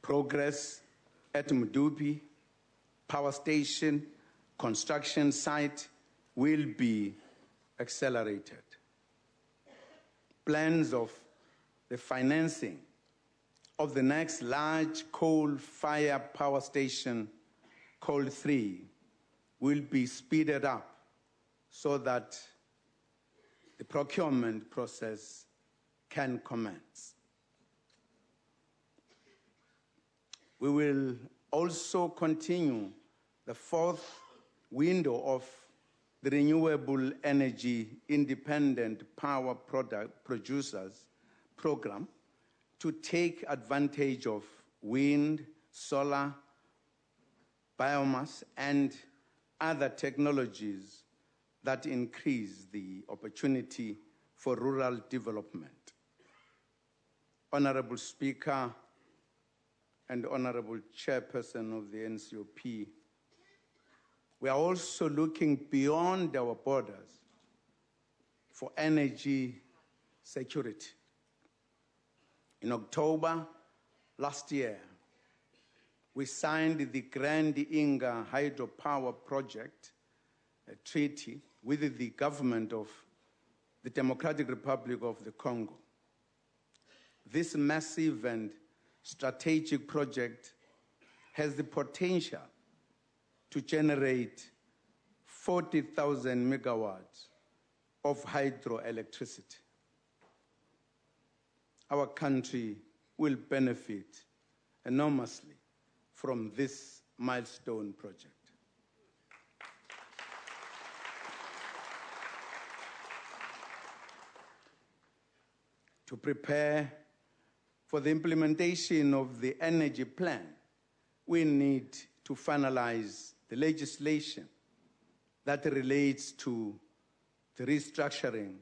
Progress at Mdupi Power Station construction site will be accelerated. Plans of the financing of the next large coal-fired power station, Coal 3, will be speeded up so that the procurement process can commence. We will also continue the fourth window of the Renewable Energy Independent Power Producers Program to take advantage of wind, solar, biomass, and other technologies that increase the opportunity for rural development. Honorable Speaker and Honorable Chairperson of the NCOP, we are also looking beyond our borders for energy security. In October last year, we signed the Grand Inga Hydropower Project, a treaty with the government of the Democratic Republic of the Congo. This massive and strategic project has the potential to generate 40,000 megawatts of hydroelectricity. Our country will benefit enormously from this milestone project. To prepare for the implementation of the energy plan, we need to finalize the legislation that relates to the restructuring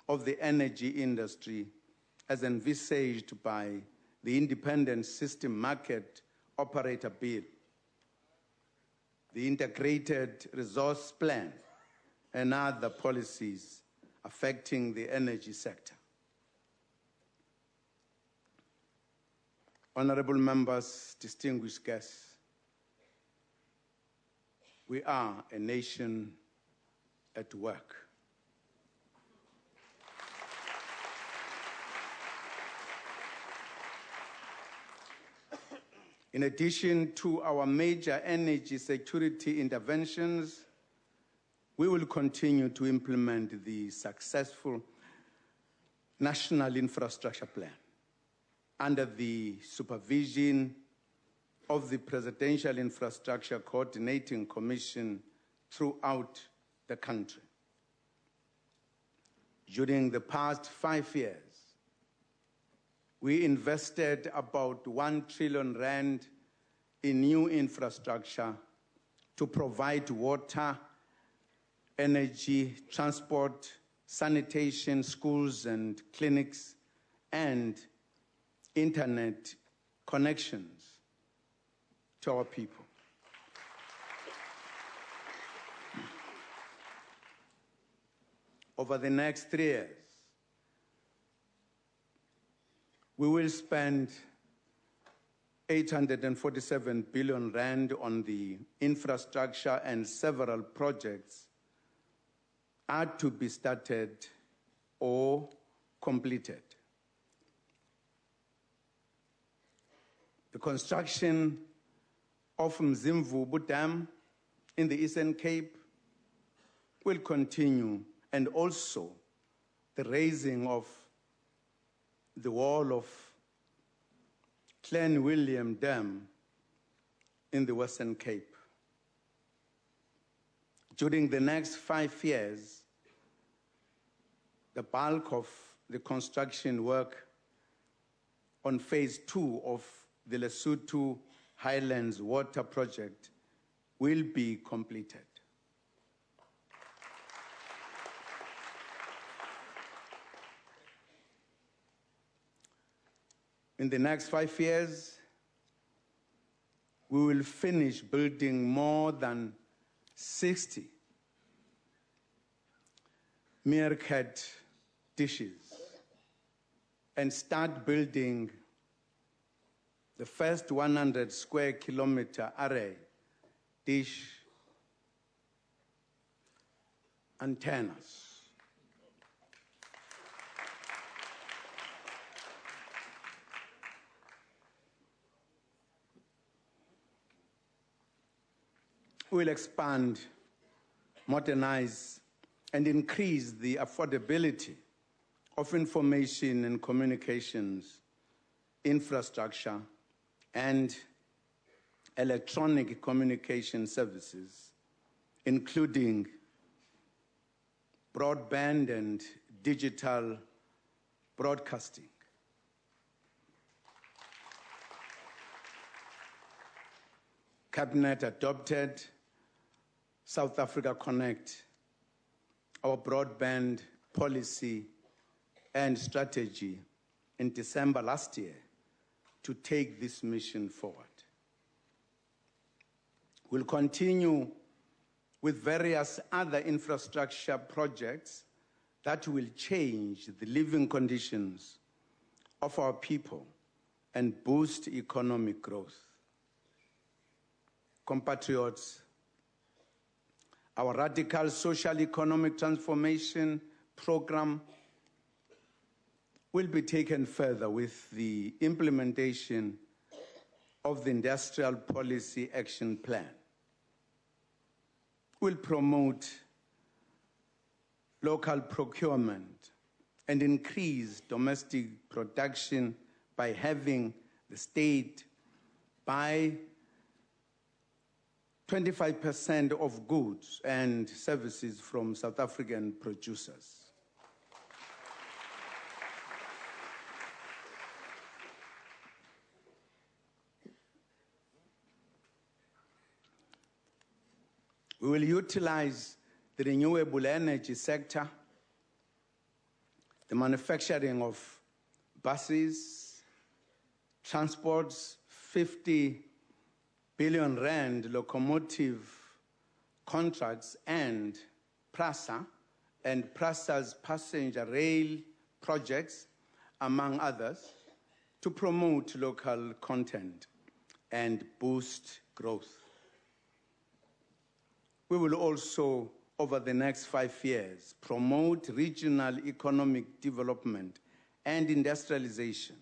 of the energy industry as envisaged by the Independent System Market Operator Bill, the Integrated Resource Plan, and other policies affecting the energy sector. Honorable members, distinguished guests, we are a nation at work. In addition to our major energy security interventions, we will continue to implement the successful National Infrastructure Plan under the supervision of the Presidential Infrastructure Coordinating Commission throughout the country. During the past 5 years, we invested about 1 trillion rand in new infrastructure to provide water, energy, transport, sanitation, schools and clinics, and internet connections to our people. Over the next 3 years, we will spend 847 billion rand on the infrastructure, and several projects are to be started or completed. The construction of Mzimvubu Dam in the Eastern Cape will continue, and also the raising of the wall of Clan William Dam in the Western Cape. During the next 5 years, the bulk of the construction work on phase 2 of the Lesotho Highlands Water Project will be completed. In the next 5 years, we will finish building more than 60 meerkat dishes and start building the first 100 square kilometer array dish antennas. We'll expand, modernize, and increase the affordability of information and communications infrastructure and electronic communication services, including broadband and digital broadcasting. Cabinet adopted South Africa Connect, our broadband policy and strategy, in December last year to take this mission forward. We'll continue with various other infrastructure projects that will change the living conditions of our people and boost economic growth. Compatriots, our radical social economic transformation program will be taken further with the implementation of the Industrial Policy Action Plan. We'll promote local procurement and increase domestic production by having the state buy 25% of goods and services from South African producers. We will utilize the renewable energy sector, the manufacturing of buses, transports, 50 billion rand locomotive contracts, and PRASA and PRASA's passenger rail projects, among others, to promote local content and boost growth. We will also, over the next 5 years, promote regional economic development and industrialization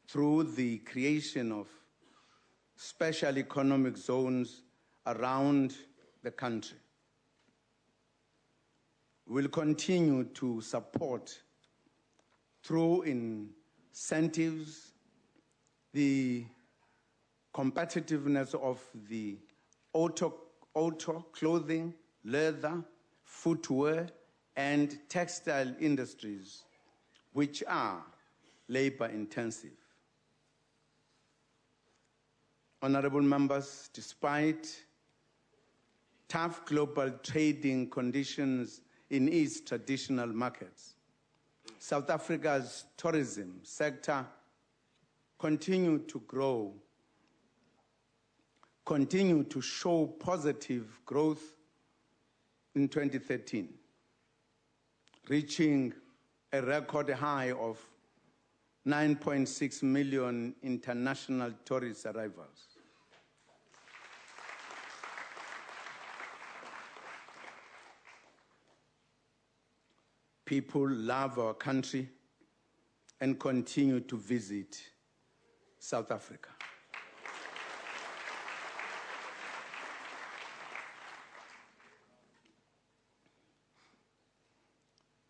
through the creation of special economic zones around the country. We will continue to support, through incentives, the competitiveness of the auto, clothing, leather, footwear, and textile industries, which are labor-intensive. Honorable members, despite tough global trading conditions in its traditional markets, South Africa's tourism sector continued to grow, continued to show positive growth in 2013, reaching a record high of 9.6 million international tourist arrivals. People love our country and continue to visit South Africa.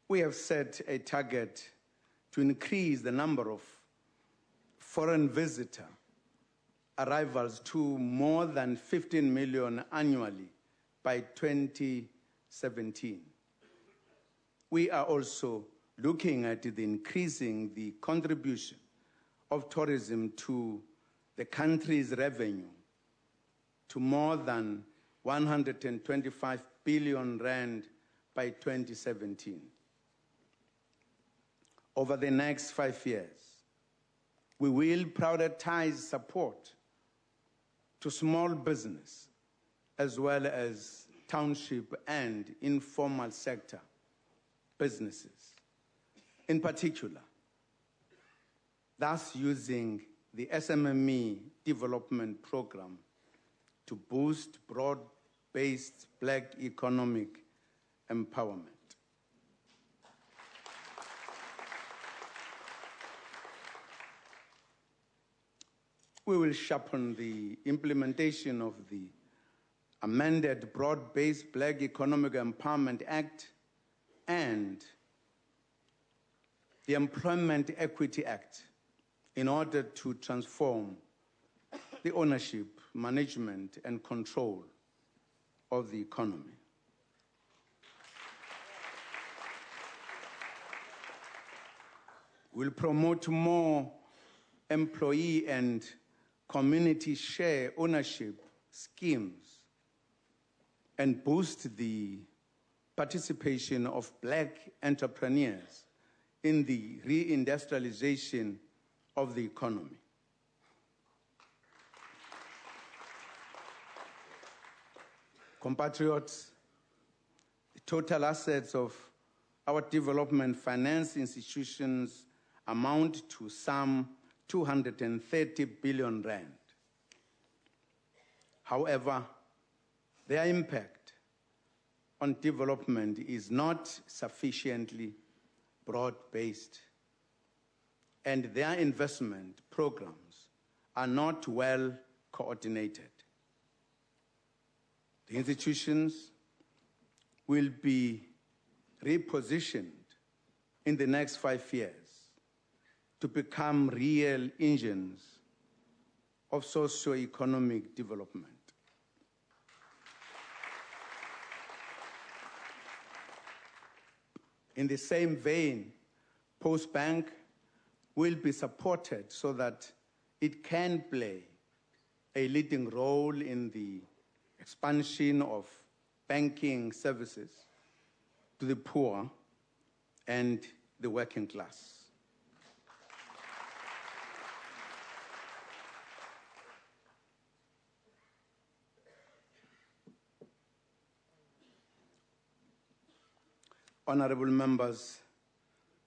we have set a target to increase the number of foreign visitor arrivals to more than 15 million annually by 2017. We are also looking at increasing the contribution of tourism to the country's revenue to more than 125 billion rand by 2017. Over the next 5 years, we will prioritize support to small business as well as township and informal sector businesses. In particular, thus using the SME development program to boost broad-based black economic empowerment. We will sharpen the implementation of the amended Broad-Based Black Economic Empowerment Act and the Employment Equity Act in order to transform the ownership, management, and control of the economy. We'll promote more employee and community share ownership schemes and boost the participation of black entrepreneurs in the reindustrialization of the economy. Compatriots, the total assets of our development finance institutions amount to some 230 billion rand. However, their impact on development is not sufficiently broad-based, and their investment programs are not well coordinated. The institutions will be repositioned in the next 5 years to become real engines of socio-economic development. In the same vein, Post Bank will be supported so that it can play a leading role in the expansion of banking services to the poor and the working class. Honorable members,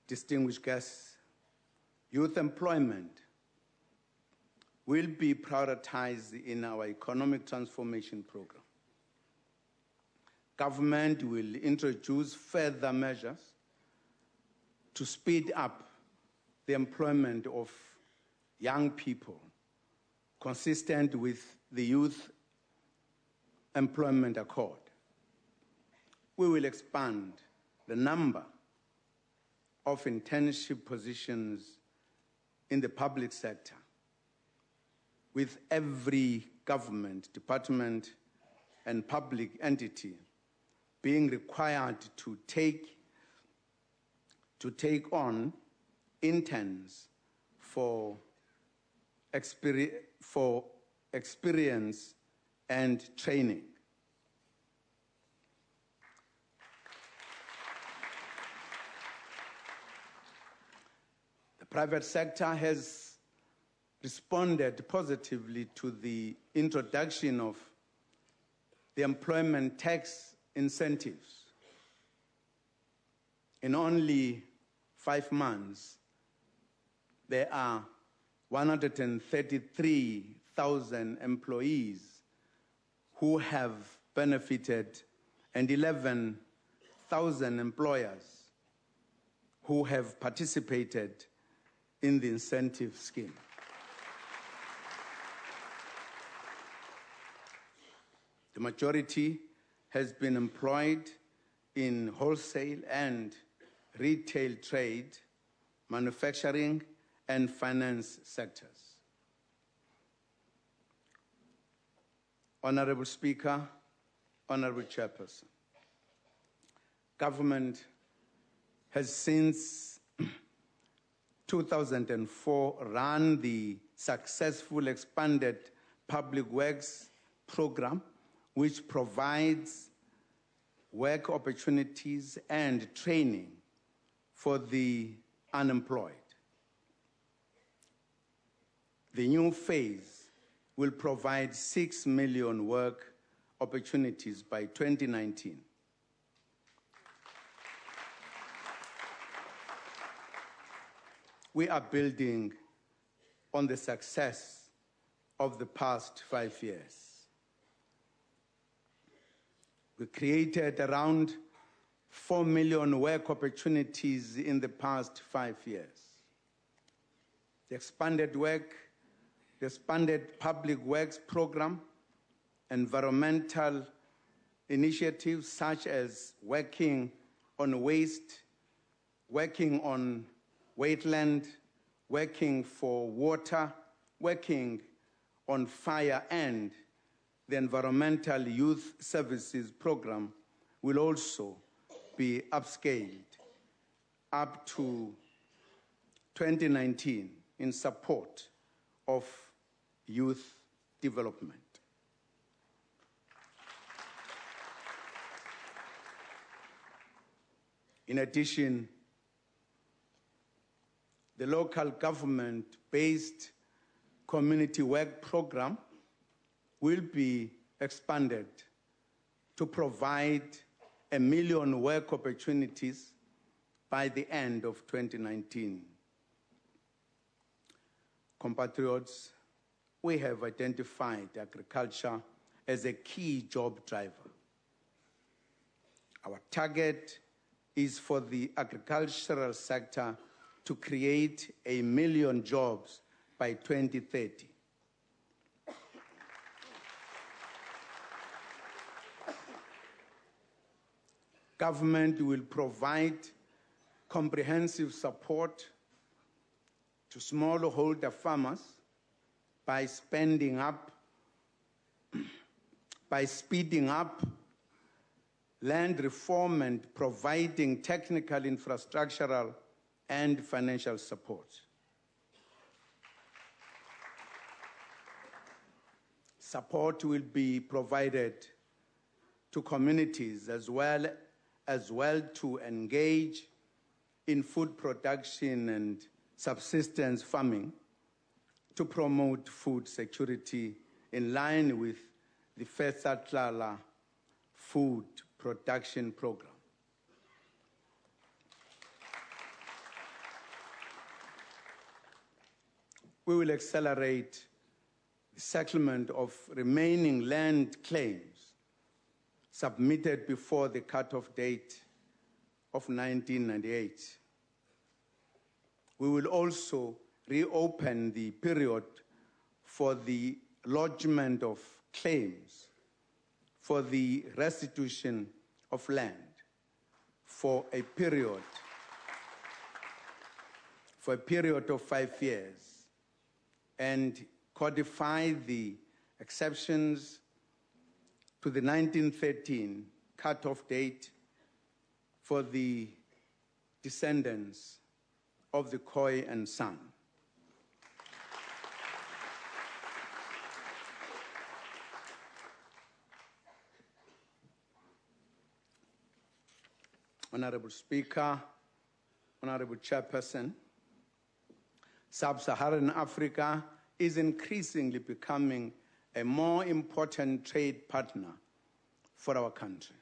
distinguished guests, youth employment will be prioritized in our economic transformation program. Government will introduce further measures to speed up the employment of young people, consistent with the Youth Employment Accord. We will expand the number of internship positions in the public sector, with every government, department, and public entity being required to take on interns for experience and training. The private sector has responded positively to the introduction of the employment tax incentives. In only 5 months, there are 133,000 employees who have benefited and 11,000 employers who have participated in the incentive scheme. The majority has been employed in wholesale and retail trade, manufacturing, and finance sectors. Honorable Speaker, Honorable Chairperson, government has since 2004 run the successful expanded public works program, which provides work opportunities and training for the unemployed. The new phase will provide 6 million work opportunities by 2019. We are building on the success of the past 5 years. We created around 4 million work opportunities in the past 5 years. The expanded public works program, environmental initiatives such as working on waste, working on wetland, working for water, working on fire, and the environmental youth services program will also be upscaled up to 2019 in support of youth development. In addition, the local government-based community work program will be expanded to provide 1 million work opportunities by the end of 2019. Compatriots, we have identified agriculture as a key job driver. Our target is for the agricultural sector to create 1 million jobs by 2030. Government will provide comprehensive support to smallholder farmers by speeding up land reform and providing technical, infrastructural, and financial support. Support will be provided to communities as well to engage in food production and subsistence farming to promote food security in line with the Fethatlala food production program. We will accelerate the settlement of remaining land claims submitted before the cutoff date of 1998. We will also reopen the period for the lodgement of claims for the restitution of land for a period of 5 years, and codify the exceptions to the 1913 cutoff date for the descendants of the Khoi and San. Honorable Speaker, Honorable Chairperson, Sub-Saharan Africa is increasingly becoming a more important trade partner for our country.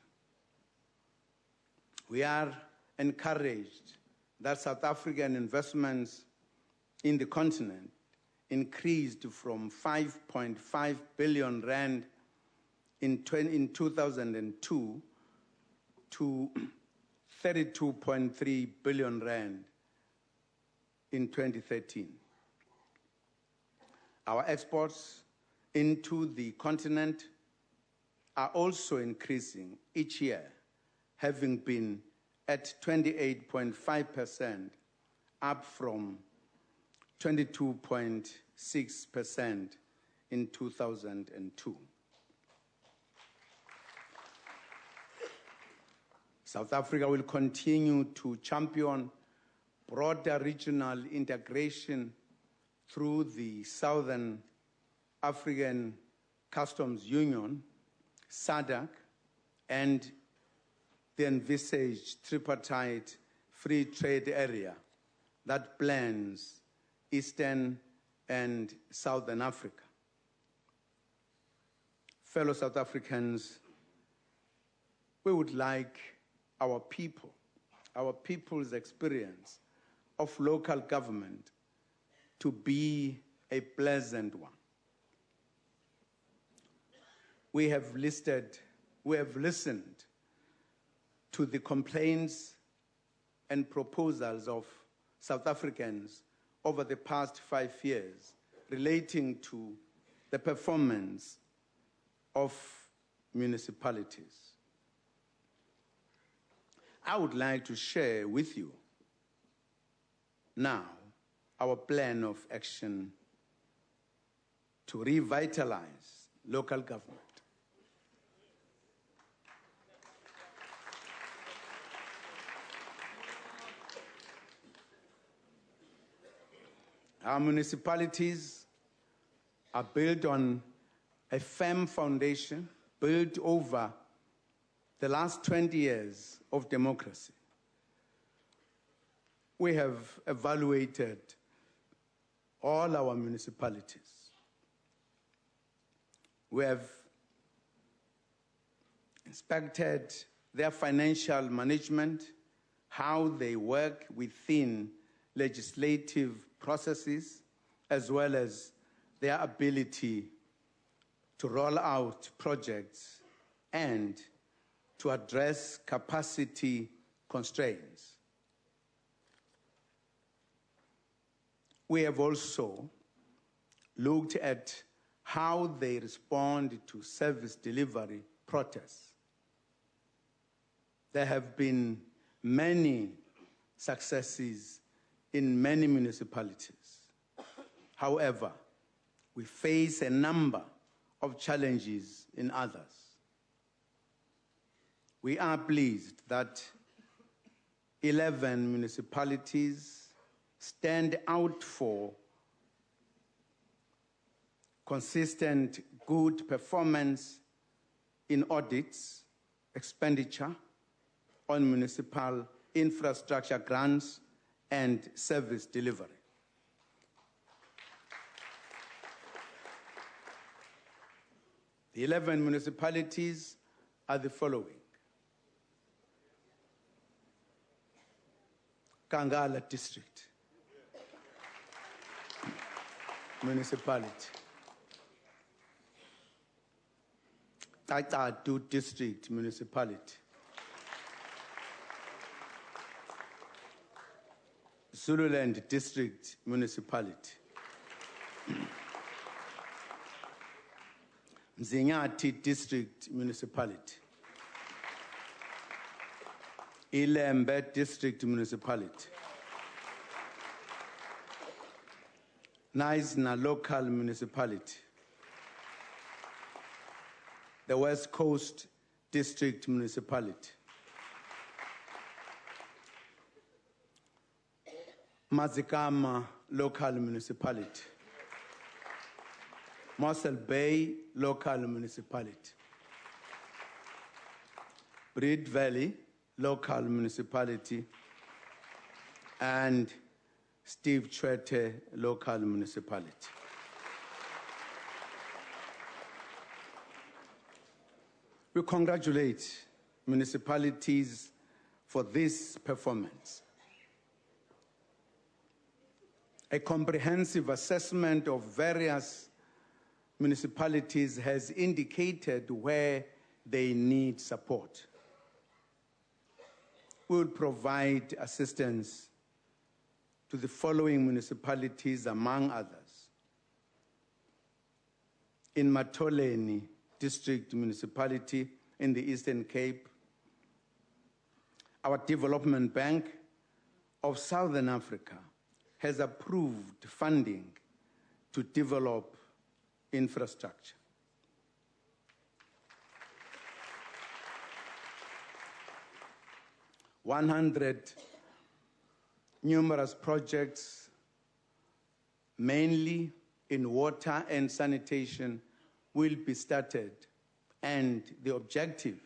We are encouraged that South African investments in the continent increased from 5.5 billion rand in 2002 to 32.3 billion rand in 2013. Our exports into the continent are also increasing each year, having been at 28.5%, up from 22.6% in 2002. South Africa will continue to champion broader regional integration through the Southern African Customs Union, SADC, and the envisaged tripartite free trade area that blends Eastern and Southern Africa. Fellow South Africans, we would like our people's experience of local government to be a pleasant one. We have listened to the complaints and proposals of South Africans over the past 5 years relating to the performance of municipalities. I would like to share with you now our plan of action to revitalize local government. Our municipalities are built on a firm foundation built over the last 20 years of democracy. We have evaluated all our municipalities. We have inspected their financial management, how they work within legislative processes, as well as their ability to roll out projects and to address capacity constraints. We have also looked at how they respond to service delivery protests. There have been many successes in many municipalities. However, we face a number of challenges in others. We are pleased that 11 municipalities stand out for consistent good performance in audits, expenditure on municipal infrastructure grants, and service delivery. The 11 municipalities are the following: Kangala District Municipality, KATU District Municipality, Zululand District Municipality, Mzinyathi District Municipality, Ilembe District Municipality, Naisna Local Municipality, the West Coast District Municipality, Mazikama Local Municipality, Mossel Bay Local Municipality, Breed Valley Local Municipality, and Steve Chwete Local Municipality. We congratulate municipalities for this performance. A comprehensive assessment of various municipalities has indicated where they need support. We will provide assistance to the following municipalities, among others: in Matoleni District Municipality in the Eastern Cape, Our Development Bank of Southern Africa has approved funding to develop infrastructure. Numerous projects, mainly in water and sanitation, will be started, and the objective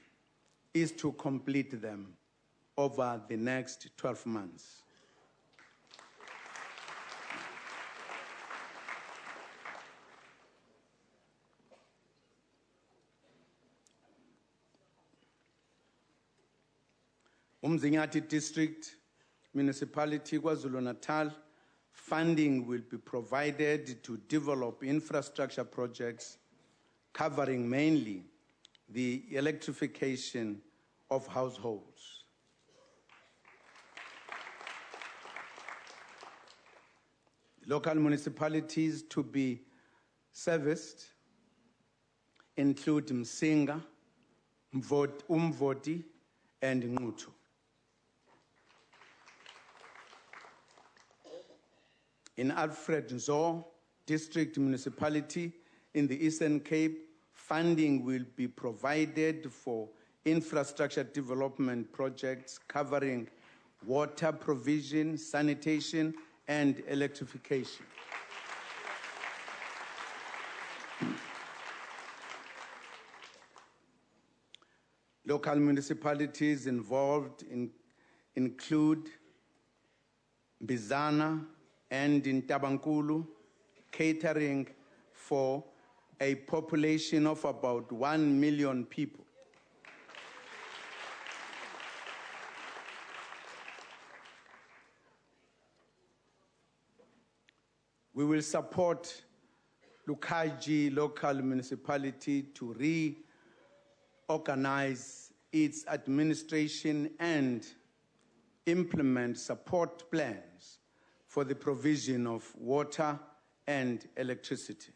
is to complete them over the next 12 months. Umzinyathi District Municipality, KwaZulu-Natal, funding will be provided to develop infrastructure projects covering mainly the electrification of households. Local municipalities to be serviced include Msinga, Umvoti, and Ngutu. In Alfred Nzo District Municipality in the Eastern Cape, funding will be provided for infrastructure development projects covering water provision, sanitation, and electrification. Local municipalities involved include Bizana and in Tabankulu, catering for a population of about 1 million people. We will support Lukaji local municipality to reorganize its administration and implement support plans for the provision of water and electricity.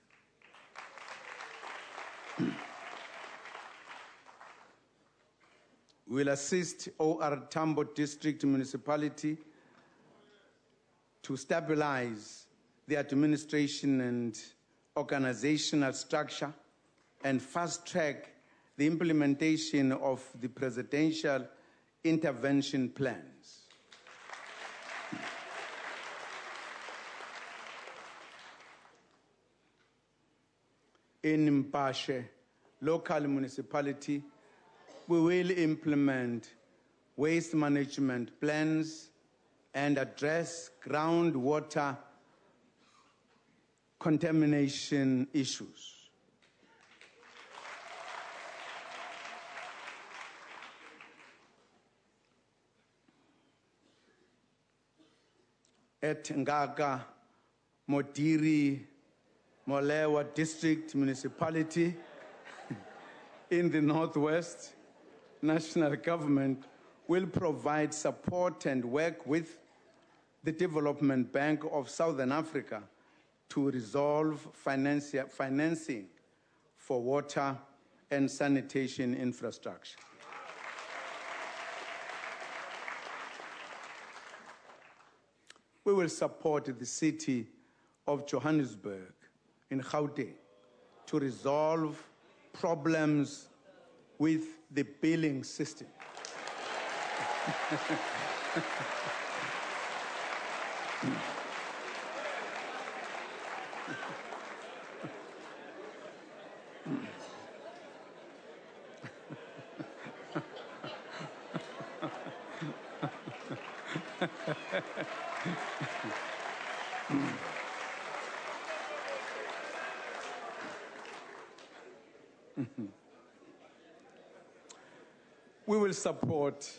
We will assist OR Tambo District Municipality to stabilize the administration and organizational structure and fast-track the implementation of the presidential intervention plans. In Mpashe local municipality, we will implement waste management plans and address groundwater contamination issues. At Ngaga, Modiri, Molewa District Municipality in the Northwest, national government will provide support and work with the Development Bank of Southern Africa to resolve financing for water and sanitation infrastructure. We will support the city of Johannesburg in Gauteng to resolve problems with the billing system. We will support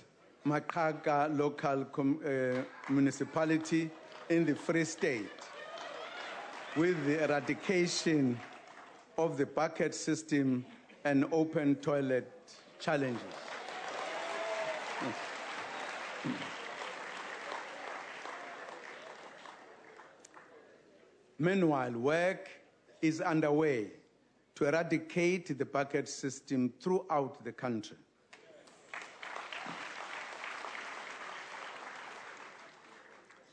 Makaka local municipality in the Free State with the eradication of the bucket system and open toilet challenges. Meanwhile, work is underway to eradicate the bucket system throughout the country.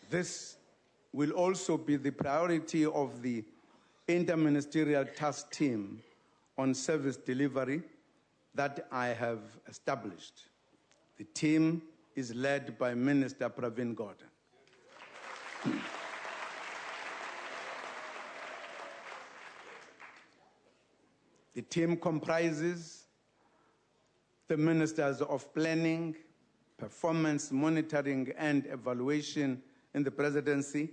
This will also be the priority of the Interministerial Task Team on Service Delivery that I have established. The team is led by Minister Pravin Gordhan. The team comprises the Ministers of Planning, Performance Monitoring and Evaluation in the Presidency,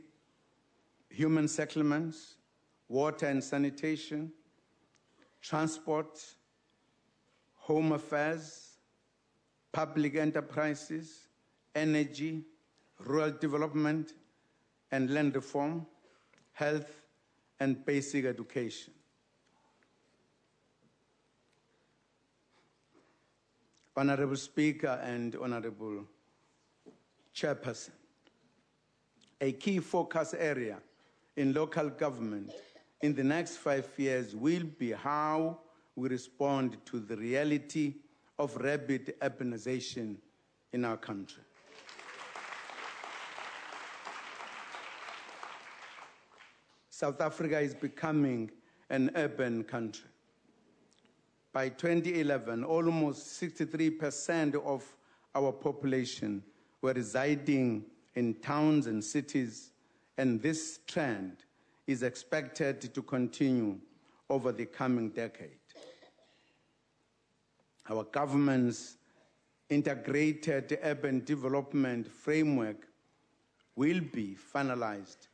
Human Settlements, Water and Sanitation, Transport, Home Affairs, Public Enterprises, Energy, Rural Development and Land Reform, Health and Basic Education. Honorable Speaker and Honorable Chairperson, a key focus area in local government in the next 5 years will be how we respond to the reality of rapid urbanization in our country. South Africa is becoming an urban country. By 2011, almost 63% of our population were residing in towns and cities, and this trend is expected to continue over the coming decade. Our government's integrated urban development framework will be finalized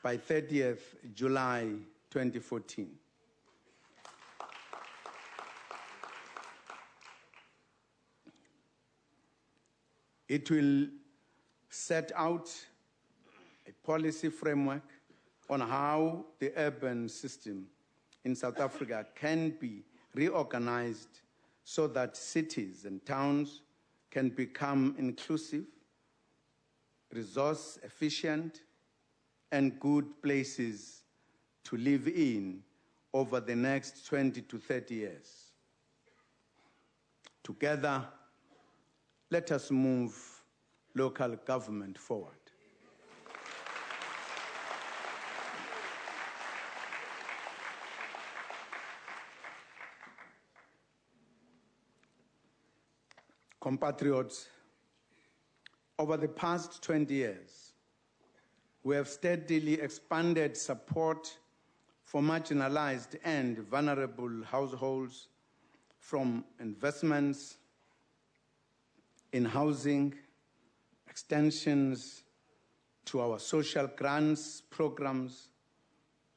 by 30th July 2014. It will set out a policy framework on how the urban system in South Africa can be reorganized so that cities and towns can become inclusive, resource efficient, and good places to live in over the next 20 to 30 years. Together, let us move local government forward. Compatriots, over the past 20 years, we have steadily expanded support for marginalized and vulnerable households, from investments in housing, extensions to our social grants programs,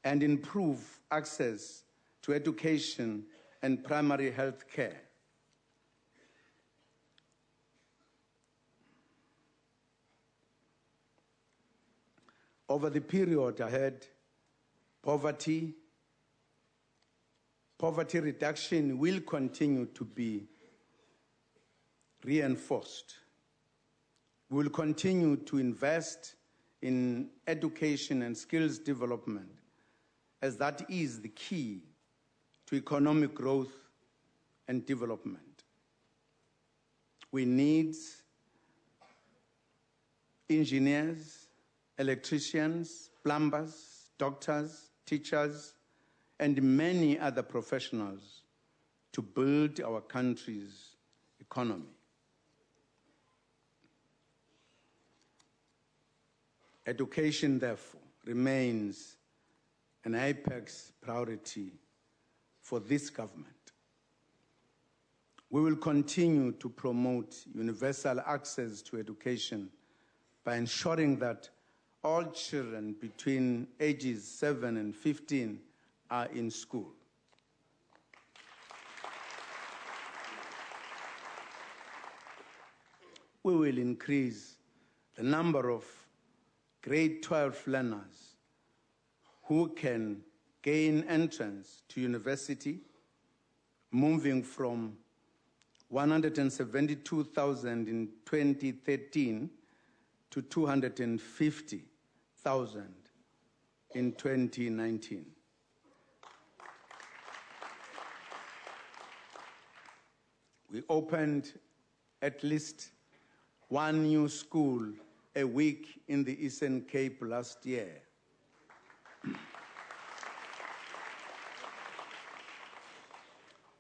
and improve access to education and primary health care. Over the period ahead, poverty reduction will continue to be reinforced. We will continue to invest in education and skills development, as that is the key to economic growth and development. We need engineers, electricians, plumbers, doctors, teachers, and many other professionals to build our country's economy. Education, therefore, remains an apex priority for this government. We will continue to promote universal access to education by ensuring that all children between ages 7 and 15 are in school. We will increase the number of grade 12 learners who can gain entrance to university, moving from 172,000 in 2013 to 250,000 in 2019. We opened at least one new school a week in the Eastern Cape last year.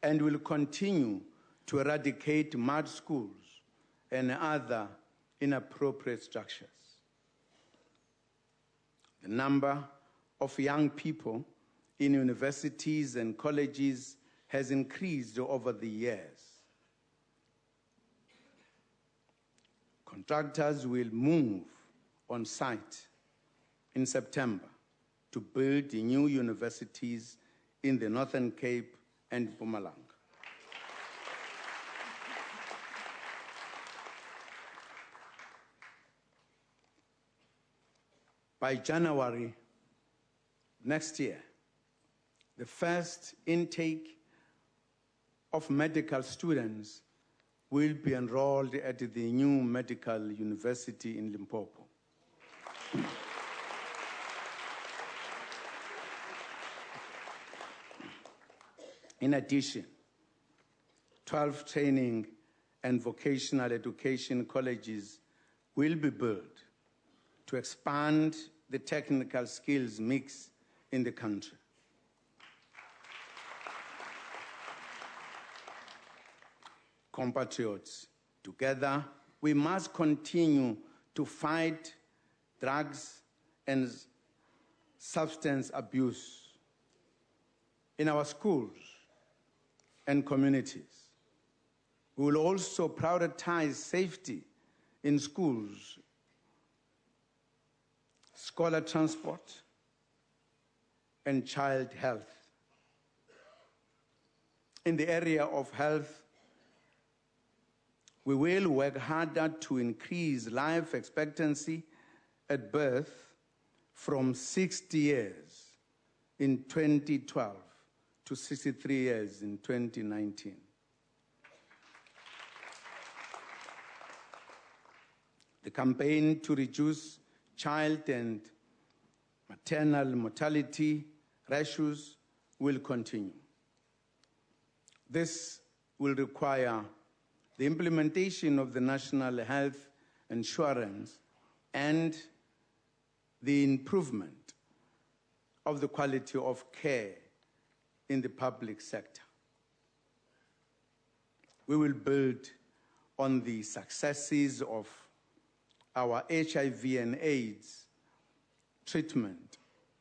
And will continue to eradicate mud schools and other inappropriate structures. The number of young people in universities and colleges has increased over the years. Contractors will move on site in September to build new universities in the Northern Cape and Mpumalanga. By January next year, the first intake of medical students will be enrolled at the new medical university in Limpopo. In addition, 12 training and vocational education colleges will be built to expand the technical skills mix in the country. Compatriots, together we must continue to fight drugs and substance abuse in our schools and communities. We will also prioritize safety in schools, scholar transport, and child health. In the area of health, we will work harder to increase life expectancy at birth from 60 years in 2012 to 63 years in 2019. The campaign to reduce child and maternal mortality ratios will continue. This will require the implementation of the National Health Insurance and the improvement of the quality of care in the public sector. We will build on the successes of our HIV and AIDS treatment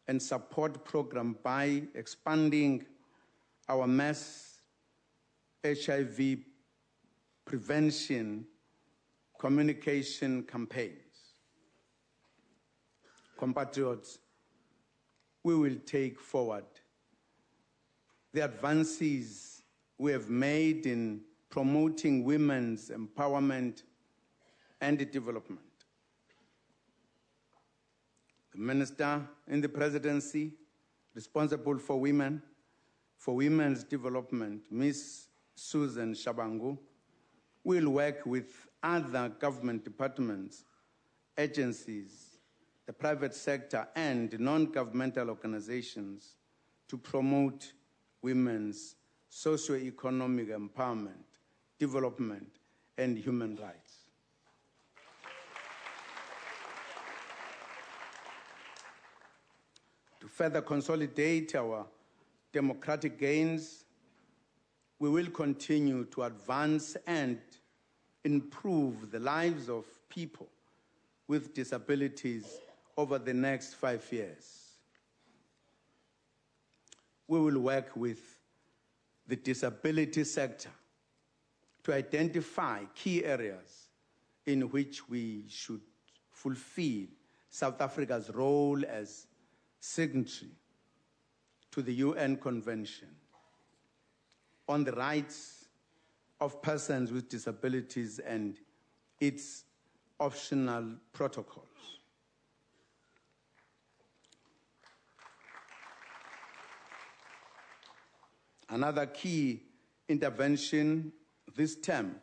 and support program by expanding our mass HIV prevention communication campaigns. Compatriots, we will take forward the advances we have made in promoting women's empowerment and development. The Minister in the Presidency responsible for women's development, Ms. Susan Shabangu, will work with other government departments, agencies, the private sector, and non-governmental organizations to promote women's socio-economic empowerment, development, and human rights. To further consolidate our democratic gains, we will continue to advance and improve the lives of people with disabilities over the next 5 years. We will work with the disability sector to identify key areas in which we should fulfill South Africa's role as signatory to the UN Convention on the rights of persons with disabilities and its optional protocols. Another key intervention this term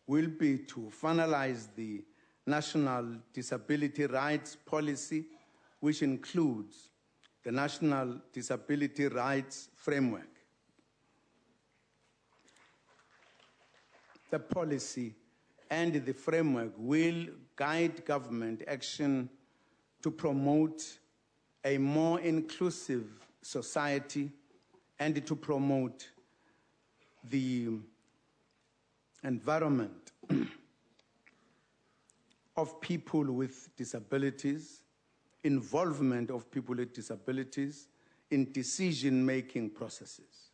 will be to finalize the National Disability Rights Policy, which includes the National Disability Rights Framework. The policy and the framework will guide government action to promote a more inclusive society and to promote the environment of people with disabilities, involvement of people with disabilities in decision-making processes.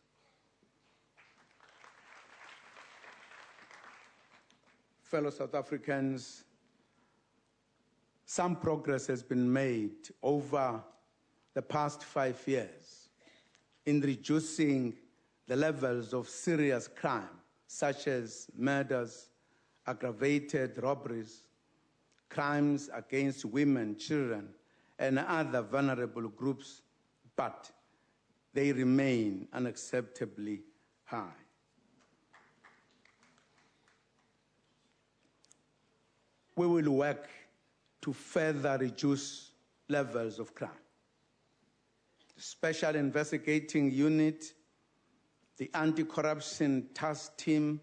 Fellow South Africans, some progress has been made over the past 5 years in reducing the levels of serious crime, such as murders, aggravated robberies, crimes against women, children, and other vulnerable groups, but they remain unacceptably high. We will work to further reduce levels of crime. The Special Investigating Unit, the Anti-Corruption Task Team,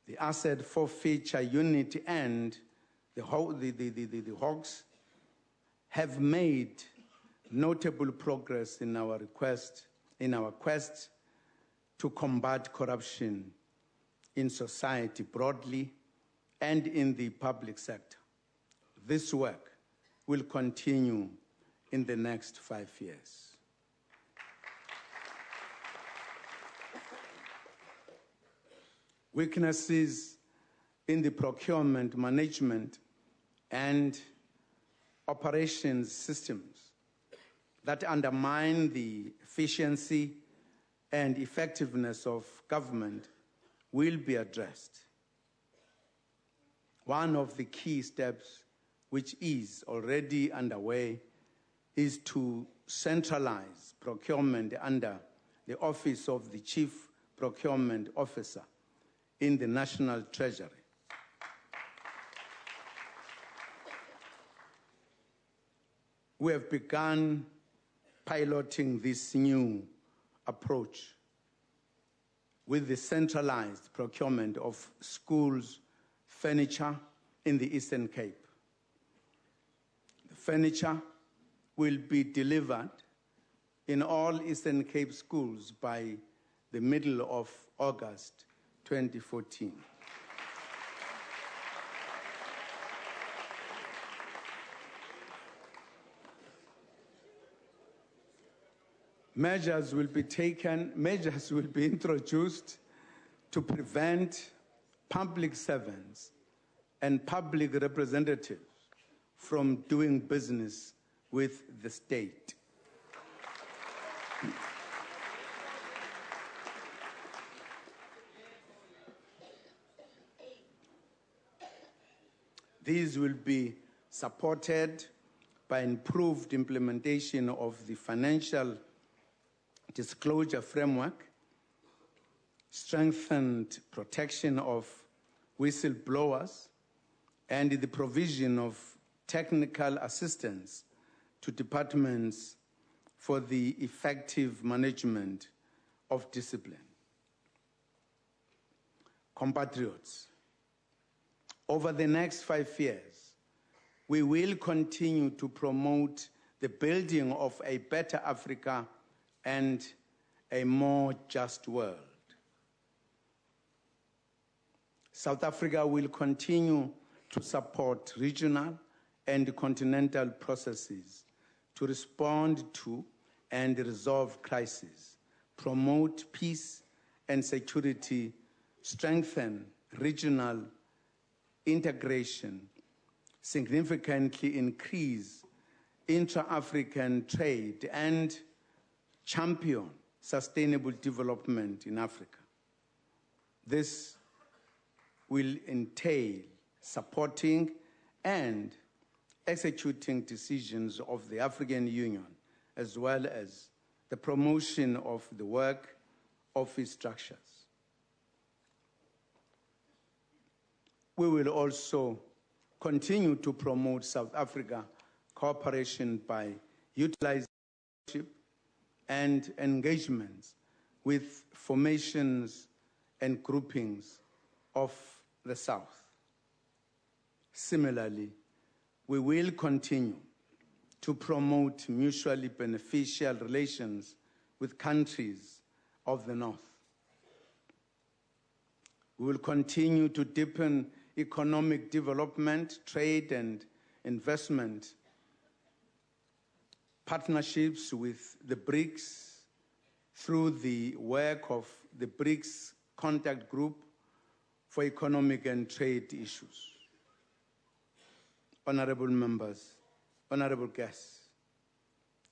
the Asset Forfeiture Unit, and the Hawks have made notable progress in our quest to combat corruption in society broadly and in the public sector. This work will continue in the next 5 years. Weaknesses in the procurement management and operations systems that undermine the efficiency and effectiveness of government will be addressed. One of the key steps, which is already underway, is to centralize procurement under the Office of the Chief Procurement Officer in the National Treasury. We have begun piloting this new approach with the centralized procurement of schools' furniture in the Eastern Cape. The furniture will be delivered in all Eastern Cape schools by the middle of August 2014. Measures will be introduced to prevent public servants and public representatives from doing business with the state. These will be supported by improved implementation of the financial disclosure framework, strengthened protection of whistleblowers, and the provision of technical assistance to departments for the effective management of discipline. Compatriots, over the next 5 years, we will continue to promote the building of a better Africa and a more just world. South Africa will continue to support regional and continental processes to respond to and resolve crises, promote peace and security, strengthen regional integration, significantly increase intra-African trade, and champion sustainable development in Africa. This will entail supporting and executing decisions of the African Union, as well as the promotion of the work of its structures. We will also continue to promote South Africa cooperation by utilizing and engagements with formations and groupings of the South. Similarly, we will continue to promote mutually beneficial relations with countries of the North. We will continue to deepen economic development, trade and investment partnerships with the BRICS through the work of the BRICS Contact Group for Economic and Trade Issues. Honorable members, honorable guests,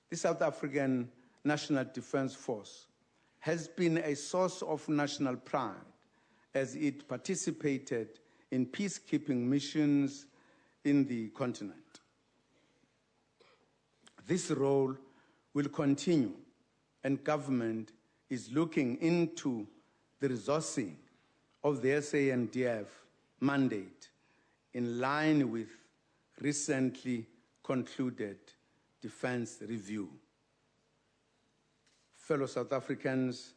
the South African National Defence Force has been a source of national pride as it participated in peacekeeping missions in the continent. This role will continue, and government is looking into the resourcing of the SANDF mandate in line with recently concluded defense review. Fellow South Africans,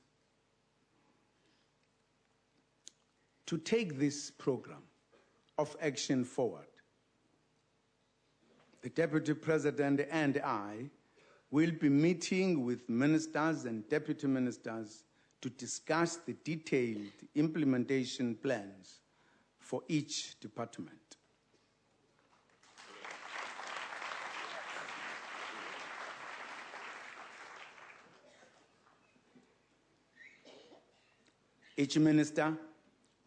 to take this program of action forward, the Deputy President and I will be meeting with ministers and deputy ministers to discuss the detailed implementation plans for each department. Each minister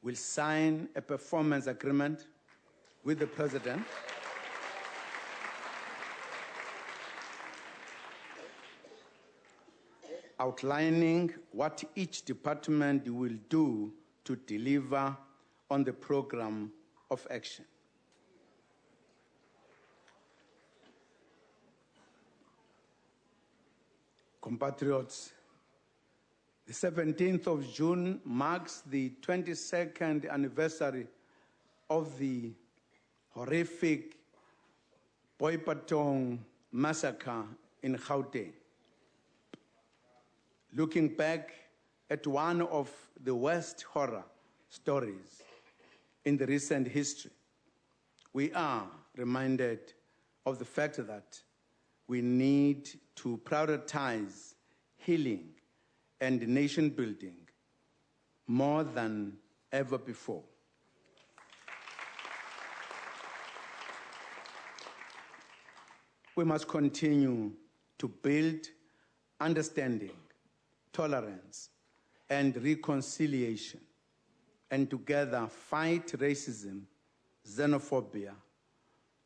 will sign a performance agreement with the President outlining what each department will do to deliver on the program of action. Compatriots, the 17th of June marks the 22nd anniversary of the horrific Boipatong massacre in Gauteng. Looking back at one of the worst horror stories in the recent history, we are reminded of the fact that we need to prioritize healing and nation building more than ever before. We must continue to build understanding, tolerance, and reconciliation, and together fight racism, xenophobia,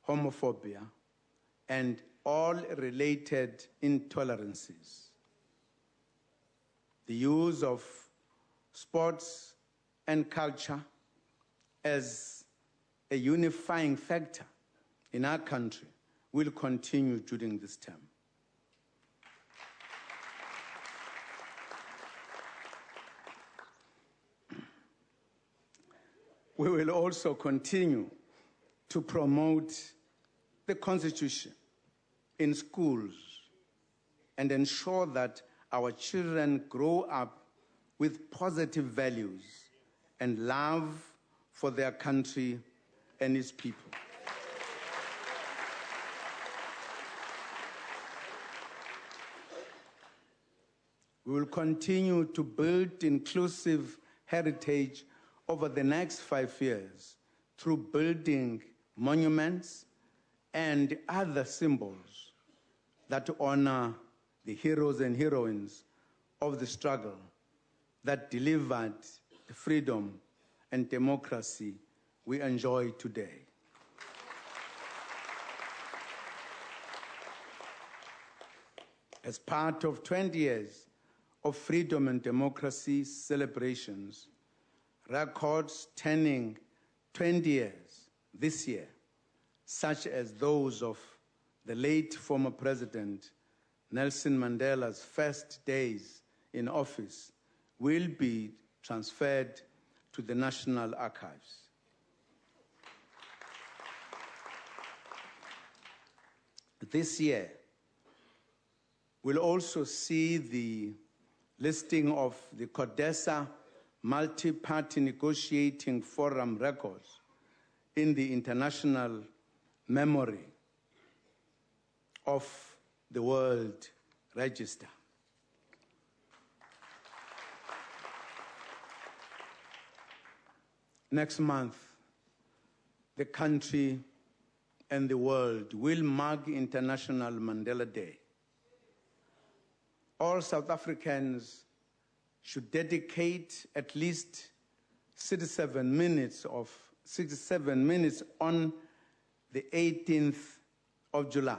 homophobia, and all related intolerances. The use of sports and culture as a unifying factor in our country will continue during this term. We will also continue to promote the Constitution in schools and ensure that our children grow up with positive values and love for their country and its people. We will continue to build inclusive heritage over the next 5 years through building monuments and other symbols that honor the heroes and heroines of the struggle that delivered the freedom and democracy we enjoy today. As part of 20 years of freedom and democracy celebrations, records turning 20 years this year, such as those of the late former President Nelson Mandela's first days in office, will be transferred to the National Archives. This year, we'll also see the listing of the CODESA multi-party negotiating forum records in the international memory of the World Register. Next month, the country and the world will mark International Mandela Day. All South Africans should dedicate at least 67 minutes on the 18th of July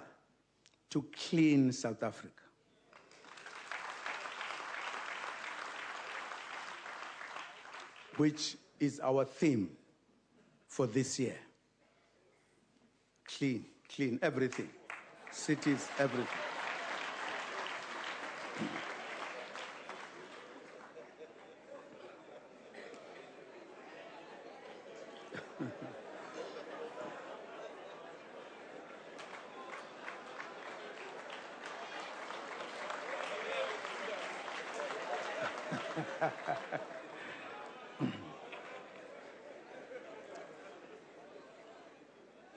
to clean South Africa. Which is our theme for this year. Clean, clean everything. Cities, everything.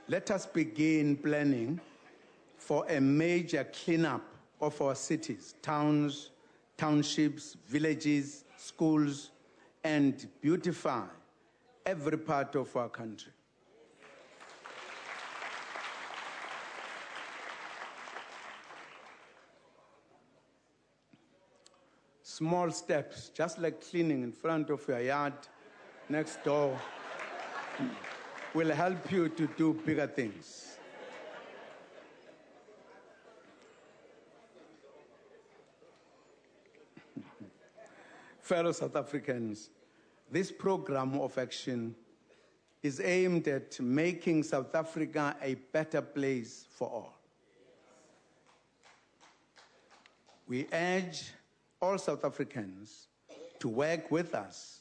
Let us begin planning for a major cleanup of our cities, towns, townships, villages, schools, and beautify every part of our country. Small steps, just like cleaning in front of your yard, next door, will help you to do bigger things. Fellow South Africans, this program of action is aimed at making South Africa a better place for all. We urge all South Africans to work with us,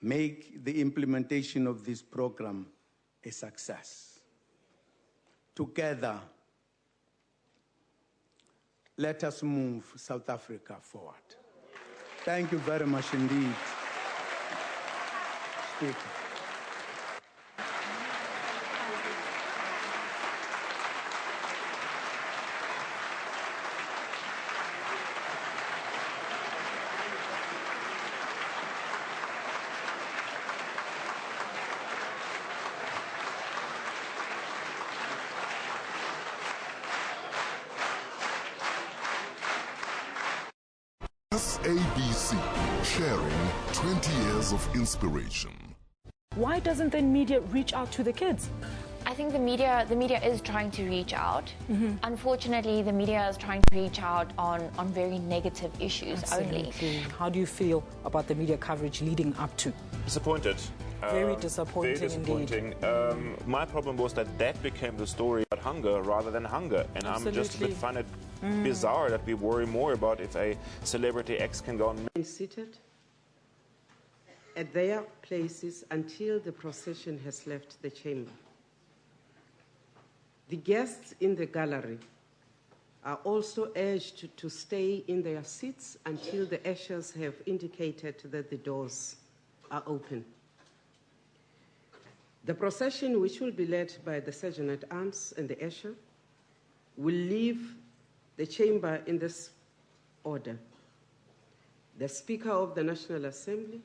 make the implementation of this program a success. Together, let us move South Africa forward. Thank you very much indeed, Speaker. SABC, sharing 20 years of inspiration. Why doesn't the media reach out to the kids? I think the media is trying to reach out. Unfortunately, the media is trying to reach out on very negative issues only. How do you feel about the media coverage leading up to? Disappointed. Very disappointing, very disappointing. Indeed. My problem was that became the story about hunger rather than hunger. And I'm just a bit find it bizarre that we worry more about if a celebrity X can go on. Seated at their places until the procession has left the chamber. The guests in the gallery are also urged to stay in their seats until the ushers have indicated that the doors are open. The procession, which will be led by the Sergeant-at-Arms and the usher, will leave the chamber in this order. The Speaker of the National Assembly,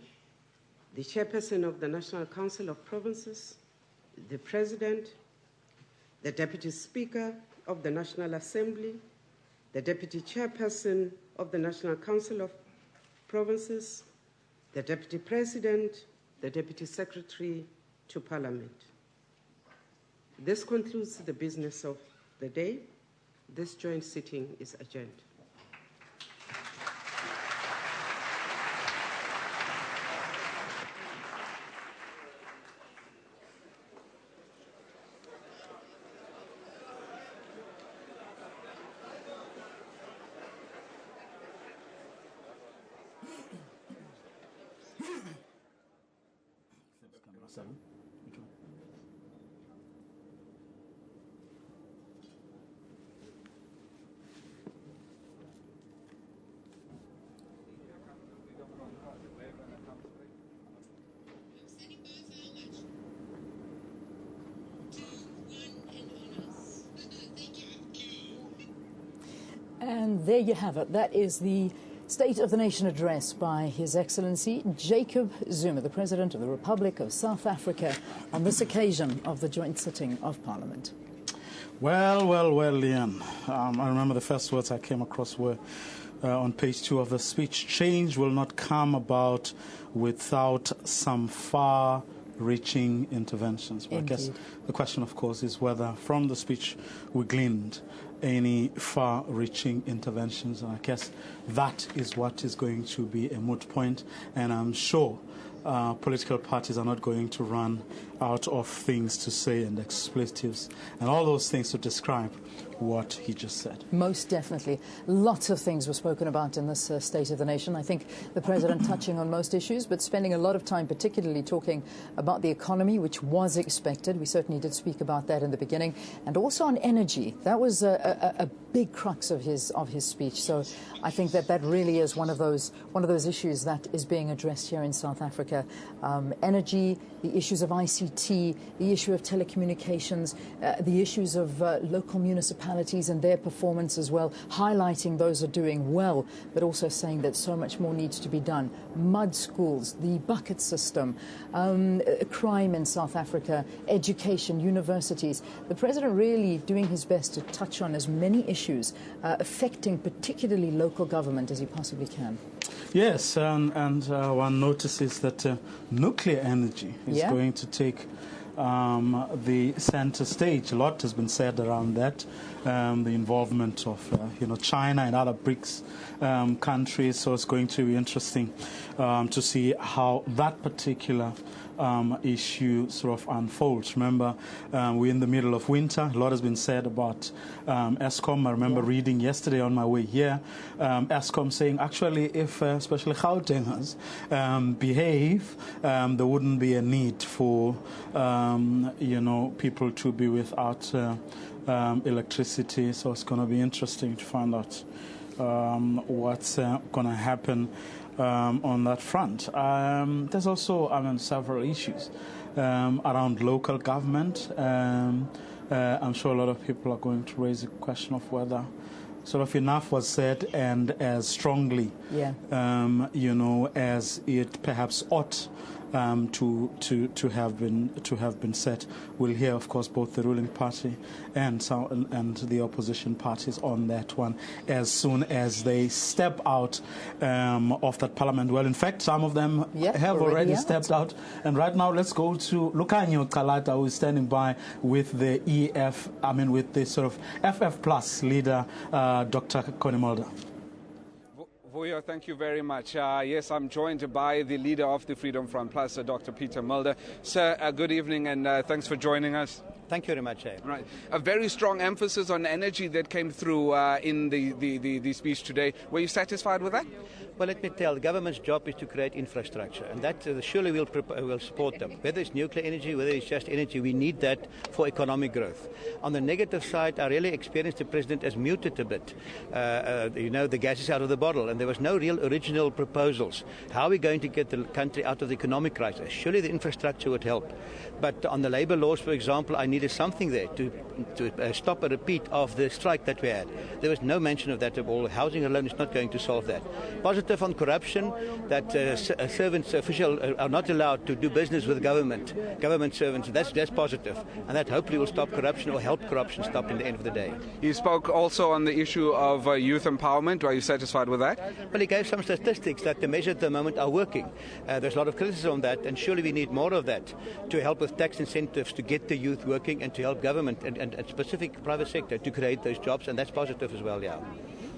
the Chairperson of the National Council of Provinces, the President, the Deputy Speaker of the National Assembly, the Deputy Chairperson of the National Council of Provinces, the Deputy President, the Deputy Secretary to Parliament. This concludes the business of the day. This joint sitting is adjourned. And there you have it. That is the State of the Nation address by His Excellency Jacob Zuma, the President of the Republic of South Africa, on this occasion of the joint sitting of Parliament. Well, Leanne. I remember the first words I came across were on page 2 of the speech. Change will not come about without some far-reaching interventions. Well, I guess the question, of course, is whether from the speech we gleaned any far-reaching interventions. And I guess that is what is going to be a moot point. And I'm sure political parties are not going to run out of things to say and expletives and all those things to describe what he just said. Most definitely. Lots of things were spoken about in this State of the Nation. I think the President touching on most issues, but spending a lot of time particularly talking about the economy, which was expected. We certainly did speak about that in the beginning. And also on energy. That was a big crux of his speech. So I think that really is one of those issues that is being addressed here in South Africa. Energy, the issues of ICT, the issue of telecommunications, the issues of local municipalities and their performance as well, highlighting those are doing well, but also saying that so much more needs to be done. Mud schools, the bucket system, crime in South Africa, education, universities. The President really doing his best to touch on as many issues affecting particularly local government as he possibly can. Yes, and one notices that nuclear energy is going to take the center stage. A lot has been said around that, the involvement of China and other BRICS countries. So it's going to be interesting to see how that particular issue sort of unfolds. Remember, we're in the middle of winter. A lot has been said about Eskom. I remember reading yesterday on my way here, Eskom saying actually if especially Gautengers behave, there wouldn't be a need for people to be without electricity. So it's going to be interesting to find out what's going to happen on that front. There's also several issues around local government. I'm sure a lot of people are going to raise the question of whether sort of enough was said and as strongly as it perhaps ought to have been said. We'll hear, of course, both the ruling party and the opposition parties on that one as soon as they step out of that parliament. Well, in fact, some of them have already stepped out. And right now, let's go to Lucanio Kalata, who is standing by with the with the sort of FF Plus leader, Dr. Connie Mulder. Vuyo, thank you very much. Yes, I'm joined by the leader of the Freedom Front Plus, Dr. Peter Mulder. Sir, good evening and thanks for joining us. Thank you very much. Right. A very strong emphasis on energy that came through in the speech today. Were you satisfied with that? Well, let me tell, the government's job is to create infrastructure, and that surely will support them. Whether it's nuclear energy, whether it's just energy, we need that for economic growth. On the negative side, I really experienced the President as muted a bit. The gas is out of the bottle, and there was no real original proposals. How are we going to get the country out of the economic crisis? Surely the infrastructure would help. But on the labour laws, for example, I needed something there to stop a repeat of the strike that we had. There was no mention of that at all. Housing alone is not going to solve that. Positive on corruption, that servants, officials are not allowed to do business with government servants. That's positive. And that hopefully will stop corruption or help corruption stop in the end of the day. You spoke also on the issue of youth empowerment. Are you satisfied with that? Well, he gave some statistics that the measures at the moment are working. There's a lot of criticism on that, and surely we need more of that to help with tax incentives to get the youth working and to help government and specific private sector to create those jobs, and that's positive as well,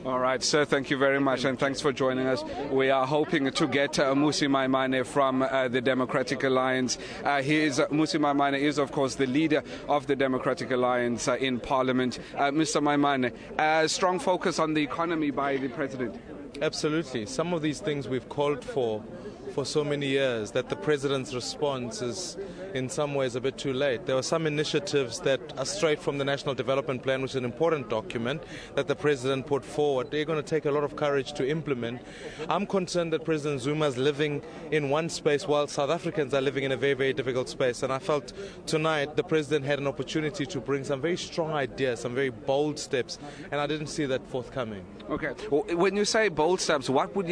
All right, sir, thank you very much, and thanks for joining us. We are hoping to get Mmusi Maimane from the Democratic Alliance. Mmusi Maimane is, of course, the leader of the Democratic Alliance in Parliament. Mr. Maimane, a strong focus on the economy by the President. Absolutely. Some of these things we've called for for so many years that the President's response is in some ways a bit too late. There were some initiatives that are straight from the National Development Plan, which is an important document that the President put forward. They're going to take a lot of courage to implement. I'm concerned that President Zuma is living in one space while South Africans are living in a very, very difficult space. And I felt tonight the President had an opportunity to bring some very strong ideas, some very bold steps, and I didn't see that forthcoming. Okay. Well, when you say bold steps, what would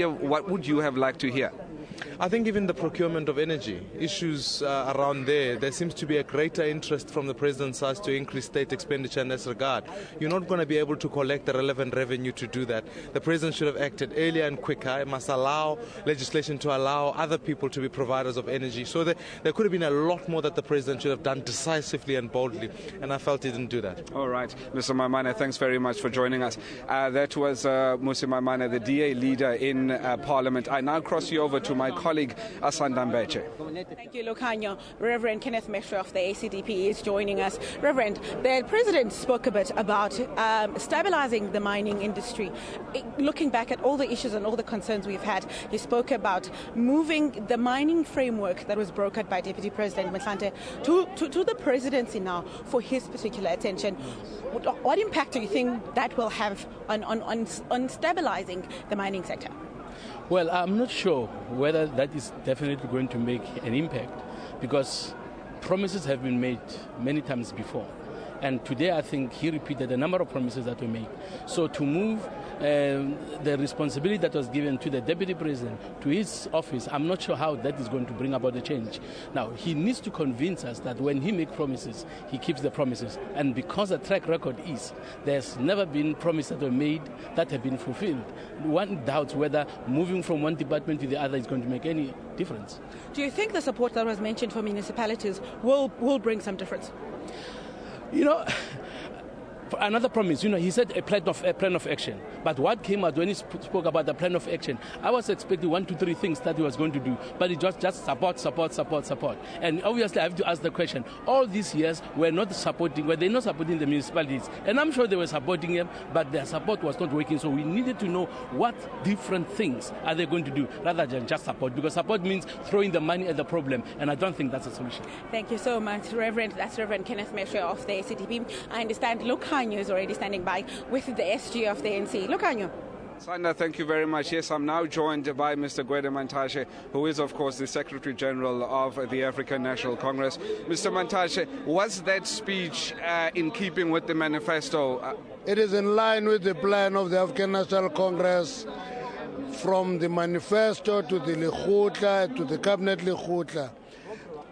you have liked to hear? I think even the procurement of energy, issues around there seems to be a greater interest from the President's side to increase state expenditure in this regard. You're not going to be able to collect the relevant revenue to do that. The President should have acted earlier and quicker. It must allow legislation to allow other people to be providers of energy. So there could have been a lot more that the President should have done decisively and boldly, and I felt he didn't do that. All right. Mr. Maimane, thanks very much for joining us. That was Mmusi Maimane, the DA leader in Parliament. I now cross you over to my colleague Asanda Mbeche. Thank you, Lucanio. Reverend Kenneth Mestre of the ACDP is joining us. Reverend, the President spoke a bit about stabilizing the mining industry. Looking back at all the issues and all the concerns we've had, he spoke about moving the mining framework that was brokered by Deputy President Motlanthe to the Presidency now for his particular attention. What impact do you think that will have on stabilizing the mining sector? Well, I'm not sure whether that is definitely going to make an impact, because promises have been made many times before. And today I think he repeated a number of promises that were made. So to move the responsibility that was given to the Deputy President to his office, I'm not sure how that is going to bring about a change. Now, he needs to convince us that when he makes promises, he keeps the promises. And because the track record is, there's never been promises that were made that have been fulfilled. One doubts whether moving from one department to the other is going to make any difference. Do you think the support that was mentioned for municipalities will bring some difference? You know, another promise, he said a plan of action. But what came out when he spoke about the plan of action, I was expecting 1, 2, 3 things that he was going to do. But it just support. And obviously I have to ask the question, all these years were they not supporting the municipalities? And I'm sure they were supporting them, but their support was not working. So we needed to know what different things are they going to do rather than just support. Because support means throwing the money at the problem. And I don't think that's a solution. Thank you so much, Reverend. That's Reverend Kenneth Mestre of the ACDP. I understand Lucanio is already standing by with the SG of the ANC. Lucanio. Sanda, thank you very much. Yes, I'm now joined by Mr. Gwede Mantashe, who is, of course, the Secretary General of the African National Congress. Mr. Mantashe, was that speech in keeping with the manifesto? It is in line with the plan of the African National Congress, from the manifesto to the Lekgotla, to the Cabinet Lekgotla.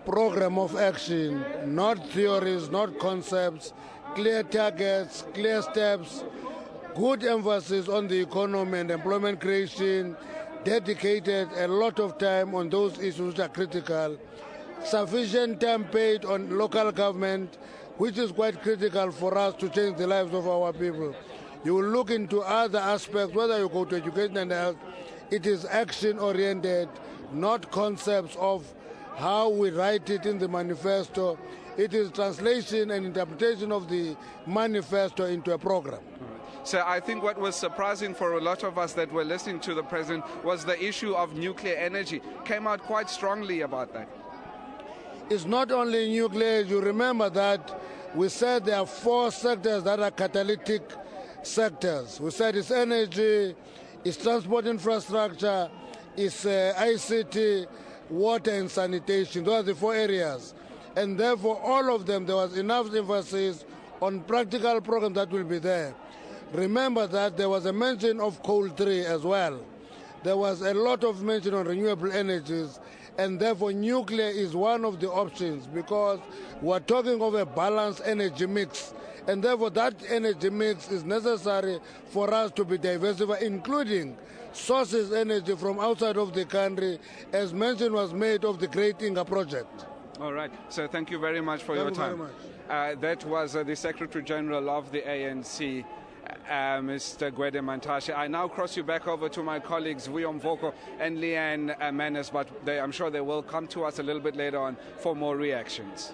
Program of action, not theories, not concepts, clear targets, clear steps, good emphasis on the economy and employment creation, dedicated a lot of time on those issues that are critical, sufficient time paid on local government, which is quite critical for us to change the lives of our people. You will look into other aspects, whether you go to education and health, it is action-oriented, not concepts of how we write it in the manifesto. It is translation and interpretation of the manifesto into a program. So I think what was surprising for a lot of us that were listening to the President was the issue of nuclear energy. Came out quite strongly about that. It's not only nuclear. You remember that we said there are 4 sectors that are catalytic sectors. We said it's energy, it's transport infrastructure, it's ICT, water and sanitation. Those are the 4 areas. And therefore, all of them, there was enough emphasis on practical programs that will be there. Remember that there was a mention of coal 3 as well. There was a lot of mention on renewable energies, and therefore nuclear is one of the options, because we're talking of a balanced energy mix. And therefore that energy mix is necessary for us to be diversified, including sources energy from outside of the country, as mention was made of the Great Inga project. All right. So thank you very much for your time. Thank you very much. That was the Secretary General of the ANC, Mr. Gwede Mantashe. I now cross you back over to my colleagues, Vuyo Mvoko and Leanne Manis, but I'm sure they will come to us a little bit later on for more reactions.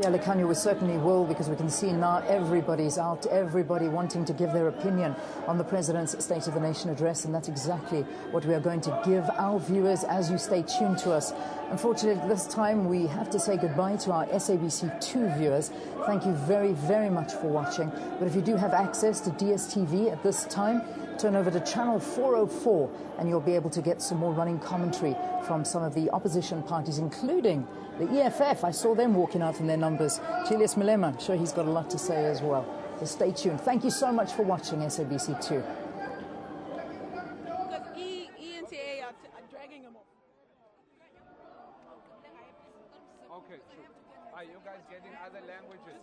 Yeah, Lekanyo, we certainly will, because we can see now everybody's out, everybody wanting to give their opinion on the President's State of the Nation address, and that's exactly what we are going to give our viewers as you stay tuned to us. Unfortunately, this time we have to say goodbye to our SABC2 viewers. Thank you very, very much for watching. But if you do have access to DStv at this time, turn over to channel 404 and you'll be able to get some more running commentary from some of the opposition parties, including the EFF. I saw them walking out in their numbers. Julius Malema, I'm sure he's got a lot to say as well. So stay tuned. Thank you so much for watching SABC2. Okay, so are you guys getting other languages?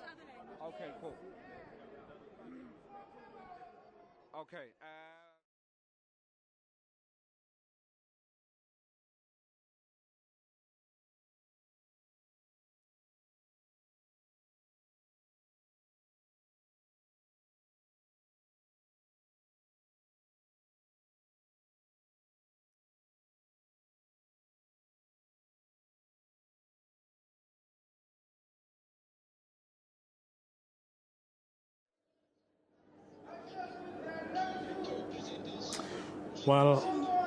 Okay, cool. Okay. Well,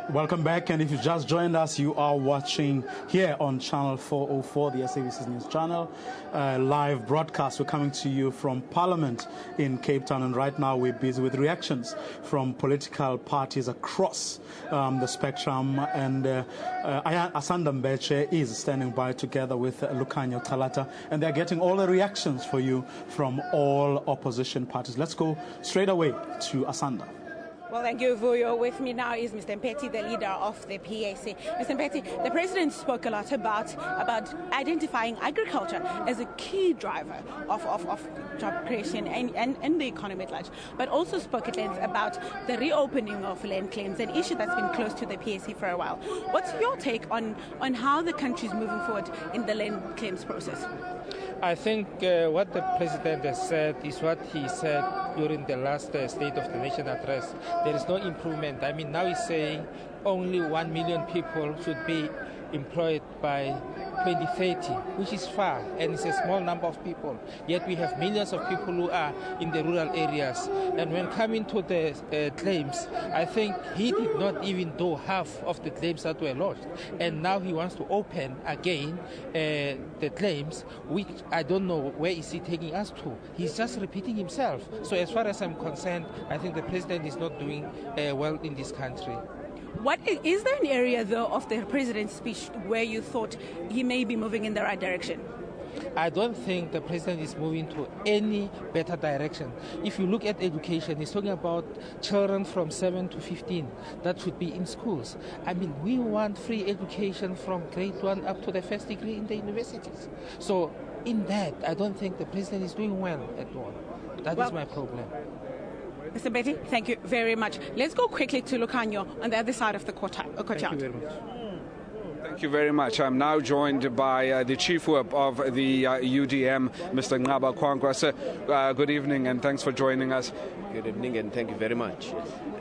welcome back, and if you just joined us, you are watching here on channel 404, the SABC News channel, live broadcast. We're coming to you from Parliament in Cape Town, and right now we're busy with reactions from political parties across the spectrum, and Asanda Mbeche is standing by together with Lukanyo Talata, and they're getting all the reactions for you from all opposition parties. Let's go straight away to Asanda. Well, thank you, Vuyo. With me now is Mr. Mpeti, the leader of the PAC. Mr. Mpeti, the President spoke a lot about identifying agriculture as a key driver of job creation and the economy at large, but also spoke at length about the reopening of land claims, an issue that's been close to the PAC for a while. What's your take on how the country is moving forward in the land claims process? I think what the President has said is what he said during the last State of the Nation address. There is no improvement. I mean, now he's saying only 1 million people should be employed by 2030, which is far, and it's a small number of people. Yet we have millions of people who are in the rural areas. And when coming to the claims, I think he did not even do half of the claims that were lodged. And now he wants to open again the claims, which I don't know where is he taking us to. He's just repeating himself. So as far as I'm concerned, I think the President is not doing well in this country. Is there an area, though, of the President's speech where you thought he may be moving in the right direction? I don't think the President is moving to any better direction. If you look at education, he's talking about children from 7 to 15 that should be in schools. I mean, we want free education from grade 1 up to the first degree in the universities. So in that, I don't think the President is doing well at all. That is my problem. Mr. Betty, thank you very much. Let's go quickly to Lukanyo on the other side of the courtyard. Thank you very much. Thank you very much. I'm now joined by the Chief Whip of the UDM, Mr. Ngaba Kwankwa. Sir, good evening and thanks for joining us. Good evening and thank you very much.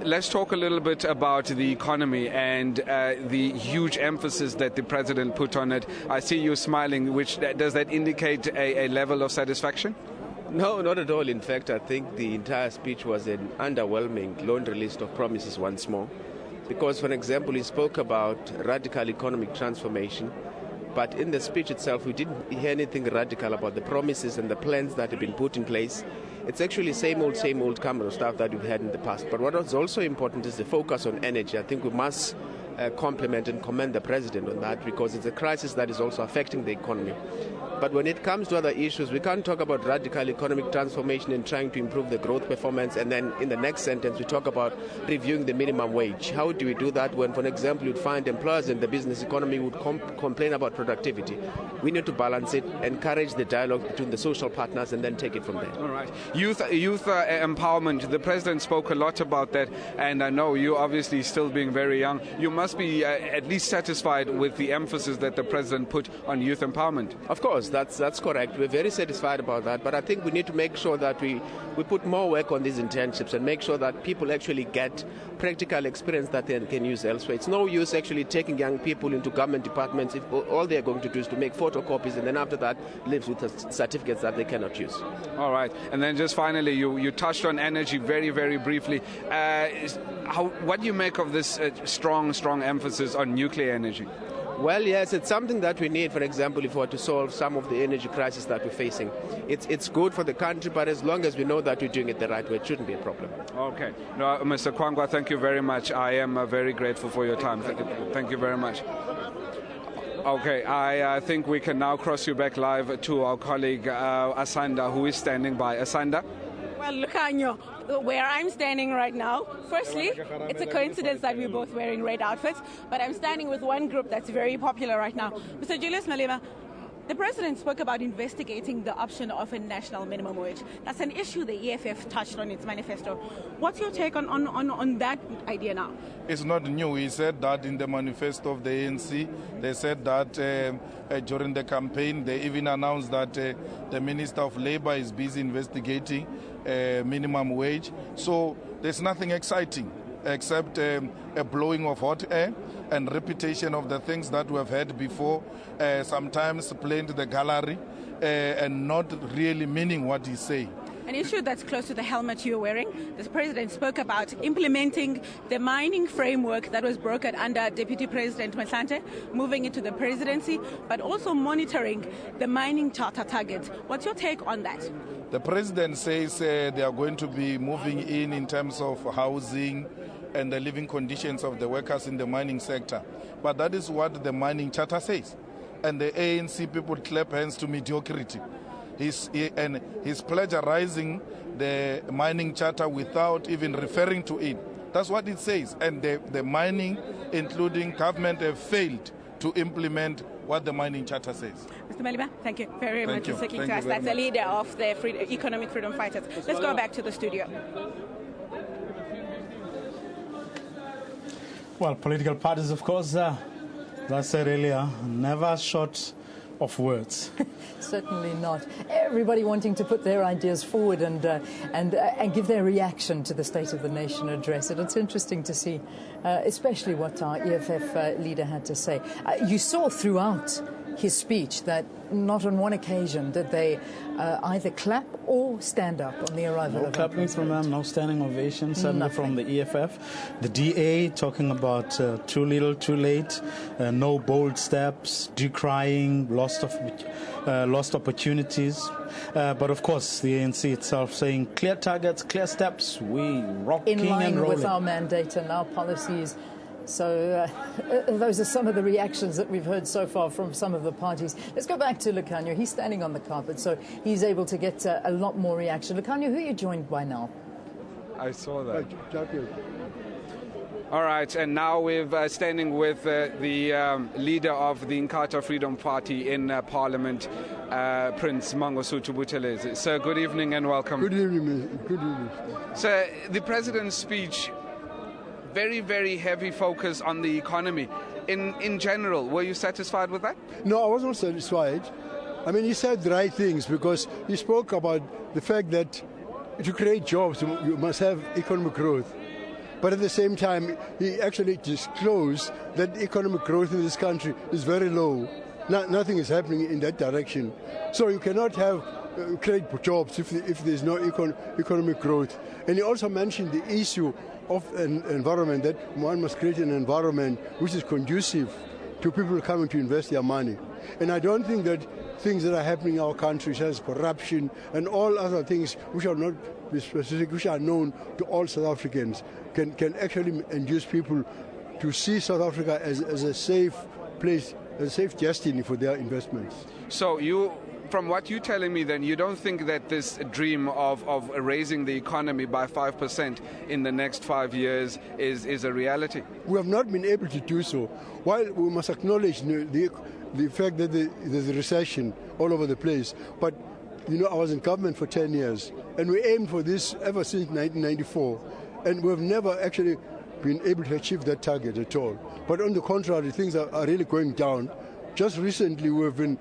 Let's talk a little bit about the economy and the huge emphasis that the President put on it. I see you smiling, does that indicate a level of satisfaction? No, not at all. In fact, I think the entire speech was an underwhelming laundry list of promises once more. Because, for example, he spoke about radical economic transformation, but in the speech itself, we didn't hear anything radical about the promises and the plans that have been put in place. It's actually same old kind of stuff that we've had in the past. But what is also important is the focus on energy. I think we must compliment and commend the President on that, because it's a crisis that is also affecting the economy. But when it comes to other issues, we can't talk about radical economic transformation and trying to improve the growth performance, and then in the next sentence we talk about reviewing the minimum wage. How do we do that when, for example, you'd find employers in the business economy would complain about productivity? We need to balance it, encourage the dialogue between the social partners, and then take it from there. All right. Youth empowerment. The President spoke a lot about that, and I know you, obviously still being very young, you must must be at least satisfied with the emphasis that the President put on youth empowerment. Of course, that's correct. We're very satisfied about that, but I think we need to make sure that we put more work on these internships and make sure that people actually get practical experience that they can use elsewhere. It's no use actually taking young people into government departments if all they're going to do is to make photocopies and then after that live with certificates that they cannot use. All right. And then just finally, you touched on energy very, very briefly. What do you make of this strong emphasis on nuclear energy? Well, yes, it's something that we need, for example, if we were to solve some of the energy crisis that we're facing. It's good for the country, but as long as we know that we're doing it the right way, it shouldn't be a problem. Okay. No, Mr. Kwangwa, thank you very much. I am very grateful for your time. Thank you very much. Okay, I think we can now cross you back live to our colleague Asanda, who is standing by. Asanda? Well, Lucanyo, where I'm standing right now, firstly, it's a coincidence that we're both wearing red outfits, but I'm standing with one group that's very popular right now. Mr. Julius Malema, the President spoke about investigating the option of a national minimum wage. That's an issue the EFF touched on its manifesto. What's your take on that idea now? It's not new. He said that in the manifesto of the ANC. They said that during the campaign, they even announced that the Minister of Labour is busy investigating minimum wage. So there's nothing exciting except a blowing of hot air and repetition of the things that we have heard before, sometimes playing to the gallery and not really meaning what he's saying. An issue that's close to the helmet you're wearing. The President spoke about implementing the mining framework that was brokered under Deputy President Mhlante, moving into the presidency, but also monitoring the mining charter targets. What's your take on that? The President says they are going to be moving in terms of housing and the living conditions of the workers in the mining sector. But that is what the mining charter says. And the ANC people clap hands to mediocrity. He's plagiarizing the mining charter without even referring to it. That's what it says. And the mining, including government, have failed to implement what the mining charter says. Mr. Malema, thank you very much for speaking to us. That's the leader of the economic freedom fighters. Let's go back to the studio. Well, political parties, of course, as I said earlier, never short of words. Certainly not. Everybody wanting to put their ideas forward and give their reaction to the State of the Nation address. And it's interesting to see, especially what our EFF leader had to say. You saw throughout his speech that not on one occasion did they either clap or stand up on the arrival of No clapping from them, no standing ovation, certainly from the EFF. The DA talking about too little, too late, no bold steps, decrying lost opportunities. But of course, the ANC itself saying clear targets, clear steps, we rocking and rolling. In line with our mandate and our policies. So those are some of the reactions that we've heard so far from some of the parties. Let's go back to Lucanyo. He's standing on the carpet, so he's able to get a lot more reaction. Lucanyo, who are you joined by now? I saw that. All right, and now we're standing with the leader of the Inkatha Freedom Party in Parliament, Prince Mangosuthu Buthelezi. Sir, good evening and welcome. Good evening. Good evening. Sir, the President's speech, very, very heavy focus on the economy. In general, were you satisfied with that? No, I wasn't satisfied. I mean, he said the right things because he spoke about the fact that to create jobs, you must have economic growth. But at the same time, he actually disclosed that economic growth in this country is very low. Nothing is happening in that direction. So you cannot create jobs if there's no economic growth. And he also mentioned the issue of an environment, that one must create an environment which is conducive to people coming to invest their money. And I don't think that things that are happening in our country, such as corruption and all other things which are not specific, which are known to all South Africans, can actually induce people to see South Africa as a safe place, a safe destiny for their investments. So from what you're telling me, then, you don't think that this dream of raising the economy by 5% in the next 5 years is a reality? We have not been able to do so. While we must acknowledge the fact that there's a recession all over the place, but I was in government for 10 years, and we aimed for this ever since 1994, and we've never actually been able to achieve that target at all. But on the contrary, things are really going down. Just recently, we've been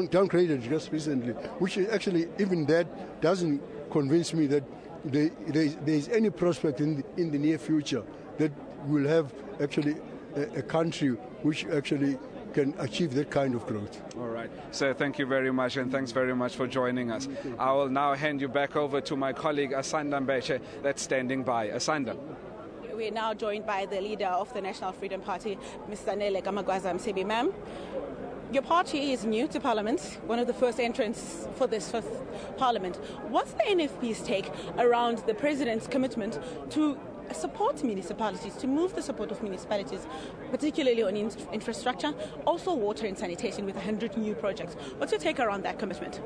downgraded just recently, which is actually, even that doesn't convince me that there is any prospect in the near future that we'll have actually a country which actually can achieve that kind of growth. All right. Sir, thank you very much, and thanks very much for joining us. I will now hand you back over to my colleague Asanda Mbeche that's standing by. Asanda. We are now joined by the leader of the National Freedom Party, Mr. Nele Gamagwaza Msebi. Ma'am, your party is new to Parliament, one of the first entrants for this first Parliament. What's the NFP's take around the President's commitment to support municipalities, to move the support of municipalities, particularly on infrastructure, also water and sanitation with 100 new projects? What's your take around that commitment?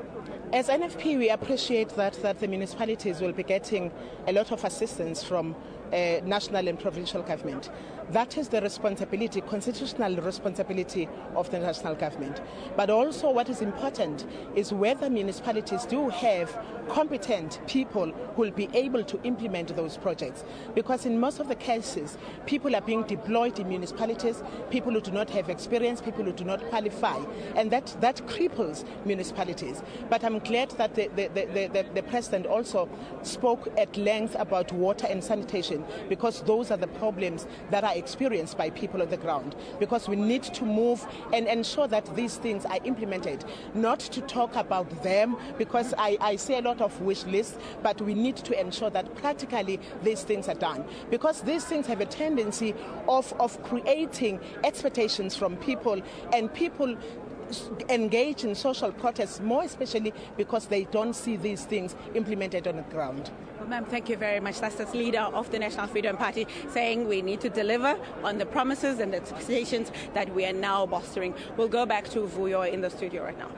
As NFP, we appreciate that the municipalities will be getting a lot of assistance from national and provincial government. That is the responsibility, constitutional responsibility of the national government. But also what is important is whether municipalities do have competent people who will be able to implement those projects. Because in most of the cases, people are being deployed in municipalities, people who do not have experience, people who do not qualify, and that cripples municipalities. But I'm glad that the President also spoke at length about water and sanitation, because those are the problems that are experienced by people on the ground, because we need to move and ensure that these things are implemented, not to talk about them, because I say a lot of wish lists, but we need to ensure that practically these things are done, because these things have a tendency of creating expectations from people, and people engage in social protests, more especially because they don't see these things implemented on the ground. Well, ma'am, thank you very much. That's the leader of the National Freedom Party saying we need to deliver on the promises and the expectations that we are now bolstering. We'll go back to Vuyo in the studio right now.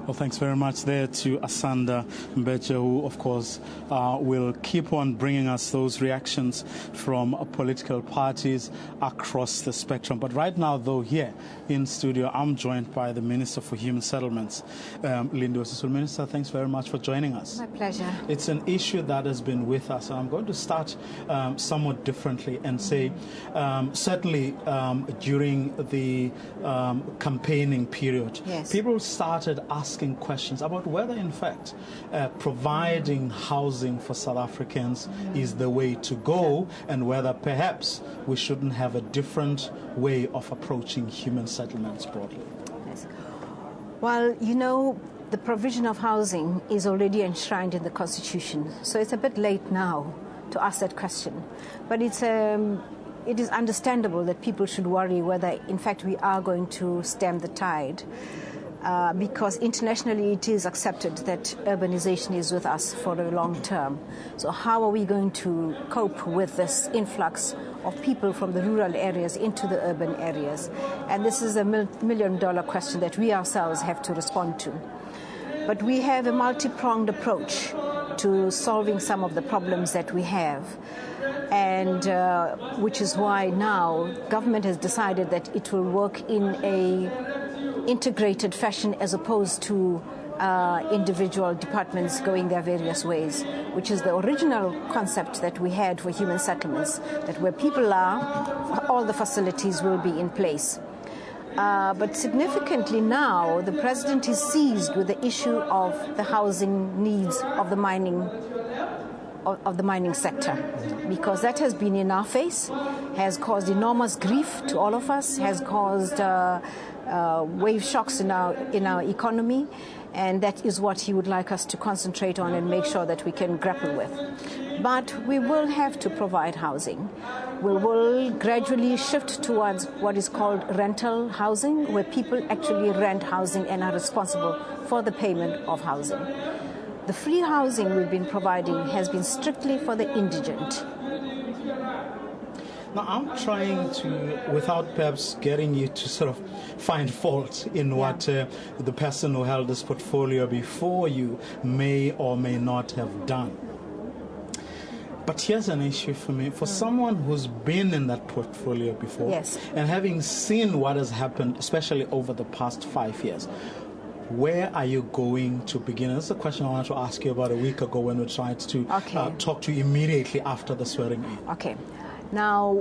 Well, thanks very much there to Asanda Mbeche, who, of course, will keep on bringing us those reactions from political parties across the spectrum. But right now, though, here in studio, I'm joined by the Minister for Human Settlements, Lindiwe Sisulu. Minister, thanks very much for joining us. My pleasure. It's an issue that has been with us, and I'm going to start somewhat differently and say, certainly during the campaigning period, yes, people started asking questions about whether, in fact, providing housing for South Africans is the way to go, and whether perhaps we shouldn't have a different way of approaching human settlements broadly. Yes. Well, you know, the provision of housing is already enshrined in the Constitution, so it's a bit late now to ask that question. But it is understandable that people should worry whether, in fact, we are going to stem the tide. Because internationally it is accepted that urbanization is with us for a long term. So how are we going to cope with this influx of people from the rural areas into the urban areas? And this is a million-dollar question that we ourselves have to respond to. But we have a multi-pronged approach to solving some of the problems that we have. And which is why now government has decided that it will work in a integrated fashion as opposed to individual departments going their various ways, which is the original concept that we had for human settlements, that where people are, all the facilities will be in place. But significantly now, the President is seized with the issue of the housing needs of the mining sector, because that has been in our face, has caused enormous grief to all of us, has caused wave shocks in our economy, and that is what he would like us to concentrate on and make sure that we can grapple with. But we will have to provide housing. We will gradually shift towards what is called rental housing, where people actually rent housing and are responsible for the payment of housing. The free housing we've been providing has been strictly for the indigent. Now, I'm trying to, without perhaps getting you to sort of find fault in what the person who held this portfolio before you may or may not have done. But here's an issue for me. For someone who's been in that portfolio before, yes, and having seen what has happened, especially over the past 5 years, where are you going to begin? That's a question I wanted to ask you about a week ago when we tried to talk to you immediately after the swearing in. Okay. Now,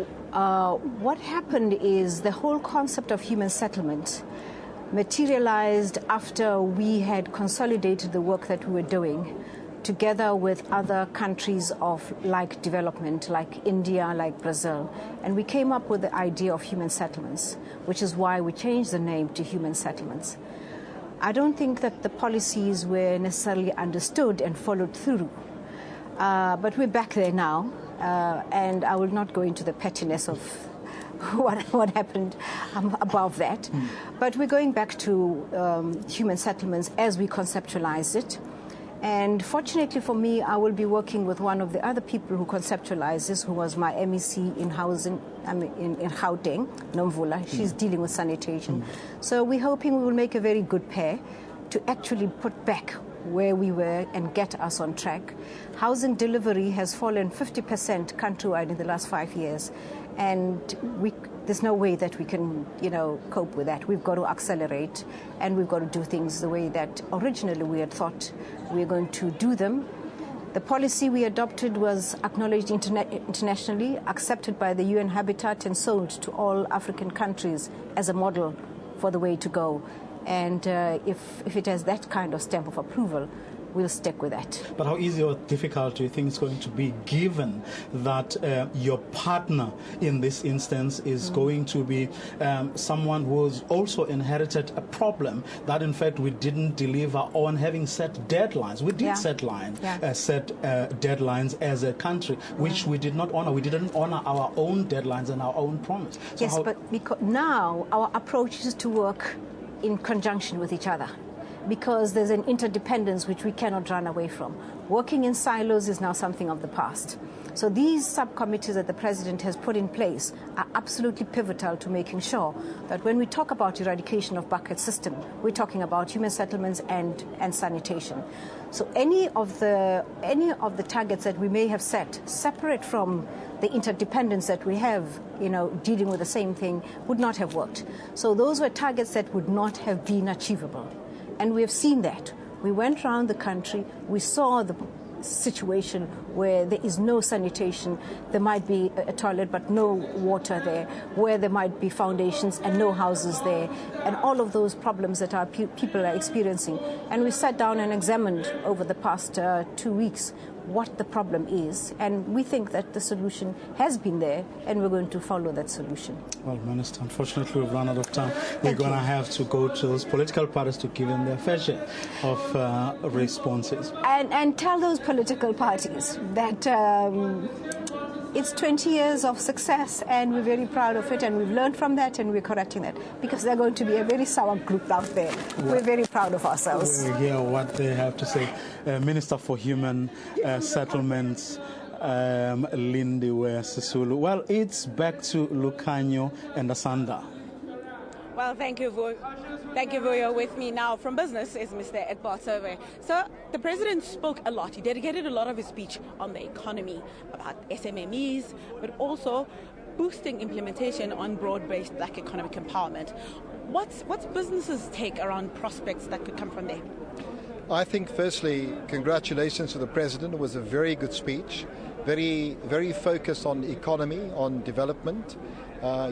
what happened is the whole concept of human settlement materialized after we had consolidated the work that we were doing together with other countries of like development, like India, like Brazil. And we came up with the idea of human settlements, which is why we changed the name to human settlements. I don't think that the policies were necessarily understood and followed through. But we're back there now, and I will not go into the pettiness of what happened above that. But we're going back to human settlements as we conceptualized it. And fortunately for me, I will be working with one of the other people who conceptualized this, who was my MEC in housing, in Gauteng, Nomvula. She's dealing with sanitation. So we're hoping we will make a very good pair to actually put back where we were and get us on track. Housing delivery has fallen 50% countrywide in the last 5 years. And there's no way that we can, cope with that. We've got to accelerate, and we've got to do things the way that originally we had thought we were going to do them. The policy we adopted was acknowledged internationally, accepted by the UN Habitat, and sold to all African countries as a model for the way to go. And if it has that kind of stamp of approval, we'll stick with that. But how easy or difficult do you think it's going to be, given that your partner in this instance is going to be someone who's also inherited a problem that, in fact, we didn't deliver on, having set deadlines? We did set deadlines as a country, which we did not honor. We didn't honor our own deadlines and our own promise. So yes, but now our approach is to work in conjunction with each other, because there's an interdependence which we cannot run away from. Working in silos is now something of the past. So these subcommittees that the President has put in place are absolutely pivotal to making sure that when we talk about eradication of bucket system, we're talking about human settlements and sanitation. So any of the targets that we may have set, separate from the interdependence that we have, dealing with the same thing, would not have worked. So those were targets that would not have been achievable. And we have seen that. We went around the country, we saw the situation where there is no sanitation, there might be a toilet but no water there, where there might be foundations and no houses there, and all of those problems that our people are experiencing. And we sat down and examined over the past 2 weeks what the problem is, and we think that the solution has been there, and we're going to follow that solution. Well, Minister, unfortunately we've run out of time. We're going to have to go to those political parties to give them their fair share of responses. And tell those political parties that it's 20 years of success, and we're very proud of it, and we've learned from that, and we're correcting that, because they're going to be a very sour group out there. We're very proud of ourselves. We'll hear what they have to say. Minister for Human Settlements, Lindiwe Sisulu. Well, it's back to Lucanio and Asanda. Well, thank you, Vuyo. With me now from business is Mr. Edbert Survey. So the President spoke a lot. He dedicated a lot of his speech on the economy, about SMEs, but also boosting implementation on broad-based Black economic empowerment. What's businesses' take around prospects that could come from there? I think, firstly, congratulations to the President. It was a very good speech, very, very focused on economy, on development.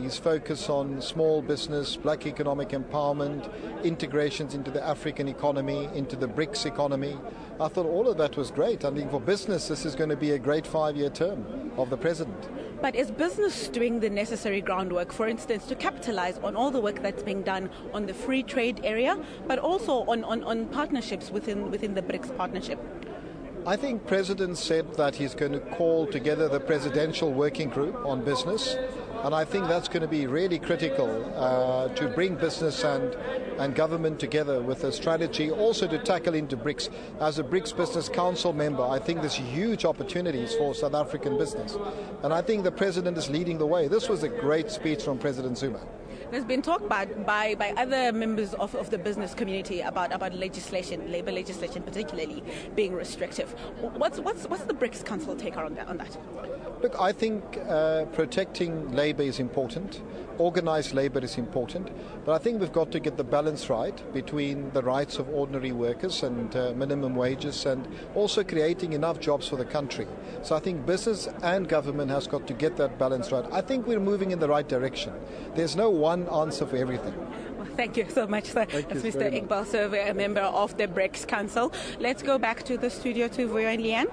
His focus on small business, Black economic empowerment, integrations into the African economy, into the BRICS economy. I thought all of that was great. I think for business, this is going to be a great 5-year term of the President. But is business doing the necessary groundwork, for instance, to capitalize on all the work that's being done on the free trade area, but also on partnerships within the BRICS partnership? I think President said that he's going to call together the Presidential Working Group on business, and I think that's going to be really critical to bring business and government together with a strategy also to tackle into BRICS. As a BRICS Business Council member, I think there's huge opportunities for South African business, and I think the President is leading the way. This was a great speech from President Zuma. There's been talk by other members of the business community about legislation, labour legislation particularly, being restrictive. What's the BRICS Council take on that? Look, I think protecting labour labour is important, organised labour is important, but I think we've got to get the balance right between the rights of ordinary workers and minimum wages, and also creating enough jobs for the country. So I think business and government has got to get that balance right. I think we're moving in the right direction. There's no one answer for everything. Well, thank you so much, sir. That's Mr. Iqbal Survey, a member of the BRICS Council. Let's go back to the studio to Vuyo and Leanne.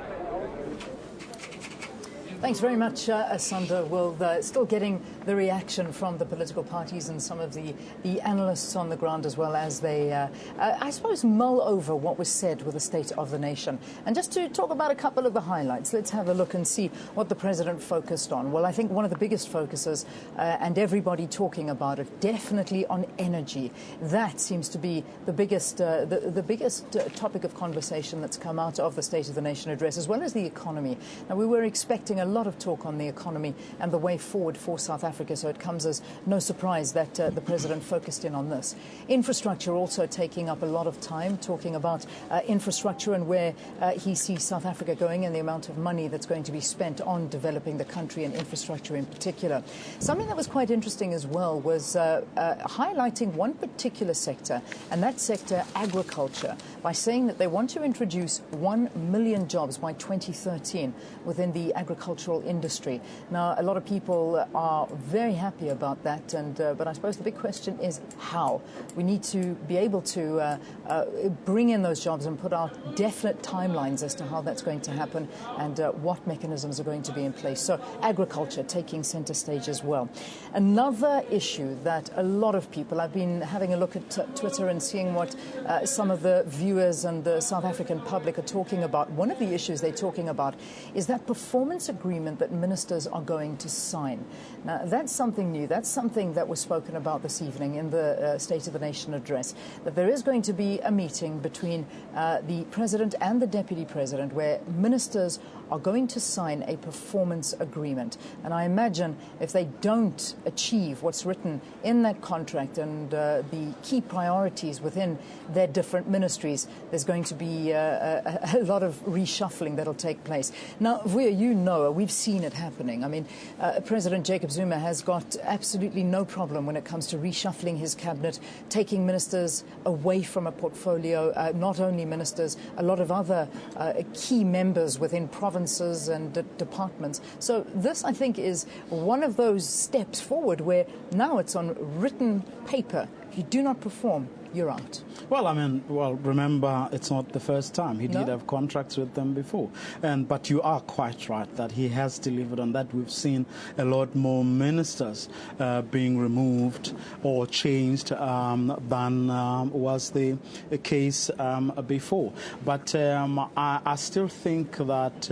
Thanks very much, Asanda. Well, still getting the reaction from the political parties and some of the analysts on the ground, as well as they, I suppose, mull over what was said with the State of the Nation. And just to talk about a couple of the highlights, let's have a look and see what the President focused on. Well, I think one of the biggest focuses, and everybody talking about it, definitely on energy. That seems to be the biggest, the biggest topic of conversation that's come out of the State of the Nation address, as well as the economy. Now, we were expecting a lot of talk on the economy and the way forward for South Africa, so it comes as no surprise that the President focused in on this. Infrastructure also taking up a lot of time, talking about infrastructure and where he sees South Africa going and the amount of money that's going to be spent on developing the country and infrastructure in particular. Something that was quite interesting as well was highlighting one particular sector, and that sector, agriculture, by saying that they want to introduce 1 million jobs by 2013 within the agricultural industry. Now, a lot of people are very happy about that, and but I suppose the big question is how. We need to be able to bring in those jobs and put out definite timelines as to how that's going to happen and what mechanisms are going to be in place. So agriculture taking centre stage as well. Another issue that a lot of people, I've been having a look at Twitter and seeing what some of the viewers and the South African public are talking about. One of the issues they're talking about is that performance agreement that ministers are going to sign. Now, that's something new. That's something that was spoken about this evening in the State of the Nation address, that there is going to be a meeting between the President and the Deputy President where ministers are going to sign a performance agreement. And I imagine if they don't achieve what's written in that contract and the key priorities within their different ministries, there's going to be a lot of reshuffling that'll take place. Now, Vuyo, you know, we've seen it happening. I mean, President Jacob Zuma has got absolutely no problem when it comes to reshuffling his cabinet, taking ministers away from a portfolio, not only ministers, a lot of other key members within provinces and departments. So this, I think, is one of those steps forward where now it's on written paper. If you do not perform, you're out. Well, I mean, remember, it's not the first time. He did have contracts with them before. But you are quite right that he has delivered on that. We've seen a lot more ministers being removed or changed than was the case before. But I still think that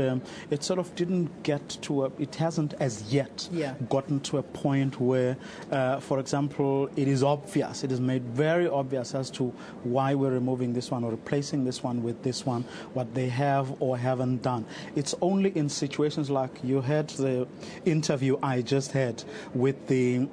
it sort of didn't get to it hasn't as yet gotten to a point where, for example, it is obvious, it is made very obvious as to why we're removing this one or replacing this one with this one, what they have or haven't done. It's only in situations like you had the interview I just had with the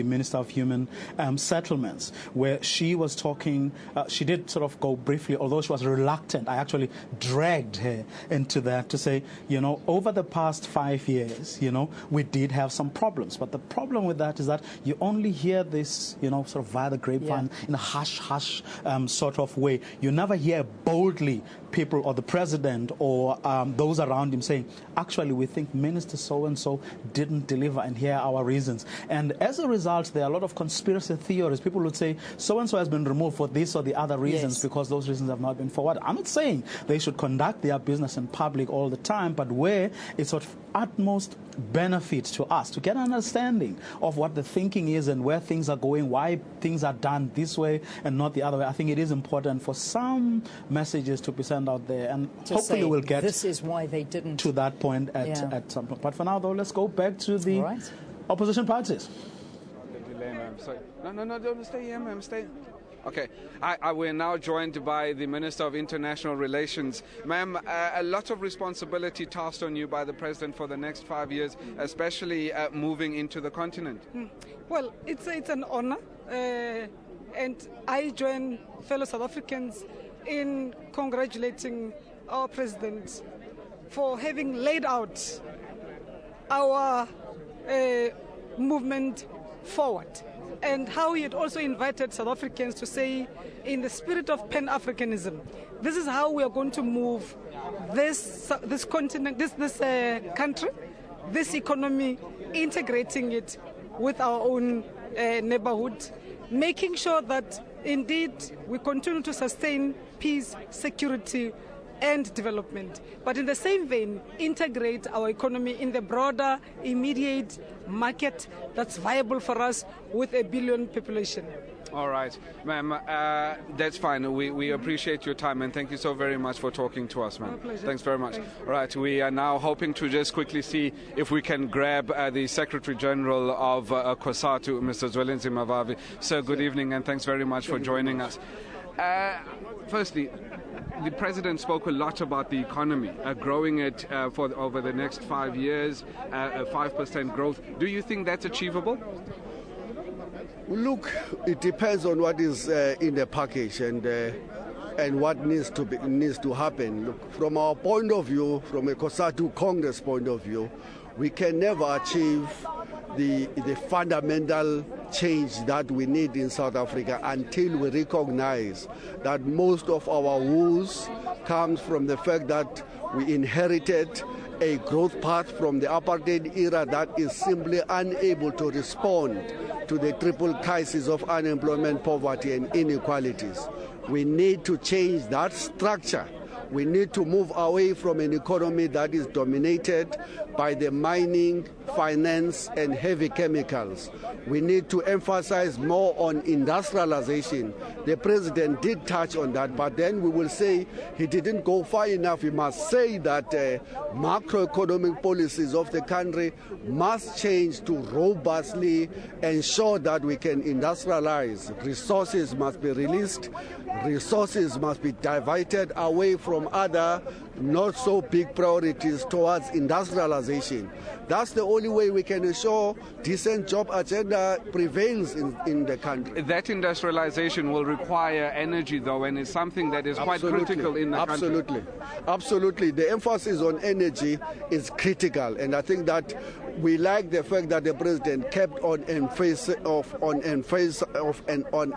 Minister of Human Settlements, where she was talking, she did sort of go briefly, although she was reluctant. I actually dragged her into that to say, you know, over the past 5 years, you know, we did have some problems. But the problem with that is that you only hear this, you know, sort of via the grapevine in a hush-hush sort of way. You never hear boldly people or the president or those around him saying, actually, we think Minister so-and-so didn't deliver and here are our reasons. And as a result, there are a lot of conspiracy theories. People would say, so-and-so has been removed for this or the other reasons because those reasons have not been forwarded. I'm not saying they should conduct their business in public all the time, but where it's of utmost benefit to us to get an understanding of what the thinking is and where things are going, why things are done this way and not the other way. I think it is important for some messages to be sent out there, and hopefully we'll get this is why they didn't to that point at some point. But for now, though, let's go back to the opposition parties. No, don't stay here, ma'am. Stay. Okay, we're now joined by the Minister of International Relations. Ma'am, a lot of responsibility tossed on you by the President for the next 5 years, especially moving into the continent. Well, it's an honor, and I join fellow South Africans in congratulating our President for having laid out our movement forward, and how he had also invited South Africans to say, in the spirit of Pan-Africanism, this is how we are going to move this continent, this country, this economy, integrating it with our own neighborhood, making sure that indeed we continue to sustain peace, security, and development, but in the same vein, integrate our economy in the broader, immediate market that's viable for us with a billion population. All right, ma'am, that's fine. We appreciate your time, and thank you so very much for talking to us, ma'am. My pleasure. Thanks very much. All right, we are now hoping to just quickly see if we can grab the Secretary General of KATU, Mr. Zwelinzima Mavavi. Sir, good evening, and thanks very much for joining us. Firstly, the President spoke a lot about the economy, growing it for over the next 5 years, a 5% growth. Do you think that's achievable? Look, it depends on what is in the package and what needs to happen. Look, from our point of view, from a KATU Congress point of view, we can never achieve the fundamental change that we need in South Africa until we recognize that most of our woes comes from the fact that we inherited a growth path from the apartheid era that is simply unable to respond to the triple crisis of unemployment, poverty, and inequalities. We need to change that structure. We need to move away from an economy that is dominated by the mining, finance, and heavy chemicals. We need to emphasize more on industrialization. The President did touch on that, but then we will say he didn't go far enough. We must say that macroeconomic policies of the country must change to robustly ensure that we can industrialize. Resources must be released. Resources must be diverted away from other not so big priorities towards industrialization. That's the only way we can ensure decent job agenda prevails in the country. That industrialization will require energy, though, and is something that is quite critical in the country. Absolutely. The emphasis on energy is critical, and I think that we like the fact that the President kept on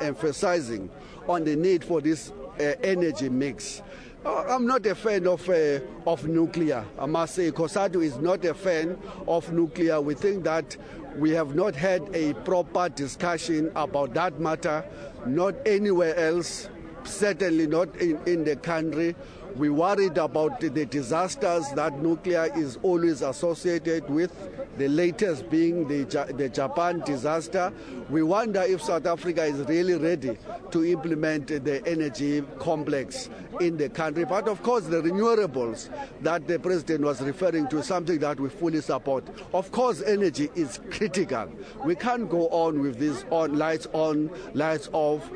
emphasizing on the need for this energy mix. I'm not a fan of nuclear. I must say KATU is not a fan of nuclear. We think that we have not had a proper discussion about that matter, not anywhere else, certainly not in the country. We worried about the disasters that nuclear is always associated with, the latest being the Japan disaster. We wonder if South Africa is really ready to implement the energy complex in the country. But of course, the renewables that the President was referring to is something that we fully support. Of course, energy is critical. We can't go on with this lights on, lights off,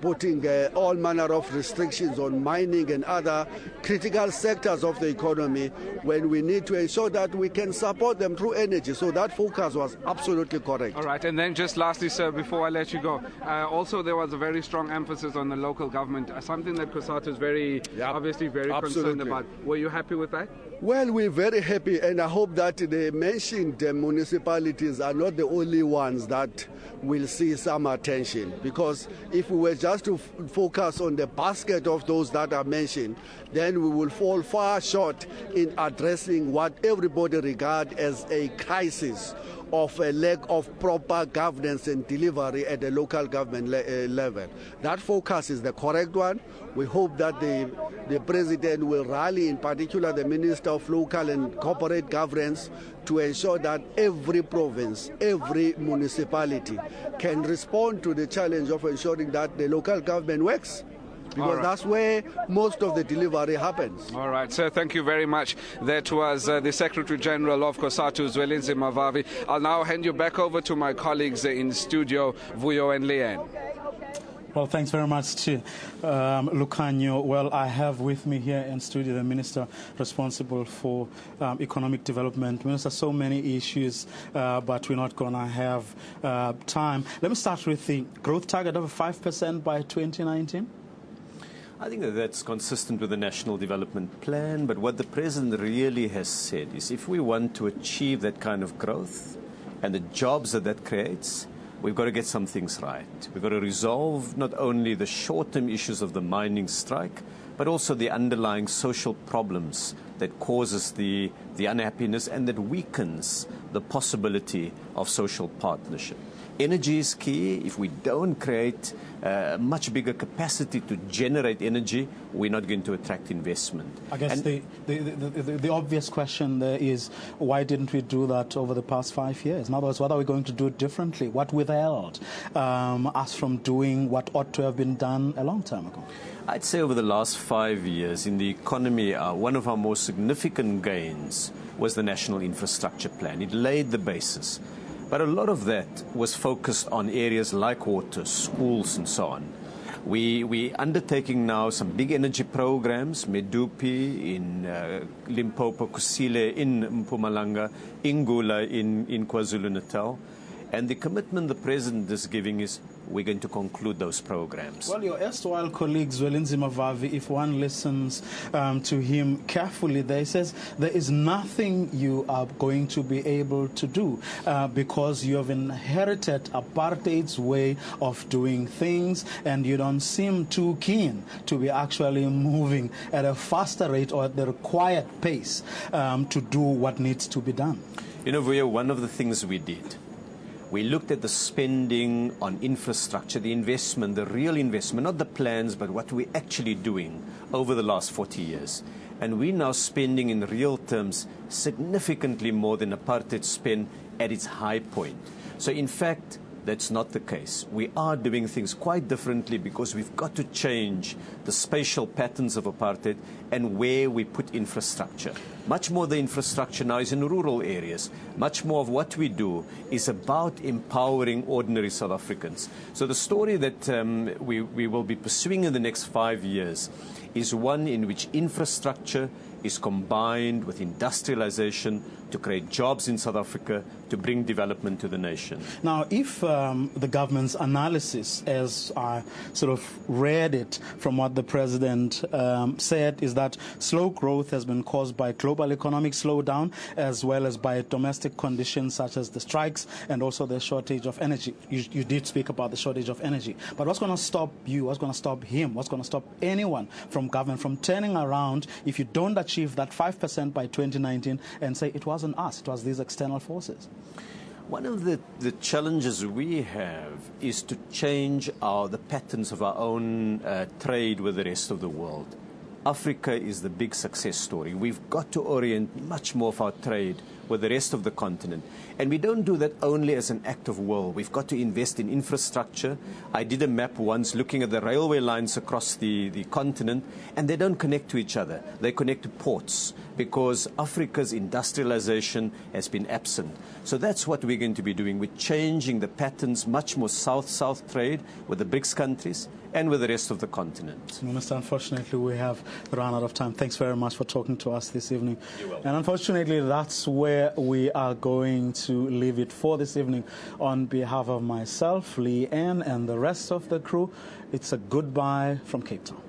putting all manner of restrictions on mining and other critical sectors of the economy when we need to ensure that we can support them through energy. So that focus was absolutely correct. All right, and then just lastly, sir, before I let you go, also there was a very strong emphasis on the local government, something that KATU is obviously very concerned about. Were you happy with that? Well, we're very happy, and I hope that the mentioned municipalities are not the only ones that will see some attention, because if we were just to focus on the basket of those that are mentioned, then we will fall far short in addressing what everybody regards as a crisis of a lack of proper governance and delivery at the local government level. That focus is the correct one. We hope that the President will rally, in particular the Minister of Local and Corporate Governance, to ensure that every province, every municipality can respond to the challenge of ensuring that the local government works. Because that's where most of the delivery happens. All right, sir, thank you very much. That was the Secretary General of KATU, Zwelinzima Mavavi. I'll now hand you back over to my colleagues in studio, Vuyo and Leanne. Well, thanks very much to Lucanio. Well, I have with me here in studio the Minister responsible for economic development. Minister, so many issues, but we're not going to have time. Let me start with the growth target of 5% by 2019. I think that's consistent with the National Development Plan, but what the President really has said is if we want to achieve that kind of growth, and the jobs that that creates, we've got to get some things right. We've got to resolve not only the short-term issues of the mining strike, but also the underlying social problems that causes the unhappiness and that weakens the possibility of social partnership. Energy is key. If we don't create a much bigger capacity to generate energy, we're not going to attract investment. I guess the obvious question there is, why didn't we do that over the past 5 years? In other words, what are we going to do differently? What withheld us from doing what ought to have been done a long time ago? I'd say over the last 5 years in the economy, one of our most significant gains was the National Infrastructure Plan. It laid the basis. But a lot of that was focused on areas like water, schools, and so on. We're undertaking now some big energy programs, Medupi in Limpopo, Kusile in Mpumalanga, Ingula in KwaZulu-Natal. And the commitment the President is giving is we're going to conclude those programs. Well, your erstwhile colleague, Zwelinzima Vavi, if one listens to him carefully, he says there is nothing you are going to be able to do because you have inherited apartheid's way of doing things, and you don't seem too keen to be actually moving at a faster rate or at the required pace to do what needs to be done. You know, Vuyo, one of the things we did, we looked at the spending on infrastructure, the investment, the real investment, not the plans, but what we're actually doing over the last 40 years. And we're now spending in real terms significantly more than apartheid spent at its high point. So in fact, that's not the case. We are doing things quite differently because we've got to change the spatial patterns of apartheid and where we put infrastructure. Much more the infrastructure now is in rural areas. Much more of what we do is about empowering ordinary South Africans. So the story that we will be pursuing in the next 5 years is one in which infrastructure is combined with industrialization to create jobs in South Africa, to bring development to the nation. Now, if the government's analysis, as I sort of read it from what the President said, is that slow growth has been caused by global economic slowdown as well as by domestic conditions such as the strikes and also the shortage of energy. You did speak about the shortage of energy. But what's going to stop you, what's going to stop him, what's going to stop anyone from government from turning around if you don't achieve that 5% by 2019 and say it wasn't us, it was these external forces? One of the challenges we have is to change the patterns of our own trade with the rest of the world. Africa is the big success story. We've got to orient much more of our trade with the rest of the continent. And we don't do that only as an act of will. We've got to invest in infrastructure. I did a map once looking at the railway lines across the continent, and they don't connect to each other. They connect to ports because Africa's industrialization has been absent. So that's what we're going to be doing. We're changing the patterns, much more south-south trade with the BRICS countries and with the rest of the continent. Minister, unfortunately, we have run out of time. Thanks very much for talking to us this evening. You're welcome. And unfortunately, that's where we are going to leave it for this evening. On behalf of myself, Lee Ann, and the rest of the crew, it's a goodbye from Cape Town.